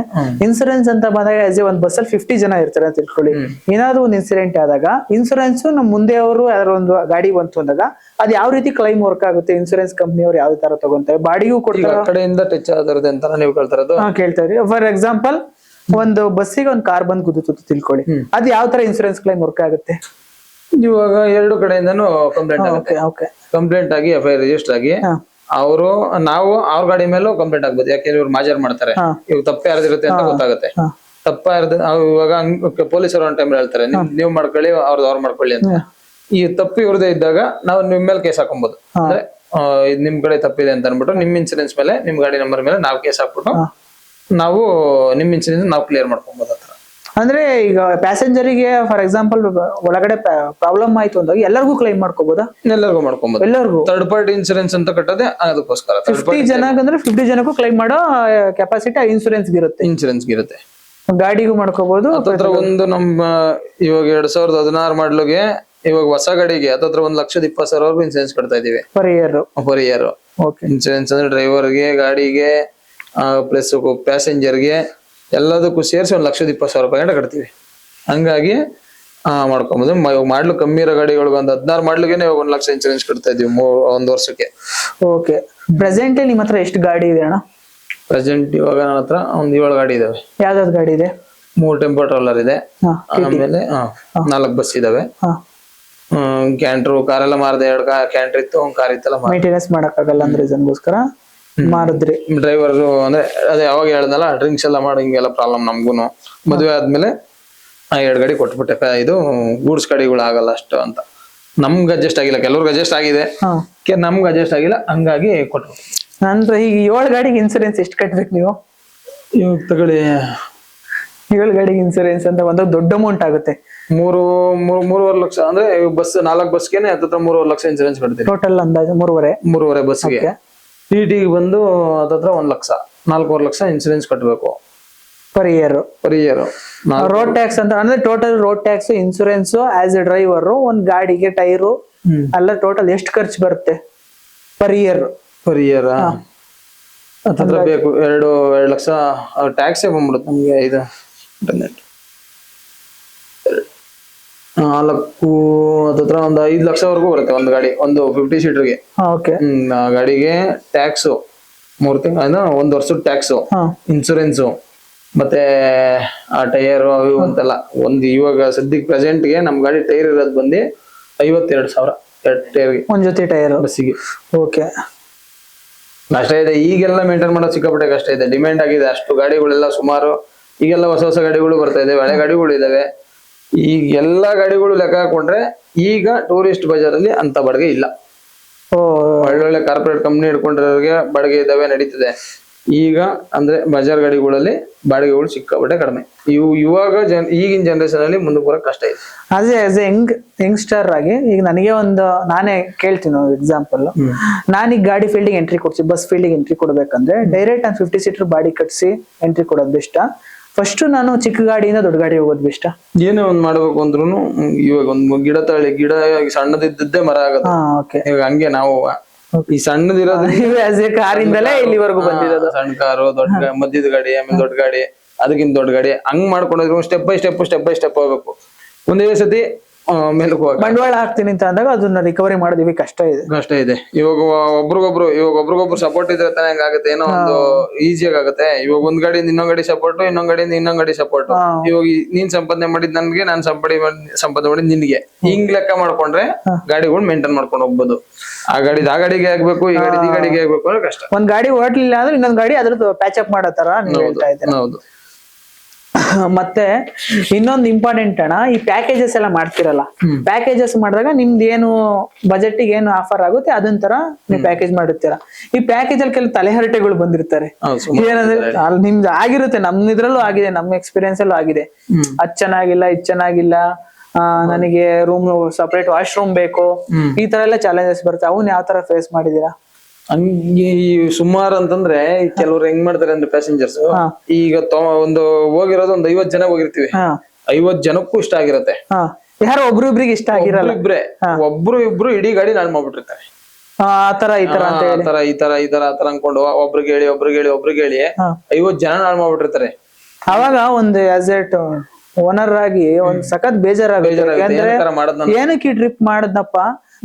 ಇನ್ಸೂರೆನ್ಸ್ ಅಂತ ಬಂದಾಗ ಆಸ್ ಎ ಒಂದ್ ಬಸ್ಸಲ್ಲಿ 50 ಜನ ಇರ್ತಾರೆ ಅಂತ ತಿಳ್ಕೊಳ್ಳಿ. ಏನಾದ್ರು ಒಂದು ಇನ್ಸಿಡೆಂಟ್ ಆದಾಗ ಇನ್ಸೂರೆನ್ಸ್ ನಮ್ ಮುಂದೆ ಅವರು ಯಾರು ಒಂದು ಗಾಡಿ ಬಂತು ಅಂದಾಗ ಅದ್ ಯಾವ ರೀತಿ ಕ್ಲೈಮ್ ವರ್ಕ್ ಆಗುತ್ತೆ, ಇನ್ಸೂರೆನ್ಸ್ ಕಂಪ್ನಿ ಅವ್ರು ಯಾವ ತರ ತಗೊಂತಾರೆ, ಬಾಡಿಗೂ ಕೊಡ್ತಾರೆ, ಕಡೆಯಿಂದ ಟಚ್ ಆಗಿರುತ್ತೆ ಅಂತ ನೀವು ಕೇಳ್ತಾರದು. ಕೇಳ್ತಾ ಇದ್ರಿ. ಫಾರ್ ಎಕ್ಸಾಂಪಲ್ ಒಂದು ಬಸ್ಸಿಗೆ ಒಂದು ಕಾರ್ ಬಂದ್ ಗುದ್ದುತ್ತೆ ತಿಳ್ಕೊಳ್ಳಿ, ಅದ್ ಯಾವ ತರ ಇನ್ಸೂರೆನ್ಸ್ ಕ್ಲೈಮ್ ವರ್ಕ್ ಆಗುತ್ತೆ? ಇವಾಗ ಎರಡು ಕಡೆಯಿಂದನೂ ಕಂಪ್ಲೇಂಟ್ ಆಗುತ್ತೆ. ಕಂಪ್ಲೇಂಟ್ ಆಗಿ FIR ರಿಜಿಸ್ಟರ್ ಆಗಿ ನಾವು ಅವ್ರ ಗಾಡಿ ಮೇಲೂ ಕಂಪ್ಲೇಂಟ್ ಆಗ್ಬೋದು. ಯಾಕೆಂದ್ರೆ ಇವ್ರು ಮಾಜರ್ ಮಾಡ್ತಾರೆ, ಇವಾಗ ತಪ್ಪ ಯಾರ್ದಿರುತ್ತೆ ಅಂತ ಗೊತ್ತಾಗುತ್ತೆ. ತಪ್ಪ ಇವಾಗ ಪೊಲೀಸರು ಒಂದ್ ಟೈಮ್ ಹೇಳ್ತಾರೆ, ನೀವು ಮಾಡ್ಕೊಳ್ಳಿ, ಅವ್ರು ಮಾಡ್ಕೊಳ್ಳಿ ಅಂತ. ಈ ತಪ್ಪು ಇವ್ರದೇ ಇದ್ದಾಗ ನಾವು ನಿಮ್ ಮೇಲೆ ಕೇಸ್ ಹಾಕೊಬಹುದು. ಅಂದ್ರೆ ನಿಮ್ ಕಡೆ ತಪ್ಪಿದೆ ಅಂತ ಅನ್ಬಿಟ್ಟು ನಿಮ್ ಇನ್ಸೂರೆನ್ಸ್ ಮೇಲೆ, ನಿಮ್ ಗಾಡಿ ನಂಬರ್ ಮೇಲೆ ನಾವು ಕೇಸ್ ಹಾಕ್ಬಿಟ್ಟು ನಾವು ನಿಮ್ ಇನ್ಸೂರೆನ್ಸ್ ನಾವು ಕ್ಲಿಯರ್ ಮಾಡ್ಕೊಬಹುದು. ಆತರ ಅಂದ್ರೆ ಈಗ ಪ್ಯಾಸೆಂಜರಿಗೆ ಫಾರ್ ಎಕ್ಸಾಂಪಲ್ ಒಳಗಡೆ ಪ್ರಾಬ್ಲಮ್ ಆಯ್ತು ಅಂದಾಗ ಎಲ್ಲರಿಗೂ ಕ್ಲೈಮ್ ಮಾಡ್ಕೋಬಹುದಾ? ಎಲ್ಲರಿಗೂ ಮಾಡ್ಕೊಬಹುದು. ಎಲ್ಲರಿಗೂ ಥರ್ಡ್ ಪಾರ್ಟಿ ಇನ್ಸೂರೆನ್ಸ್ ಅಂತ ಕಟ್ಟೋದೇ ಅದಕ್ಕೋಸ್ಕರ. 50 ಜನ ಅಂದ್ರೆ 50 ಜನಕ್ಕೂ ಕ್ಲೈಮ್ ಮಾಡೋ ಕೆಪಾಸಿಟಿ ಇನ್ಸೂರೆನ್ಸ್ ಇರುತ್ತೆ. ಗಾಡಿಗೂ ಮಾಡ್ಕೋಬಹುದು. ಒಂದು ನಮ್ಮ ಇವಾಗ 2016 ಮಾಡ್ಲಿಗೆ ಇವಾಗ ಹೊಸ ಗಾಡಿಗೆ 1,20,20,000 ಇನ್ಸೂರೆನ್ಸ್ ಕಟ್ತಾ ಇದೀವಿ ಪರ್ ಇಯರ್. ಇನ್ಸೂರೆನ್ಸ್ ಅಂದ್ರೆ ಡ್ರೈವರ್ಗೆ, ಗಾಡಿಗೆ, ಪ್ಲಸ್ ಪ್ಯಾಸೆಂಜರ್ಗೆ ಎಲ್ಲದಕ್ಕೂ ಸೇರಿಸಿ 1,20,000 ಗಂಟೆ ಕಟ್ತೀವಿ. ಹಂಗಾಗಿ ಮಾಡ್ಕೊಬಹುದು. ಮಾಡ್ಲು ಕಮ್ಮಿ ಇರೋ ಗಾಡಿಗಳಿಗೆ ಒಂದು 16 ಮಾಡ್ಲಿಗೆ 1 ಲಕ್ಷ ಇನ್ಸೂರೆನ್ಸ್ ಕಟ್ತಾ ಇದೀವಿ ಒಂದ್ ವರ್ಷಕ್ಕೆ. ಓಕೆ. ಪ್ರೆಸೆಂಟ್ ನಿಮ್ ಹತ್ರ ಎಷ್ಟು ಗಾಡಿ ಇದೆ ಅಣ್ಣ? ಪ್ರೆಸೆಂಟ್ ಇವಾಗ ನನ್ನ ಹತ್ರ ಒಂದು 7 ಗಾಡಿ ಇದಾವೆ. ಯಾವ್ದಾವ್ದು ಗಾಡಿ ಇದೆ? 3 ಟೆಂಪೋ ಟ್ರಾವೆಲರ್ ಇದೆ, ಆಮೇಲೆ 4 ಬಸ್ ಇದಾವೆ. ಕ್ಯಾಂಟ್ರು ಕಾರೆಲ್ಲ ಮಾರದೆ, 2 ಕ್ಯಾಂಟ್ರ್ ಇತ್ತು, 1 ಕಾರ್ ಇತ್ತಲ್ಲ. ಮೇಂಟೆನೆನ್ಸ್ ಮಾಡಕ್ಕಾಗಲ್ಲ ಅಂದ್ರೆ ರೀಸನ್ಗೋಸ್ಕರ ಮಾರಿದ್ರಿ. ಡ್ರೈವರ್ ಅದೇ ಯಾವಾಗ ಹೇಳ್ದಲ್ಲ, ಡ್ರಿಂಕ್ಸ್ ಎಲ್ಲ ಮಾಡಿ ಹಿಂಗೆಲ್ಲ ಪ್ರಾಬ್ಲಮ್ ನಮ್ಗೂನು. ಮದುವೆ ಆದ್ಮೇಲೆ 2 ಗಾಡಿ ಕೊಟ್ಬಿಟ್ಟೆ. ಇದು ಗೂಡ್ಸ್ ಗಾಡಿಗಳು ಆಗಲ್ಲ ಅಷ್ಟು ಅಂತ. ನಮ್ಗೆ ಅಡ್ಜಸ್ಟ್ ಆಗಿಲ್ಲ, ಕೆಲವ್ರಿಗೆ ಅಡ್ಜಸ್ಟ್ ಆಗಿದೆ, ನಮ್ಗೆ ಅಡ್ಜಸ್ಟ್ ಆಗಿಲ್ಲ, ಹಂಗಾಗಿ ಕೊಟ್ಬಿಟ್ಟೆ. ಅಂದ್ರೆ ಈಗ 7 ಗಾಡಿಗೆ ಇನ್ಸೂರೆನ್ಸ್ ಎಷ್ಟು ಕಟ್ಬೇಕು ನೀವು? ಇವಾಗ ತಗೊಳ್ಳಿ, 7 ಗಾಡಿಗೆ ಇನ್ಸೂರೆನ್ಸ್ ಅಂತ ಒಂದು ದೊಡ್ಡ ಅಮೌಂಟ್ ಆಗುತ್ತೆ. 3.5 ಲಕ್ಷ ಅಂದ್ರೆ ಬಸ್ 4 ಬಸ್ಗೆನೆ 3.5 ಲಕ್ಷ ಇನ್ಸೂರೆನ್ಸ್ ಕಟ್ತೀವಿ. ಟೋಟಲ್ ಅಂದಾಜು 3.5 ಬಸ್ಗೆ. TTಗೆ ಬಂದು 1 ಲಕ್ಷ, 4.5 ಲಕ್ಷ ಇನ್ಸೂರೆನ್ಸ್ ಕಟ್ಟಬೇಕು ಪರ್ ಇಯರ್. ರೋಡ್ ಟ್ಯಾಕ್ಸ್ ಅಂತ ಅಂದ್ರೆ total road tax, insurance, as A driver, ಒಂದ್ ಗಾಡಿಗೆ ಟೈರು ಎಲ್ಲ ಟೋಟಲ್ ಎಷ್ಟು ಖರ್ಚು ಬರುತ್ತೆ ಪರ್ ಇಯರ್? ಬೇಕು 2 ಲಕ್ಷ ಟ್ಯಾಕ್ಸೇ ಬಂದ್ಬಿಡುತ್ತೆ ನಮ್ಗೆ. ಇದು 4 ಒಂದು 5 ಲಕ್ಷವರೆಗೂ ಬರುತ್ತೆ ಒಂದು ಗಾಡಿ, ಒಂದು 50 ಸೀಟರ್ಗೆ. ಗಾಡಿಗೆ ಟ್ಯಾಕ್ಸು 3 ತಿಂಗಳ, 1 ವರ್ಷದ ಟ್ಯಾಕ್ಸು, ಇನ್ಸೂರೆನ್ಸು, ಮತ್ತೆ ಆ ಟೈರು ಅವು ಅಂತೆಲ್ಲ. ಇವಾಗ ಸದ್ಯಕ್ಕೆ ಪ್ರೆಸೆಂಟ್ಗೆ ನಮ್ ಗಾಡಿ ಟೈರ್ ಇರೋದು ಬಂದು 52,000 ಟೈರ್ಗೆ, ಒಂದ್ ಜೊತೆ ಟೈರ್ ಬಸ್ಸಿಗೆ. ಕಷ್ಟ ಇದೆ ಈಗೆಲ್ಲ ಮೇಂಟೈನ್ ಮಾಡೋದು, ಸಿಕ್ಕಾಪಟ್ಟೆ ಕಷ್ಟ ಇದೆ. ಡಿಮ್ಯಾಂಡ್ ಆಗಿದೆ ಅಷ್ಟು ಗಾಡಿಗಳೆಲ್ಲ ಸುಮಾರು. ಈಗೆಲ್ಲ ಹೊಸ ಗಾಡಿಗಳು ಬರ್ತಾ ಇದೆ, ಹಳೆ ಗಾಡಿಗಳು ಇದಾವೆ. ಈಗ ಎಲ್ಲಾ ಗಾಡಿಗಳು ಲೆಕ್ಕ ಹಾಕೊಂಡ್ರೆ ಈಗ ಟೂರಿಸ್ಟ್ ಬಜಾರಲ್ಲಿ ಅಂತ ಬಾಡಿಗೆ ಇಲ್ಲ. ಒಳ್ಳೊಳ್ಳೆ ಕಾರ್ಪೊರೇಟ್ ಕಂಪ್ನಿ ಹಿಡ್ಕೊಂಡಿರೋರಿಗೆ ಬಾಡಿಗೆ ಇದಾವೆ, ನಡೀತಿದೆ. ಈಗ ಅಂದ್ರೆ ಬಜಾರ್ ಗಾಡಿಗಳಲ್ಲಿ ಬಾಡಿಗೆಗಳು ಸಿಕ್ಕಾಪಟ್ಟೆ ಕಡಿಮೆ. ಇವಾಗ ಈಗಿನ ಜನರೇಷನ್ ಅಲ್ಲಿ ಮುಂದಕ್ಕೆ ಬರೋಕ್ ಕಷ್ಟ ಇದೆ. ಆಸ್ ಎ ಯಂಗ್ಸ್ಟರ್ ಆಗಿ ಈಗ ನನಗೆ ನಾನೇ ಕೇಳ್ತೀನಿ ಎಕ್ಸಾಂಪಲ್. ನಾನೀಗ ಗಾಡಿ ಫೀಲ್ಡಿಗೆ ಎಂಟ್ರಿ ಕೊಡ್ಸಿ, ಬಸ್ ಫೀಲ್ಡಿಗೆ ಎಂಟ್ರಿ ಕೊಡ್ಬೇಕಂದ್ರೆ ಡೈರೆಕ್ಟ್ ನಾನು 50 ಸೀಟರ್ ಬಾಡಿ ಕಟ್ಸಿ ಎಂಟ್ರಿ ಕೊಡೋದು ಬೆಸ್ಟ್. ಫಸ್ಟ್ ನಾನು ಚಿಕ್ಕ ಗಾಡಿಯಿಂದ ದೊಡ್ಡ ಗಾಡಿ ಹೋಗೋದು ಬೆಸ್ಟ್. ಏನೇ ಒಂದ್ ಮಾಡ್ಬೇಕು ಅಂದ್ರೂ ಇವಾಗ ಒಂದು ಗಿಡ ಸಣ್ಣದಿದ್ದೇ ಮರ ಆಗುತ್ತೆ. ಇವಾಗ ಹಂಗೆ ನಾವು ಈ ಸಣ್ಣದಿರೋದು ಕಾರಿಂದಲೇ ಇಲ್ಲಿವರೆಗೂ ಬಂದಿರೋದು. ಸಣ್ಣ ಕಾರು, ದೊಡ್ಡ ಮಧ್ಯದ ಗಾಡಿ, ಆಮೇಲೆ ದೊಡ್ಡ ಗಾಡಿ, ಅದಕ್ಕಿಂತ ದೊಡ್ಡ ಗಾಡಿ, ಹಂಗ್ ಮಾಡ್ಕೊಂಡಿದ್ರು ಸ್ಟೆಪ್ ಬೈ ಸ್ಟೆಪ್ ಹೋಗ್ಬೇಕು. ಒಂದೇ ಸತಿ ಮೇಲಕ್ಕೆ ಹೋಗ ಬಂಡವಾಳ ಹಾಕ್ತೀನಿ ಅಂತ ಅಂದಾಗ ಅದನ್ನ ರಿಕವರಿ ಮಾಡೋದಿವಿ ಕಷ್ಟ ಇದೆ. ಇವಾಗ ಒಬ್ರಿಗೊಬ್ರು ಸಪೋರ್ಟ್ ಇದ್ರೆ ತಾನೇ ಹಂಗಾಗುತ್ತೆ, ಏನೋ ಒಂದು ಈಸಿಯಾಗಿ ಆಗುತ್ತೆ. ಇವಾಗ ಒಂದ್ ಗಾಡಿಯಿಂದ ಇನ್ನೊಂದ್ ಗಾಡಿ ಸಪೋರ್ಟ್, ಇನ್ನೊಂದ್ ಗಾಡಿಯಿಂದ ಇನ್ನೊಂದ್ ಗಾಡಿ ಸಪೋರ್ಟ್. ಇವಾಗ ನೀನ್ ಸಂಪಾದನೆ ಮಾಡಿದ್ ನನ್ಗೆ, ನಾನ್ ಸಂಪಾದನೆ ಮಾಡಿದ್ ನಿನ್ಗೆ, ಹಿಂಗ್ ಲೆಕ್ಕ ಮಾಡ್ಕೊಂಡ್ರೆ ಗಾಡಿಗಳು ಮೇಂಟೈನ್ ಮಾಡ್ಕೊಂಡು ಹೋಗ್ಬೋದು. ಆ ಗಾಡಿಗೆ ಆಗ್ಬೇಕು, ಈ ಗಾಡಿಗೆ ಆಗ್ಬೇಕು ಅಂದ್ರೆ ಕಷ್ಟ. ಒಂದ್ ಗಾಡಿ ಓಡ್ಲಿಲ್ಲ ಅಂದ್ರೆ ಇನ್ನೊಂದ್ ಗಾಡಿ ಅದ್ರದ್ದು ಪ್ಯಾಚ್ ಅಪ್ ಮಾಡೋ ತರ ನೀವ್ ಹೇಳ್ತಾ ಇದ್ದೀರಾ. ಹೌದು. ಮತ್ತೆ ಇನ್ನೊಂದು ಇಂಪಾರ್ಟೆಂಟ್ ಅಣ್ಣ, ಈ ಪ್ಯಾಕೇಜಸ್ ಎಲ್ಲ ಮಾಡ್ತಿರಲ್ಲ, ಪ್ಯಾಕೇಜಸ್ ಮಾಡಿದಾಗ ನಿಮ್ದು ಏನು ಬಜೆಟ್ ಏನು ಆಫರ್ ಆಗುತ್ತೆ ಅದನ್ನ ತರ ನೀವು ಪ್ಯಾಕೇಜ್ ಮಾಡಿರ್ತೀರಾ. ಈ ಪ್ಯಾಕೇಜ್ ಅಲ್ಲಿ ಕೆಲವು ತಲೆಹರಟೆಗಳು ಬಂದಿರ್ತಾರೆ. ಏನಂದ್ರೆ ನಿಮ್ದು ಆಗಿರುತ್ತೆ, ಇದ್ರಲ್ಲೂ ಆಗಿದೆ, ನಮ್ಮ ಎಕ್ಸ್ಪೀರಿಯನ್ಸ್ ಅಲ್ಲೂ ಆಗಿದೆ. ಅದ್ ಚೆನ್ನಾಗಿಲ್ಲ, ಇದ್ ಚೆನ್ನಾಗಿಲ್ಲ, ನನಗೆ ರೂಮ್ ಸಪರೇಟ್ ವಾಶ್ರೂಮ್ ಬೇಕು, ಈ ತರ ಎಲ್ಲ ಚಾಲೆಂಜಸ್ ಬರುತ್ತೆ. ಅವನ್ ಯಾವ ತರ ಫೇಸ್ ಮಾಡಿದೀರಾ? ಹಂಗೆ ಸುಮಾರು ಅಂತಂದ್ರೆ ಕೆಲವ್ರು ಹೆಂಗ್ ಮಾಡ್ತಾರೆ ಅಂದ್ರೆ ಪ್ಯಾಸೆಂಜರ್ಸ್, ಈಗ ಒಂದು ಹೋಗಿರೋದು ಒಂದ್ 50 ಜನ ಹೋಗಿರ್ತೀವಿ, 50 ಜನಕ್ಕೂ ಇಷ್ಟ ಆಗಿರತ್ತೆ. ಯಾರೋ ಒಬ್ರಿಬ್ರಿಗೆ ಇಷ್ಟ ಆಗಿರಲ್ಲ, ಒಬ್ರು ಇಬ್ರು ಇಡೀ ಗಾಡಿ ನಾಳ್ ಮಾಡ್ಬಿಟ್ಟಿರ್ತಾರೆ. ಆತರ ಈ ತರ ಅನ್ಕೊಂಡು ಒಬ್ರಿಗೆ ಹೇಳಿ 50 ಜನ ನಾಳ್ ಮಾಡ್ಬಿಟ್ಟಿರ್ತಾರೆ. ಅವಾಗ ಒಂದು ಆಸ್ ಎಟ್ ಓನರ್ ಆಗಿ ಒಂದ್ ಸಖತ್ ಬೇಜಾರಾಗುತ್ತೆ. ಏನಕ್ಕೆ ಈ ಟ್ರಿಪ್ ಮಾಡದ್ನಪ್ಪ,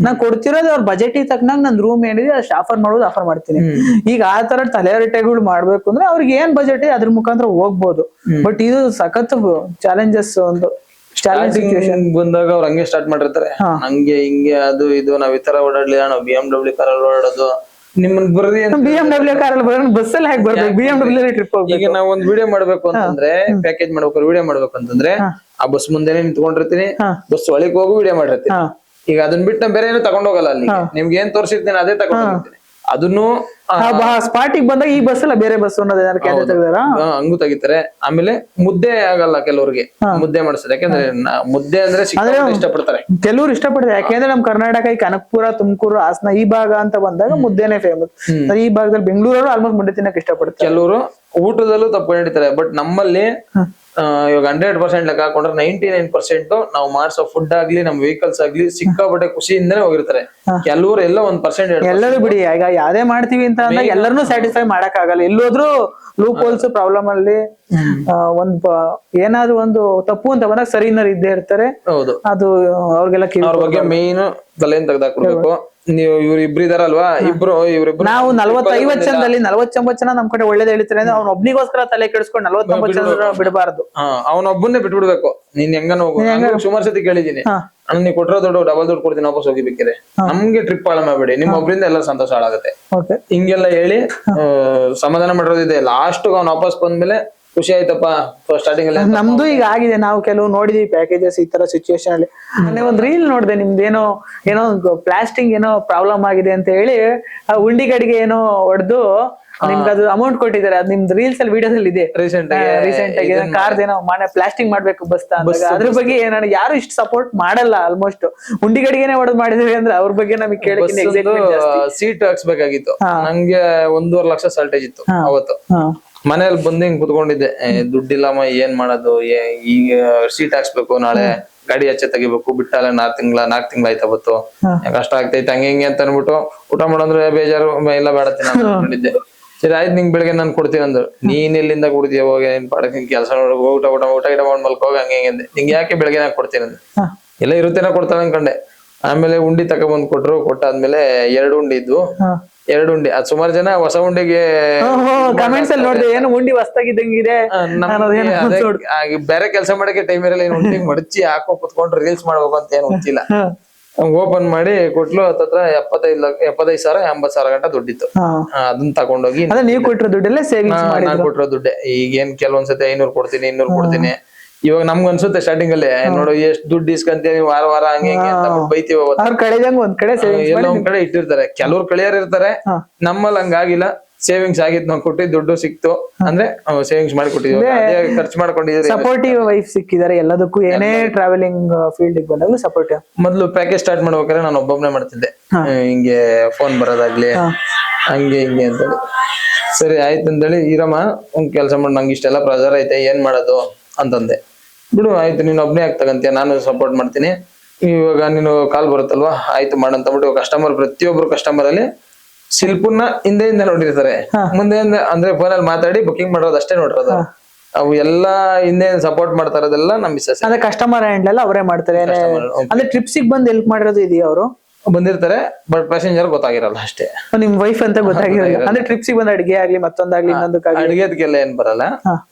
ನಾನ್ ಕೊಡ್ತಿರೋದು ಅವ್ರ ಬಜೆಟ್ ತಕ್ಕನಾಗ ನನ್ ರೂಮ್ ಏನಿದೆ ಅಷ್ಟು ಆಫರ್ ಮಾಡ್ತೀನಿ. ಈಗ ಆ ತರ ತಲೆಹರಟೆಗಳು ಮಾಡ್ಬೇಕು ಅಂದ್ರೆ ಅವ್ರಿಗೆ ಏನ್ ಬಜೆಟ್ ಇದೆ ಅದ್ರ ಮುಖಾಂತರ ಹೋಗ್ಬೋದು. ಬಟ್ ಇದು ಸಖತ್ ಚಾಲೆಂಜಸ್, ಒಂದು ಸಿಚುವೇಶನ್ ಬಂದಾಗ ಅವ್ರು ಹಂಗೆ ಸ್ಟಾರ್ಟ್ ಮಾಡಿರ್ತಾರೆ, ಹಂಗೆ ಹಿಂಗೆ ಅದು ಇದು ನಾವ್ ಈ ತರ ಓಡಾಡ್ಲಿಲ್ಲ, ನಾವು BMW ಕಾರಲ್ಲಿ ಓಡಾಡೋದು. ನಿಮ್ಮನ್ ಬರ್ರಿ BMW ಕಾರಲ್ಲಿ ಬರೋಣ, ಬಸ್ಸಲ್ಲಿ ಹೇಗೆ ಬರ್ಬೇಕು, BMW ಟ್ರಿಪ್ ಹೋಗ್ಬೇಕು. ಈಗ ನಾವ್ ಒಂದ್ ವಿಡಿಯೋ ಮಾಡ್ಬೇಕು ಅಂತಂದ್ರೆ, ಪ್ಯಾಕೇಜ್ ಮಾಡ್ಬೇಕು, ವಿಡಿಯೋ ಮಾಡ್ಬೇಕು ಅಂತಂದ್ರೆ ಆ ಬಸ್ ಮುಂದೆನೆ ನಿಂತ್ಕೊಂಡಿರ್ತೀನಿ, ಬಸ್ ಒಳಗೆ ಹೋಗು ವಿಡಿಯೋ ಮಾಡಿರ್ತೀನಿ. ಈಗ ಅದನ್ನ ಬಿಟ್ಟು ಬೇರೆ ಏನು ತಗೊಂಡ್ ಹೋಗಲ್ಲ, ಅಲ್ಲಿ ನಿಮ್ಗೆ ಏನ್ ತೋರಿಸಿರ್ತೀನಿ ಅದೇ ತಗೊಂಡ್ ಹೋಗ್ತೀನಿ. ಅದನ್ನು ಸ್ಪಾಟಿಗೆ ಬಂದಾಗ ಈ ಬಸ್ ಅಲ್ಲ ಬೇರೆ ಬಸ್ ಹಂಗೂ ತೆಗಿತಾರೆ. ಆಮೇಲೆ ಮುದ್ದೆ ಆಗಲ್ಲ ಕೆಲವ್ರಿಗೆ, ಮುದ್ದೆ ಮಾಡಿಸೋದು. ಯಾಕಂದ್ರೆ ಮುದ್ದೆ ಅಂದ್ರೆ ಇಷ್ಟಪಡ್ತಾರೆ, ಕೆಲವ್ರು ಇಷ್ಟಪಡ್ತಾರೆ. ಯಾಕೆಂದ್ರೆ ನಮ್ ಕರ್ನಾಟಕ ಈ ಕನಕಪುರ, ತುಮಕೂರು, ಹಾಸನ ಈ ಭಾಗ ಅಂತ ಬಂದಾಗ ಮುದ್ದೆನೆ ಫೇಮಸ್. ಈ ಭಾಗದಲ್ಲಿ ಬೆಂಗಳೂರವರು ಆಲ್ಮೋಸ್ಟ್ ಮುದ್ದೆ ತಿನ್ನಕ್ ಇಷ್ಟಪಡ್ತಾರೆ. ಕೆಲವರು ಊಟದಲ್ಲೂ ತಪ್ಪು ಹಿಡಿತಾರೆ. ಬಟ್ ನಮ್ಮಲ್ಲಿ ಇವಾಗ 100% ಲೆಕ್ಕ ಹಾಕೊಂಡ್ರೆ 99% ನಾವು ಮಾಡಿಸೋ ಫುಡ್ ಆಗ್ಲಿ, ನಮ್ ವೆಹಿಕಲ್ಸ್ ಆಗ್ಲಿ ಸಿಕ್ಕಾಪಟ್ಟೆ ಖುಷಿಯಿಂದನೇ ಹೋಗಿರ್ತಾರೆ. ಕೆಲವರು ಎಲ್ಲ 1% ಎಲ್ಲರೂ ಬಿಡಿ, ಈಗ ಯಾವ್ದೇ ಮಾಡ್ತೀವಿ ಅಂತ ಅಂದಾಗ ಎಲ್ಲರನ್ನೂ ಸ್ಯಾಟಿಸ್ಫೈ ಮಾಡಕ್ ಆಗಲ್ಲ. ಎಲ್ಲೋದ್ರು ಲೂಪ್ ಹೋಲ್ಸ್ ಪ್ರಾಬ್ಲಮ್ ಅಲ್ಲಿ ಏನಾದ್ರು ಒಂದು ತಪ್ಪು ಅಂತ ಬಂದಾಗ ಸರಿನರ್ ಇದ್ದೇ ಇರ್ತಾರೆ. ಹೌದು, ಅದು ಅವ್ರಿಗೆಲ್ಲ ಅವ್ರ ಬಗ್ಗೆ ಮೇನ್ ತಲೆಯನ್ನು ತೆಗೆದಾಕೊಡ್ಬೇಕು. ನೀವು ಇವ್ರಿಬ್ರು ಇದಾರಲ್ವಾ, ಇವ್ರಿಬ್ರು ನಾವು 40-50 ಜನದಲ್ಲಿ 40-90 ಜನ ನಮ್ ಕಡೆ ಒಳ್ಳೇದ್ ಹೇಳ್ತಾರೆ ಅಂದ್ರೆ ಅವ್ನ ಒಬ್ನಿಗೋಸ್ಕರ ತಲೆ ಕೆಡಿಸ್ಕೊಂಡು 40-90 ಜನ ಬಿಡಬಾರ್ದು. ಅವನೊಬ್ಬನ್ನೇ ಬಿಟ್ಬಿಡ್ಬೇಕು. ನೀನ್ ಹೆಂಗನ ಹೋಗು, ಸುಮಾರು ಸತಿ ಕೇಳಿದೀನಿ, ಅಣ್ಣ ನೀವು ಕೊಟ್ಟಿರೋ ಡಬಲ್ ದುಡ್ಡು ಕೊಡ್ತೀನಿ ವಾಪಸ್ ಹೋಗಿ ಬೇಕಿದ್ರೆ, ನಮ್ಗೆ ಟ್ರಿಪ್ ಹಾಳ ಮಾಡ್ಬೇಡಿ, ನಿಮ್ ಒಬ್ರಿಂದ ಎಲ್ಲ ಸಂತೋಷ ಹಾಳಾಗುತ್ತೆ. ಹಿಂಗೆಲ್ಲ ಹೇಳಿ ಸಮಾಧಾನ ಮಾಡಿರೋದಿದೆ. ಲಾಸ್ಟ್ ಅವ್ನು ವಾಪಸ್ ಬಂದ್ಮೇಲೆ ಖುಷಿ ಆಯ್ತಪ್ಪ ಸ್ಟಾರ್ಟಿಂಗ್ ಅಲ್ಲಿ. ನಮ್ದು ಈಗ ಆಗಿದೆ, ನಾವು ಕೆಲವು ನೋಡಿದೀವಿ ಪ್ಯಾಕೇಜಸ್ ಈ ತರ ಸಿಚುವೇಶನ್ ಅಲ್ಲಿ. ಮೊನ್ನೆ ಒಂದ್ ರೀಲ್ ನೋಡಿದೆ, ನಿಮ್ದು ಏನೋ ಪ್ಲಾಸ್ಟಿಂಗ್ ಏನೋ ಪ್ರಾಬ್ಲಮ್ ಆಗಿದೆ ಅಂತ ಹೇಳಿ ಆ ಉಂಡಿ ಗಡಿಗೆ ಏನೋ ಹೊಡೆದು ನಿಮ್ಗೆ ಅದು ಅಮೌಂಟ್ ಕೊಟ್ಟಿದ್ದಾರೆ. ಅದ್ ನಿಮ್ದು ರೀಲ್ಸ್ ಅಲ್ಲಿ ವಿಡಿಯೋಸ್ ಅಲ್ಲಿ ಇದೆ. ರೀಸೆಂಟ್ ಆಗಿ ಕಾರ್ಡ್ ಏನೋ ಪ್ಲಾಸ್ಟಿಂಗ್ ಮಾಡ್ಬೇಕು ಬಸ್ ಅದ್ರ ಬಗ್ಗೆ ಯಾರು ಇಷ್ಟು ಸಪೋರ್ಟ್ ಮಾಡಲ್ಲ. ಆಲ್ಮೋಸ್ಟ್ ಉಂಡಿ ಗಡಿಗೆನೆ ಹೊಡೆದ್ ಮಾಡಿದ್ರಿ ಅಂದ್ರೆ ಅವ್ರ ಬಗ್ಗೆ ನಮಗೆ ಕೇಳಕ್ಕೆ ಸೀಟ್ ಹಾಕ್ಸ್ಬೇಕಾಗಿತ್ತು. ನಂಗೆ 1.5 ಲಕ್ಷ ಸಾಲ್ಟೇಜ್ ಇತ್ತು ಅವತ್ತು. ಮನೇಲಿ ಬಂದು ಹಿಂಗ್ ಕುತ್ಕೊಂಡಿದ್ದೆ, ದುಡ್ಡಿಲ್ಲಮ್ಮ ಏನ್ ಮಾಡೋದು, ಈಗ ಸೀಟ್ ಹಾಕ್ಸ್ಬೇಕು, ನಾಳೆ ಗಾಡಿ ಹಚ್ಚೆ ತೆಗಿಬೇಕು, ಬಿಟ್ಟಲ್ಲ 4 ತಿಂಗಳ ಆಯ್ತಾ ಬತ್ತು, ಕಷ್ಟ ಆಗ್ತೈತೆ ಹಂಗೆ ಹಿಂಗೆ ಅಂತ ಅನ್ಬಿಟ್ಟು ಊಟ ಮಾಡಂದ್ರೆ ಬೇಜಾರು, ಎಲ್ಲ ಬೇಡ ತಿನ್ಕೊಂಡಿದ್ದೆ. ಸರಿ ಆಯ್ತು, ನಿಂಗ್ ಬೆಳಗ್ಗೆ ನಾನು ಕೊಡ್ತೀನಿ ಅಂದ್ರು. ನೀನ್ ಎಲ್ಲಿಂದ ಕೊಡ್ತೀಯ, ಹೋಗಿ ನಿನ್ ಪಾಡಕ್ ಕೆಲಸ ಊಟ ಮಾಡಿ ಮಲ್ಕೋಗ ಹಂಗೆ ಹಿಂಗೆ. ನಿಂಗೆ ಯಾಕೆ ಬೆಳಗ್ಗೆ ನಾಕ್ ಕೊಡ್ತೀನಿ ಅಂದ್ರು. ಎಲ್ಲ ಇರುತ್ತೇನೋ ಕೊಡ್ತಾಳೆ ಅನ್ಕೊಂಡೆ. ಆಮೇಲೆ ಉಂಡಿ ತಕೊಂಡ್ ಕೊಟ್ರು. ಕೊಟ್ಟಾದ್ಮೇಲೆ 2 ಉಂಡಿ ಇದ್ವು, 2 ಉಂಡಿ. ಅದ್ ಸುಮಾರು ಜನ ಹೊಸ ಉಂಡಿಗೆ ಕಮೆಂಟ್ಸ್ ಅಲ್ಲಿ ನೋಡಿದೆ, ಏನು ಉಂಡಿ ಹೊಸ್ತಾಗಿದ್ದಂಗಿದೆ. ಬೇರೆ ಕೆಲಸ ಮಾಡಕ್ಕೆ ಟೈಮ್ ಇರಲ್ಲ, ಏನು ಉಂಡಿ ಮಡಚಿ ಹಾಕೋ ಕುತ್ಕೊಂಡು ರೀಲ್ಸ್ ಮಾಡ್ಬೇಕು ಅಂತ ಏನು ಗೊತ್ತಿಲ್ಲ. ಓಪನ್ ಮಾಡಿ ಕೊಟ್ಲು. ಹತ್ತತ್ರ 75,000 80,000 ಗಂಟ ದುಡ್ಡಿತ್ತು. ಅದನ್ನ ತಗೊಂಡೋಗಿ ನೀವು ಕೊಟ್ಟಿರೋ ದುಡ್ಡಲ್ಲೇ ಸೇವಿಂಗ್ಸ್ ಮಾಡಿ. ನಾನು ಕೊಟ್ಟಿರೋ ದುಡ್ಡೆ. ಈಗೇನ್ ಕೆಲವೊಂದ್ಸತಿ 500 ಕೊಡ್ತೀನಿ, 200 ಕೊಡ್ತೀನಿ. ಇವಾಗ ನಮ್ಗ ಅನ್ಸುತ್ತೆ ಸ್ಟಾರ್ಟಿಂಗ್ ಅಲ್ಲಿ, ನೋಡು ಎಷ್ಟು ದುಡ್ಡು ಇಸ್ಕಂತೀವಿ ವಾರ ಹಂಗೆ ಅಂತ ಬೈತೀವಿ. ಒಂದ್ ಕಡೆ ಎಲ್ಲ ಒಂದ್ ಕಡೆ ಇಟ್ಟಿರ್ತಾರೆ. ಕೆಲವ್ರು ಕಳಿಯರ್ ಇರ್ತಾರೆ. ನಮ್ಮಲ್ಲಿ ಹಂಗಾಗಿಲ್ಲ, ಸೇವಿಂಗ್ಸ್ ಆಗಿತ್ತು, ನಾವು ಕೊಟ್ಟಿದ್ದು ದುಡ್ಡು ಸಿಕ್ತು ಅಂದ್ರೆ ಸೇವಿಂಗ್ಸ್ ಮಾಡಿ ಕೊಟ್ಟಿದ್ವಿ, ಖರ್ಚು ಮಾಡ್ಕೊಂಡಿದ್ದೀವಿ. ಸಪೋರ್ಟಿವ್ ವೈಫ್ ಸಿಕ್ಕಿದ್ದಾರೆ ಎಲ್ಲದಕ್ಕೂ, ಏನೇ ಟ್ರಾವೆಲಿಂಗ್ ಫೀಲ್ಡ್ ಬಂದಾಗಲೂ ಸಪೋರ್ಟಿವ್. ಮೊದ್ಲು ಪ್ಯಾಕೇಜ್ ಸ್ಟಾರ್ಟ್ ಮಾಡ್ಬೇಕಾದ್ರೆ ನಾನು ಒಬ್ಬೊಬ್ನೇ ಮಾಡ್ತಿದ್ದೆ. ಹಿಂಗೆ ಫೋನ್ ಬರೋದಾಗ್ಲಿ ಹಂಗೆ ಹಿಂಗೆ ಅಂತೇಳಿ. ಸರಿ ಆಯ್ತು ಅಂತೇಳಿ, ಇರಮ್ಮ ಒಂದ್ ಕೆಲ್ಸ ಮಾಡಿ, ನಂಗೆ ಇಷ್ಟೆಲ್ಲ ಪ್ರೆಷರ್ ಐತೆ, ಏನ್ ಮಾಡೋದು ಅಂತಂದೆ. ಬಿಡು ಆಯ್ತು, ನೀನ್ ಒಬ್ನೇ ಆಗ್ತಗಂತೀಯ, ನಾನು ಸಪೋರ್ಟ್ ಮಾಡ್ತೀನಿ. ಇವಾಗ ನೀನು ಕಾಲ್ ಬರುತ್ತಲ್ವಾ, ಆಯ್ತು ಮಾಡಂತ ಬಿಟ್ಟು ಕಸ್ಟಮರ್, ಪ್ರತಿಯೊಬ್ರು ಕಸ್ಟಮರ್ ಅಲ್ಲಿ ಶಿಲ್ಪನ್ನ ಹಿಂದೆಯಿಂದ ನೋಡಿರ್ತಾರೆ, ಮುಂದೆ ಅಂದ್ರೆ ಫೋನಲ್ಲಿ ಮಾತಾಡಿ ಬುಕಿಂಗ್ ಮಾಡೋದು ಅಷ್ಟೇ ನೋಡಿರೋದು. ಅವು ಎಲ್ಲಾ ಹಿಂದೆ ಸಪೋರ್ಟ್ ಮಾಡ್ತಾ ಇರೋದೆಲ್ಲ ನಮ್ ಮಿಸ್ಸಸ್ ಅಂದ್ರೆ ಕಸ್ಟಮರ್ ಹ್ಯಾಂಡಲ್ ಎಲ್ಲ ಅವರೇ ಮಾಡ್ತಾರೆ. ಅಂದ್ರೆ ಟ್ರಿಪ್ಸಿಗೆ ಬಂದು ಹೆಲ್ಪ್ ಮಾಡಿರೋದು ಇದೆಯಾ ಅವರು? ಬಂದಿರ್ತಾರೆ, ಬಟ್ ಪ್ಯಾಸೆಂಜರ್ ಗೊತ್ತಾಗಿರಲ್ಲ ಅಷ್ಟೇ. ನಿಮ್ ವೈಫ್ ಅಂತ ಗೊತ್ತಾಗಿರಲ್ಲ. ಅಂದ್ರೆ ಟ್ರಿಪ್ಸಿಗೆ ಬಂದು ಅಡಿಗೆ ಆಗ್ಲಿ ಮತ್ತೊಂದಾಗ್ಲಿ ಇನ್ನೊಂದಕ್ಕಾಗ್ಲಿ ಅಡಿಗೆದಕ್ಕೆಲ್ಲ ಏನ್ ಬರಲ್ಲ,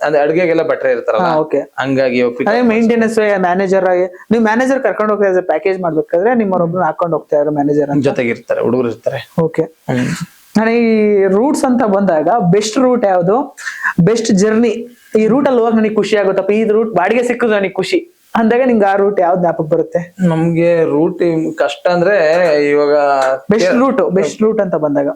ಅಂದ್ರೆ ಅಡಿಗೆಗೆಲ್ಲ ಭಟ್ರೆ ಇರ್ತಾರಲ್ಲ, ಓಕೆ. ಹಂಗಾಗಿ ಅದೇ ಮೇಂಟೆನೆನ್ಸ್ ಮ್ಯಾನೇಜರ್ ಆಗಿ ನೀವು ಮ್ಯಾನೇಜರ್ ಕರ್ಕೊಂಡು ಹೋಗ್ತಾ ಪ್ಯಾಕೇಜ್ ಮಾಡ್ಬೇಕಾದ್ರೆ ನಿಮ್ಮರೊಬ್ರು ಹಾಕೊಂಡು ಹೋಗ್ತಾ ಇರೋ ಮ್ಯಾನೇಜರ್ ಜೊತೆಗೆ ಇರ್ತಾರೆ, ಹುಡುಗರು ಇರ್ತಾರೆ. ಓಕೆ. ಈ ರೂಟ್ಸ್ ಅಂತ ಬಂದಾಗ ಬೆಸ್ಟ್ ರೂಟ್ ಯಾವ್ದು, ಬೆಸ್ಟ್ ಜರ್ನಿ, ಈ ರೂಟ್ ಅಲ್ಲಿ ಹೋಗಿ ನನಗೆ ಖುಷಿ ಆಗುತ್ತಪ್ಪ, ಈ ರೂಟ್ ಬಾಡಿಗೆ ಸಿಕ್ಕುದು ನನಗೆ ಖುಷಿ ಅಂದಾಗ ನಿಮ್ಗೆ ಆ ರೂಟ್ ಯಾವ್ದು ಜ್ಞಾಪಕ ಬರುತ್ತೆ? ನಮ್ಗೆ ರೂಟ್ ಕಷ್ಟ ಅಂದ್ರೆ ಇವಾಗ ಬೆಸ್ಟ್ ರೂಟ್ ಅಂತ ಬಂದಾಗ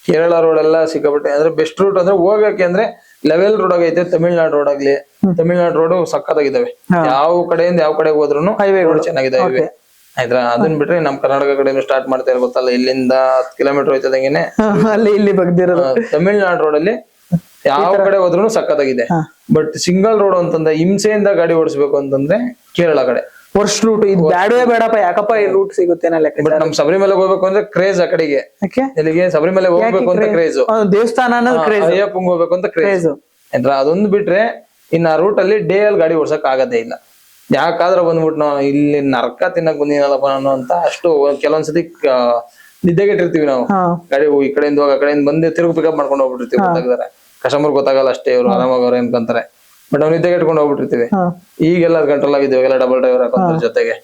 ಕೇರಳ ರೋಡ್ ಎಲ್ಲ ಸಿಕ್ಕಾಪಟ್ಟೆ. ಅಂದ್ರೆ ಬೆಸ್ಟ್ ರೂಟ್ ಅಂದ್ರೆ ಹೋಗಕ್ಕೆ ಅಂದ್ರೆ ಲೆವೆಲ್ ರೋಡ್ ಆಗೈತೆ. ತಮಿಳ್ನಾಡು ರೋಡ್ ಆಗ್ಲಿ, ತಮಿಳ್ನಾಡು ರೋಡ್ ಸಕ್ಕತ್ತಾಗಿದ್ದಾವೆ. ಯಾವ ಕಡೆಯಿಂದ ಯಾವ ಕಡೆ ಹೋದ್ರು ಹೈವೇ ರೋಡ್ ಚೆನ್ನಾಗಿದ್ದಾವೆ. ಆಯ್ತಾ, ಅದನ್ನ ಬಿಟ್ರೆ ನಮ್ ಕರ್ನಾಟಕ ಕಡೆ ಸ್ಟಾರ್ಟ್ ಮಾಡ್ತಾ ಇರೋ ಗೊತ್ತಲ್ಲ, ಇಲ್ಲಿಂದ 10 ಕಿಲೋಮೀಟರ್ ಹೋಯ್ತದಂಗೆನೆ ಅಲ್ಲಿ ಇಲ್ಲಿ ಬಗ್ದಿರೋದು ತಮಿಳ್ನಾಡು ರೋಡ್ ಅಲ್ಲಿ ಯಾವ ಕಡೆ ಹೋದ್ರು ಸಕ್ಕತ್ತಾಗಿದೆ. ಬಟ್ ಸಿಂಗಲ್ ರೋಡ್ ಅಂತಂದ್ರೆ ಹಿಂಸೆಯಿಂದ ಗಾಡಿ ಓಡಿಸ್ಬೇಕು ಅಂತಂದ್ರೆ ಕೇರಳ ಕಡೆ ವರ್ಸ್ಟ್ ರೂಟ್. ಇದು ಬೇಡವೇ ಬೇಡಪ್ಪ, ಯಾಕಪ್ಪ ಈ ರೂಟ್ ಸಿಗುತ್ತೆ ಲೆಕ್ಕ. ಬಟ್ ನಮ್ ಶಬರಿಮಲೆ ಹೋಗ್ಬೇಕು ಅಂದ್ರೆ ಕ್ರೇಜ್ ಆ ಕಡೆಗೆ. ಇಲ್ಲಿಗೆ ಶಬರಿಮಲೆ ಹೋಗ್ಬೇಕು ಅಂತ ಕ್ರೇಜ್, ದೇವಸ್ಥಾನ ಅಯ್ಯಪ್ಪಂಗ್ ಹೋಗ್ಬೇಕು ಅಂತ ಕ್ರೇಜ್. ಆಯ್ತಾ, ಅದೊಂದು ಬಿಟ್ರೆ ಇನ್ನ ಆ ರೂಟ್ ಅಲ್ಲಿ ಡೇ ಅಲ್ಲಿ ಗಾಡಿ ಓಡ್ಸಕ್ ಆಗದೇ ಇಲ್ಲ. ಯಾಕಾದ್ರೆ ಬಂದ್ಬಿಟ್ಟು ನಾವು ಇಲ್ಲಿ ನರ್ಕ ತಿನ್ನಕ್ ಬಂದಿನಲ್ಲಪ್ಪ ನಾನು ಅಂತ ಅಷ್ಟು ಕೆಲವೊಂದ್ಸತಿ ನಿದ್ದೆಗೆಟ್ಟಿರ್ತೀವಿ ನಾವು. ಗಾಡಿ ಈ ಕಡೆಯಿಂದ ಹೋಗಿ ಆ ಕಡೆಯಿಂದ ಬಂದು ತಿರುಗಿ ಪಿಕಪ್ ಮಾಡ್ಕೊಂಡು ಹೋಗ್ಬಿಟ್ಟಿರ್ತೀವಿ. ಗೊತ್ತಾಗ್ತಾರೆ ಕಸ್ಟಮರ್ ಗೊತ್ತಾಗಲ್ಲ ಅಷ್ಟೇ, ಇವ್ರು ಆರಾಮಾಗಿ ಅವ್ರು ಅನ್ಕೊಂತಾರೆ. ಬಟ್ ನಾವು ನಿದ್ದೆಗೆಟ್ಕೊಂಡು ಹೋಗ್ಬಿಟ್ಟಿರ್ತೀವಿ. ಈಗೆಲ್ಲ ಕಂಟ್ರೋಲ್ ಆಗಿದ್ವಿ, ಇವಾಗೆಲ್ಲ ಡಬಲ್ ಡ್ರೈವರ್ ಹಾಕೋದ್ರ ಜೊತೆಗೆ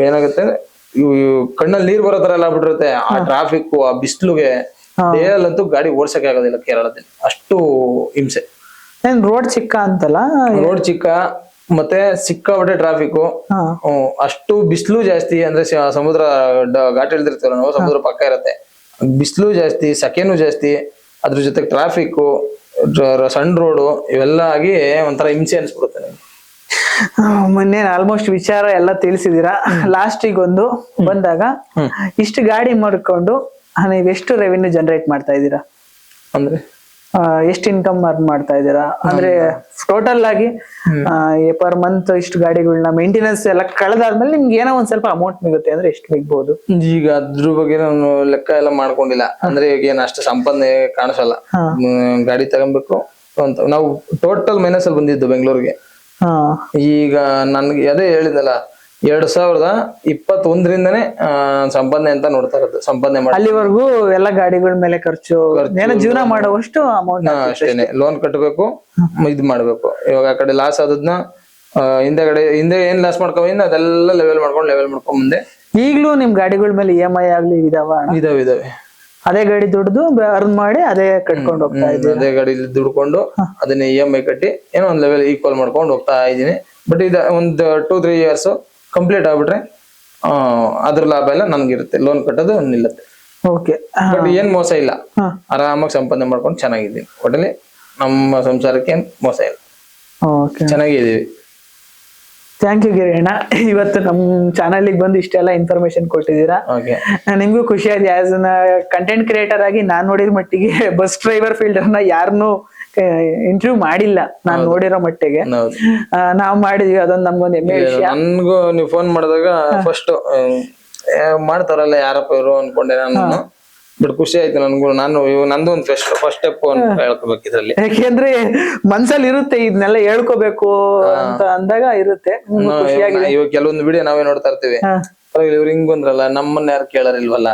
ಏನಾಗುತ್ತೆ, ಕಣ್ಣಲ್ಲಿ ನೀರ್ ಬರೋ ತರ ಎಲ್ಲ ಆಗ್ಬಿಟ್ಟಿರುತ್ತೆ. ಆ ಟ್ರಾಫಿಕ್, ಆ ಬಿಸಿಲುಗೆ ಡೇ ಅಲ್ಲಂತೂ ಗಾಡಿ ಓಡ್ಸಕ್ಕೆ ಆಗೋದಿಲ್ಲ ಕೇರಳದಲ್ಲಿ, ಅಷ್ಟು ಹಿಂಸೆ. ರೋಡ್ ಚಿಕ್ಕ ಅಂತಲ್ಲ, ರೋಡ್ ಚಿಕ್ಕ, ಮತ್ತೆ ಸಿಕ್ಕಾಪಟ್ಟೆ ಟ್ರಾಫಿಕ್, ಅಷ್ಟು ಬಿಸಿಲು ಜಾಸ್ತಿ. ಅಂದ್ರೆ ಸಮುದ್ರ ಘಾಟ್ ಇಳ್ದಿರ್ತೀವಲ್ಲ ನಾವು, ಸಮುದ್ರ ಪಕ್ಕ ಇರತ್ತೆ, ಬಿಸಿಲು ಜಾಸ್ತಿ, ಸೆಕೆನು ಜಾಸ್ತಿ, ಅದ್ರ ಜೊತೆ ಟ್ರಾಫಿಕ್, ಸಣ್ಣ ರೋಡು, ಇವೆಲ್ಲ ಆಗಿ ಒಂಥರ ಹಿಂಸೆ ಅನ್ಸ್ಬಿಡುತ್ತೆ ನನಗೆ. ಮೊನ್ನೆ ಆಲ್ಮೋಸ್ಟ್ ವಿಚಾರ ಎಲ್ಲ ತಿಳಿಸಿದೀರಾ. ಲಾಸ್ಟಿಗೆ ಒಂದು ಬಂದಾಗ ಇಷ್ಟು ಗಾಡಿ ಮಾಡ್ಕೊಂಡು ನೀವ್ ಎಷ್ಟು ರೆವಿನ್ಯೂ ಜನರೇಟ್ ಮಾಡ್ತಾ ಇದ್ದೀರಾ? ಅಂದ್ರೆ ಎಷ್ಟು ಇನ್ಕಮ್ ಅರ್ನ್ ಮಾಡ್ತಾ ಇದ್ದೀರಾ? ಅಂದ್ರೆ ಟೋಟಲ್ ಆಗಿ ಪರ್ ಮಂತ್ ಇಷ್ಟು ಗಾಡಿಗಳನ್ನ ಮೇಂಟೆನೆನ್ಸ್ ಎಲ್ಲ ಕಳೆದಾದ್ಮೇಲೆ ನಿಮ್ಗೆ ಏನೋ ಒಂದ್ ಸ್ವಲ್ಪ ಅಮೌಂಟ್ ಸಿಗುತ್ತೆ ಅಂದ್ರೆ ಎಷ್ಟು ಸಿಗ್ಬಹುದು? ಈಗ ಅದ್ರ ಬಗ್ಗೆ ನಾನು ಲೆಕ್ಕ ಎಲ್ಲ ಮಾಡ್ಕೊಂಡಿಲ್ಲ. ಅಂದ್ರೆ ಈಗ ಏನ್ ಅಷ್ಟು ಸಂಪಾದನೆ ಕಾಣಿಸಲ್ಲ. ಗಾಡಿ ತಗೊಬೇಕು ಅಂತ ನಾವು ಟೋಟಲ್ ಮೈನಸ್ ಅಲ್ಲಿ ಬಂದಿದ್ದು ಬೆಂಗಳೂರಿಗೆ. ಈಗ ನನ್ಗೆ ಅದೇ ಹೇಳಿದಲ್ಲ, 2021ರಿಂದನೇ ಸಂಪಾದನೆ ಅಂತ ನೋಡ್ತಾ ಇರೋದು. ಸಂಪಾದನೆ ಮಾಡಿ ಅಲ್ಲಿವರೆಗೂ ಎಲ್ಲ ಗಾಡಿಗಳ ಮೇಲೆ ಖರ್ಚು, ಏನೋ ಜೀವನ ಮಾಡುವಷ್ಟು ಅಮೌಂಟ್ ಅಷ್ಟೇನೆ. ಲೋನ್ ಕಟ್ಟಬೇಕು, ಇದ್ ಮಾಡ್ಬೇಕು. ಇವಾಗ ಆ ಕಡೆ ಲಾಸ್ ಆದದ್ನ ಹಿಂದೆ ಏನ್ ಲಾಸ್ ಮಾಡ್ಕೊಂಡ್ ಅದೆಲ್ಲ ಲೆವೆಲ್ ಮಾಡ್ಕೊಂಡ್ ಮುಂದೆ. ಈಗ್ಲೂ ನಿಮ್ ಗಾಡಿಗಳ ಮೇಲೆ EMI ಆಗ್ಲಿ ಇದಾವೆ. ಅದೇ ಗಾಡಿ ದುಡ್ದು ಅರ್ನ್ ಮಾಡಿ ಅದೇ ಕಟ್ಕೊಂಡು ಹೋಗ್ತಾ ಇದ್ದೀನಿ. ಅದೇ ಗಾಡಿ ದುಡ್ಕೊಂಡು ಅದನ್ನ EMI ಕಟ್ಟಿ ಏನೋ ಒಂದ್ ಲೆವೆಲ್ ಈಕ್ವಲ್ ಮಾಡ್ಕೊಂಡು ಹೋಗ್ತಾ ಇದ್ದೀನಿ. ಬಟ್ ಇದ ಒಂದ್ 2-3 ಇಯರ್ಸ್ ಕಂಪ್ಲೀಟ್ ಆಗ್ಬಿಟ್ರೆ ಅದ್ರ ಲಾಭ ಎಲ್ಲ ನನ್ಗಿರುತ್ತೆ. ಲೋನ್ ಕಟ್ಟೋದು ನಿಲ್ಲತ್ತೆ. ಬಟ್ ಏನ್ ಮೋಸ ಇಲ್ಲ, ಆರಾಮಾಗಿ ಸಂಪಾದನೆ ಮಾಡ್ಕೊಂಡು ಚೆನ್ನಾಗಿದ್ದೀನಿ. ಒಟ್ಟಲ್ಲಿ ನಮ್ಮ ಸಂಸಾರಕ್ಕೆ ಏನ್ ಮೋಸ ಇಲ್ಲ, ಚೆನ್ನಾಗಿದ್ದೀವಿ. ಥ್ಯಾಂಕ್ ಯು ಗಿರಿಯಣ್ಣ, ಇವತ್ತು ನಮ್ ಚಾನಲ್ ಬಂದು ಇಷ್ಟೆಲ್ಲ ಇನ್ಫಾರ್ಮೇಶನ್ ಕೊಟ್ಟಿದ್ದೀರಾ. ನಿಮ್ಗೂ ಖುಷಿ ಆಯ್ತು. ಆಸ್ ಕಂಟೆಂಟ್ ಕ್ರಿಯೇಟರ್ ಆಗಿ ನಾನ್ ನೋಡಿರೋ ಮಟ್ಟಿಗೆ ಬಸ್ ಡ್ರೈವರ್ ಫೀಲ್ಡರ್ ನ ಯಾರನ್ನು ಇಂಟರ್ವ್ಯೂ ಮಾಡಿಲ್ಲ ನಾನ್ ನೋಡಿರೋ ಮಟ್ಟಿಗೆ. ನಾವ್ ಮಾಡಿದ್ವಿ, ಅದೊಂದು ನಮ್ಗೊಂದು ಹೆಮ್ಮೆ ವಿಷಯ. ನನ್ಗೂ ನೀವು ಫೋನ್ ಮಾಡಿದಾಗ ಫಸ್ಟ್ ಮಾಡ್ತಾರಲ್ಲ ಯಾರಪ್ಪ ಇವರು ಅನ್ಕೊಂಡೆ ನಾನು. ಬಟ್ ಖುಷಿ ಆಯ್ತು ನನ್ಗೂ. ನಾನು ನಂದು ಒಂದು ಫಸ್ಟ್ ಸ್ಟೆಪ್ ಅಂತ ಹೇಳ್ಕೋಬೇಕು ಇದ್ರಲ್ಲಿ. ಯಾಕೆಂದ್ರೆ ಮನ್ಸಲ್ಲಿ ಇರುತ್ತೆ ಇದನ್ನೆಲ್ಲ ಹೇಳ್ಕೋಬೇಕು ಅಂತ ಅಂದಾಗ ಇರುತ್ತೆ. ಇವಾಗ ಕೆಲವೊಂದು ವಿಡಿಯೋ ನಾವೇ ನೋಡ್ತಾ ಇರ್ತೀವಿ, ಇವ್ರು ಹಿಂಗ್ ಬಂದ್ರಲ್ಲ, ನಮ್ಮನ್ನ ಯಾರು ಕೇಳರಿಲ್ವಲ್ಲ.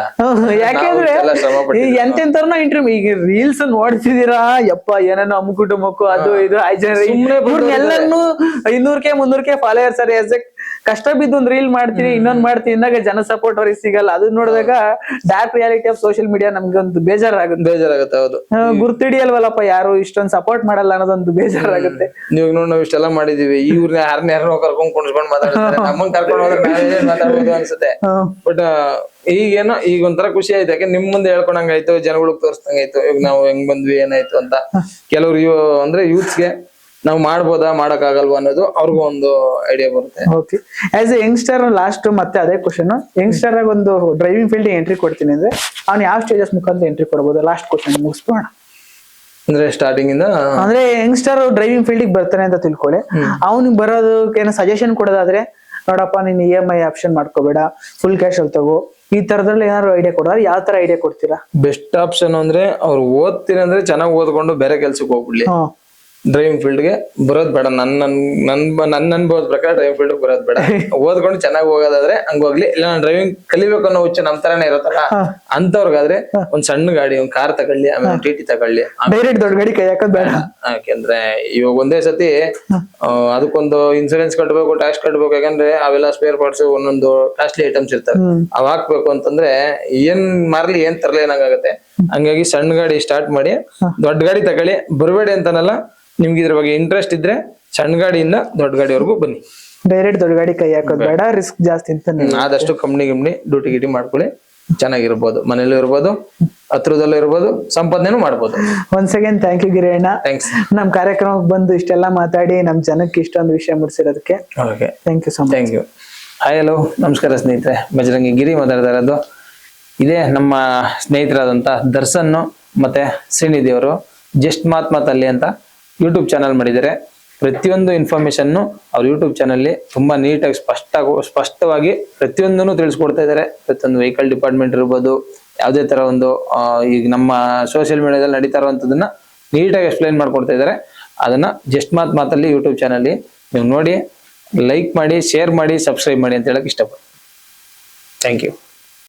ಯಾಕೆಂದ್ರೆ ಎಂತೆಂತವ್ರನ್ನ ಇಂಟರ್ವ್ಯೂ ಈಗ ರೀಲ್ಸ್ ನೋಡ್ತಿದೀರಾ, ಯಪ್ಪ ಏನೇನೋ ಅಮ್ಮುಕುಟುಂಬಕ್ಕೂ ಅದು ಇದು ಎಲ್ಲರನ್ನು 200K-300K ಫಾಲೋವರ್ಸ್ ಅರೆ ಕಷ್ಟ ಬಿದ್ದು ಒಂದ್ ರೀಲ್ ಮಾಡ್ತೀನಿ, ಇನ್ನೊಂದ್ ಮಾಡ್ತೀನಿ ಇಂದಾಗ ಜನ ಸಪೋರ್ಟ್ ಅವ್ರಿಗೆ ಸಿಗಲ್ಲ. ಅದನ್ನ ನೋಡಿದಾಗ dark reality of social media ನಮ್ಗೆ ಒಂದು ಬೇಜಾರಾಗುತ್ತೆ. ಹೌದು, ಗುರ್ತಿಡಿಯಲ್ವಲ್ಲಪ್ಪ ಯಾರು ಇಷ್ಟೊಂದು ಸಪೋರ್ಟ್ ಮಾಡಲ್ಲ ಅನ್ನೋದೊಂದು ಬೇಜಾರಾಗುತ್ತೆ. ನೀವು ನೋಡಿ ನಾವು ಇಷ್ಟೆಲ್ಲ ಮಾಡಿದೀವಿ, ಇವ್ರನ್ನ ಯಾರನ್ನ ಕರ್ಕೊಂಡ್ ಕುಣಿಸ್ಕೊಂಡ್ ಮಾತಾಡ್ತಾರೆ, ನಮ್ಮನ್ನ ಕರ್ಕೊಂಡು ಹೋದ್ರೆ ನಾವೇ ಮಾತಾಡ್ಬೋದು ಅನ್ಸುತ್ತೆ. ಬಟ್ ಈಗೇನೋ ಈಗ ಒಂಥರ ಖುಷಿ ಆಯ್ತು. ಯಾಕೆ ನಿಮ್ ಮುಂದೆ ಹೇಳ್ಕೊಂಡಂಗಾಯ್ತು, ಜನಗಳಿಗೆ ತೋರಿಸ್ದಂಗಾಯ್ತು. ಈಗ ನಾವು ಹೆಂಗ್ ಬಂದ್ವಿ, ಏನಾಯ್ತು ಅಂತ. ಕೆಲವ್ರು ಅಂದ್ರೆ ಯೂತ್ಸ್ಗೆ ನಾವು ಮಾಡ್ಬೋದಾ ಮಾಡಕ್ ಆಗಲ್ವಾ ಅನ್ನೋದು ಅವ್ರಿಗೂ ಒಂದು ಐಡಿಯಾ ಬರುತ್ತೆ. Okay, as A youngster last ಮತ್ತೆ ಅದೇ ಕ್ವಶನ್, ಯಂಗ್ಸ್ಟರ್ ಆಗಿ ಒಂದು ಡ್ರೈವಿಂಗ್ ಫೀಲ್ಡ್ ಎಂಟ್ರಿ ಕೊಡ್ತೀನಿ ಅಂದ್ರೆ ಅವ್ನು ಯಾವ ಸ್ಟೇಜಸ್ ಮುಖಾಂತರ ಎಂಟ್ರಿ ಕೊಡ್ಬೋದು? ಲಾಸ್ಟ್ ಕ್ವಶನ್ ಮುಗಿಸ್ಬೋಣ. ಅಂದ್ರೆ ಸ್ಟಾರ್ಟಿಂಗ್ ಇಂದ ಅಂದ್ರೆ ಯಂಗ್ಸ್ಟರ್ ಡ್ರೈವಿಂಗ್ ಫೀಲ್ಡ್ ಬರ್ತಾನೆ ಅಂತ ತಿಳ್ಕೊಳ್ಳಿ, ಅವ್ನಿಗೆ ಬರೋದಕ್ಕೆ ಸಜೆಷನ್ ಕೊಡೋದಾದ್ರೆ, ನೋಡಪ್ಪ ನೀನ್ EMI ಆಪ್ಷನ್ ಮಾಡ್ಕೋಬೇಡ, ಫುಲ್ ಕ್ಯಾಶ್ ಅಲ್ಲಿ ತಗೋ, ಈ ತರದ್ರಲ್ಲಿ ಏನಾದ್ರು ಐಡಿಯಾ ಕೊಡೋದ್ರೆ ಯಾವ ತರ ಐಡಿಯಾ ಕೊಡ್ತೀರಾ? ಬೆಸ್ಟ್ ಆಪ್ಷನ್ ಅಂದ್ರೆ ಅವ್ರು ಓದ್ತೀನಿ ಅಂದ್ರೆ ಚೆನ್ನಾಗಿ ಓದ್ಕೊಂಡು ಬೇರೆ ಕೆಲ್ಸಕ್ಕೆ ಹೋಗ್ಬಿಡ್ಲಿ. ಡ್ರೈವಿಂಗ್ ಫೀಲ್ಡ್ಗೆ ಬರೋದ್ ಬೇಡ. ನನ್ನ ಅನ್ಭವದ ಪ್ರಕಾರ ಡ್ರೈವಿಂಗ್ ಫೀಲ್ಡ್ ಬರೋದ್ ಬೇಡ. ಓದ್ಕೊಂಡು ಚೆನ್ನಾಗಿ ಹೋಗೋದಾದ್ರೆ ಹಂಗೋಗ್ಲಿ, ಇಲ್ಲ ನಾನು ಡ್ರೈವಿಂಗ್ ಕಲಿಬೇಕು ಅನ್ನೋ ಹುಚ್ಚು ನಮ್ ತರಾನೇ ಇರುತ್ತಲ್ಲ ಅಂತವ್ರಿಗಾದ್ರೆ ಒಂದ್ ಸಣ್ಣ ಗಾಡಿ, ಒಂದ್ ಕಾರ್ ತಗೊಳ್ಳಿ, ಆಮೇಲೆ ಟಿ ತಗೊಳ್ಳಿ. ಡೈರೆಕ್ಟ್ ದೊಡ್ಡ ಗಾಡಿ ಕೈ ಹಾಕೋದ್ ಬೇಡ. ಯಾಕೆಂದ್ರೆ ಇವಾಗ ಒಂದೇ ಸತಿ ಅದಕ್ಕೊಂದು ಇನ್ಸೂರೆನ್ಸ್ ಕಟ್ಬೇಕು, ಟ್ಯಾಕ್ಸ್ ಕಟ್ಬೇಕು. ಯಾಕಂದ್ರೆ ಅವೆಲ್ಲ ಸ್ಪೇರ್ ಪಾರ್ಟ್ಸ್ ಒಂದೊಂದು ಕಾಸ್ಟ್ಲಿ ಐಟಮ್ಸ್ ಇರ್ತವೆ. ಅವ್ ಹಾಕ್ಬೇಕು ಅಂತಂದ್ರೆ ಏನ್ ಮಾರ್ಲಿ ಏನ್ ತರ್ಲಿ ಏನಾಗತ್ತೆ. ಹಂಗಾಗಿ ಸಣ್ಣ ಗಾಡಿ ಸ್ಟಾರ್ಟ್ ಮಾಡಿ, ದೊಡ್ಡ ಗಾಡಿ ತಗೊಳ್ಳಿ, ಬರಬೇಡಿ ಅಂತಾನಲ್ಲ. ನಿಮ್ಗೆ ಇದ್ರ ಬಗ್ಗೆ ಇಂಟ್ರೆಸ್ಟ್ ಇದ್ರೆ ಸಣ್ಣ ಗಾಡಿಯಿಂದ ದೊಡ್ಡ ಗಾಡಿವರೆಗೂ ಬನ್ನಿ. ಡೈರೆಕ್ಟ್ ದೊಡ್ಡ ಗಾಡಿ ಕೈ ಹಾಕೋದ್ ಬೇಡ, ರಿಸ್ಕ್ ಜಾಸ್ತಿ ಅಂತ. ಆದಷ್ಟು ಕಂಪ್ನಿ ಡ್ಯೂಟಿ ಗಿಟಿ ಮಾಡ್ಕೊಳ್ಳಿ, ಚೆನ್ನಾಗಿರ್ಬೋದು, ಮನೇಲೂ ಇರ್ಬೋದು, ಹತ್ರದಲ್ಲೂ ಇರ್ಬೋದು, ಸಂಪಾದನೆನೂ ಮಾಡ್ಬೋದು. Once again thank you Giriyanna. Thanks. ನಮ್ ಕಾರ್ಯಕ್ರಮಕ್ಕೆ ಬಂದು ಇಷ್ಟೆಲ್ಲ ಮಾತಾಡಿ ನಮ್ ಜನಕ್ಕೆ ಇಷ್ಟೊಂದು ವಿಷಯ ಮುಟ್ಸಿರೋದಕ್ಕೆ thank you so much. Thank you. Hi, hello, ನಮಸ್ಕಾರ ಸ್ನೇಹಿತರೆ. ಬಜರಂಗಿ ಗಿರಿ ಮಾತಾಡ್ತಾ ಇರೋದು. ಇದೇ ನಮ್ಮ ಸ್ನೇಹಿತರಾದಂತ ದರ್ಶನ್ ಮತ್ತೆ ಶ್ರೀನಿಧಿ ಅವರು ಜಸ್ಟ್ ಮಾತಲ್ಲಿ ಅಂತ ಯೂಟ್ಯೂಬ್ ಚಾನಲ್ ಮಾಡಿದ್ದಾರೆ. ಪ್ರತಿಯೊಂದು ಇನ್ಫಾರ್ಮೇಶನ್ ಅವ್ರ ಯೂಟ್ಯೂಬ್ ಚಾನಲ್ ತುಂಬಾ ನೀಟಾಗಿ ಸ್ಪಷ್ಟವಾಗಿ ಪ್ರತಿಯೊಂದನ್ನು ತಿಳಿಸ್ಕೊಡ್ತಾ ಇದ್ದಾರೆ. ಪ್ರತಿಯೊಂದು ವೆಹಿಕಲ್ ಡಿಪಾರ್ಟ್ಮೆಂಟ್ ಇರ್ಬೋದು, ಯಾವುದೇ ತರ ಒಂದು ಈಗ ನಮ್ಮ ಸೋಷಿಯಲ್ ಮೀಡಿಯಾದಲ್ಲಿ ನಡೀತಾ ಇರುವಂತದನ್ನ ನೀಟಾಗಿ ಎಕ್ಸ್ಪ್ಲೈನ್ ಮಾಡ್ಕೊಡ್ತಾ ಇದ್ದಾರೆ. ಅದನ್ನ ಜಸ್ಟ್ ಮಾತಲ್ಲಿ ಯೂಟ್ಯೂಬ್ ಚಾನಲ್ ನೀವು ನೋಡಿ, ಲೈಕ್ ಮಾಡಿ, ಶೇರ್ ಮಾಡಿ, ಸಬ್ಸ್ಕ್ರೈಬ್ ಮಾಡಿ ಅಂತ ಹೇಳಕ್ ಇಷ್ಟಪಡ್ತೀನಿ. Thank you.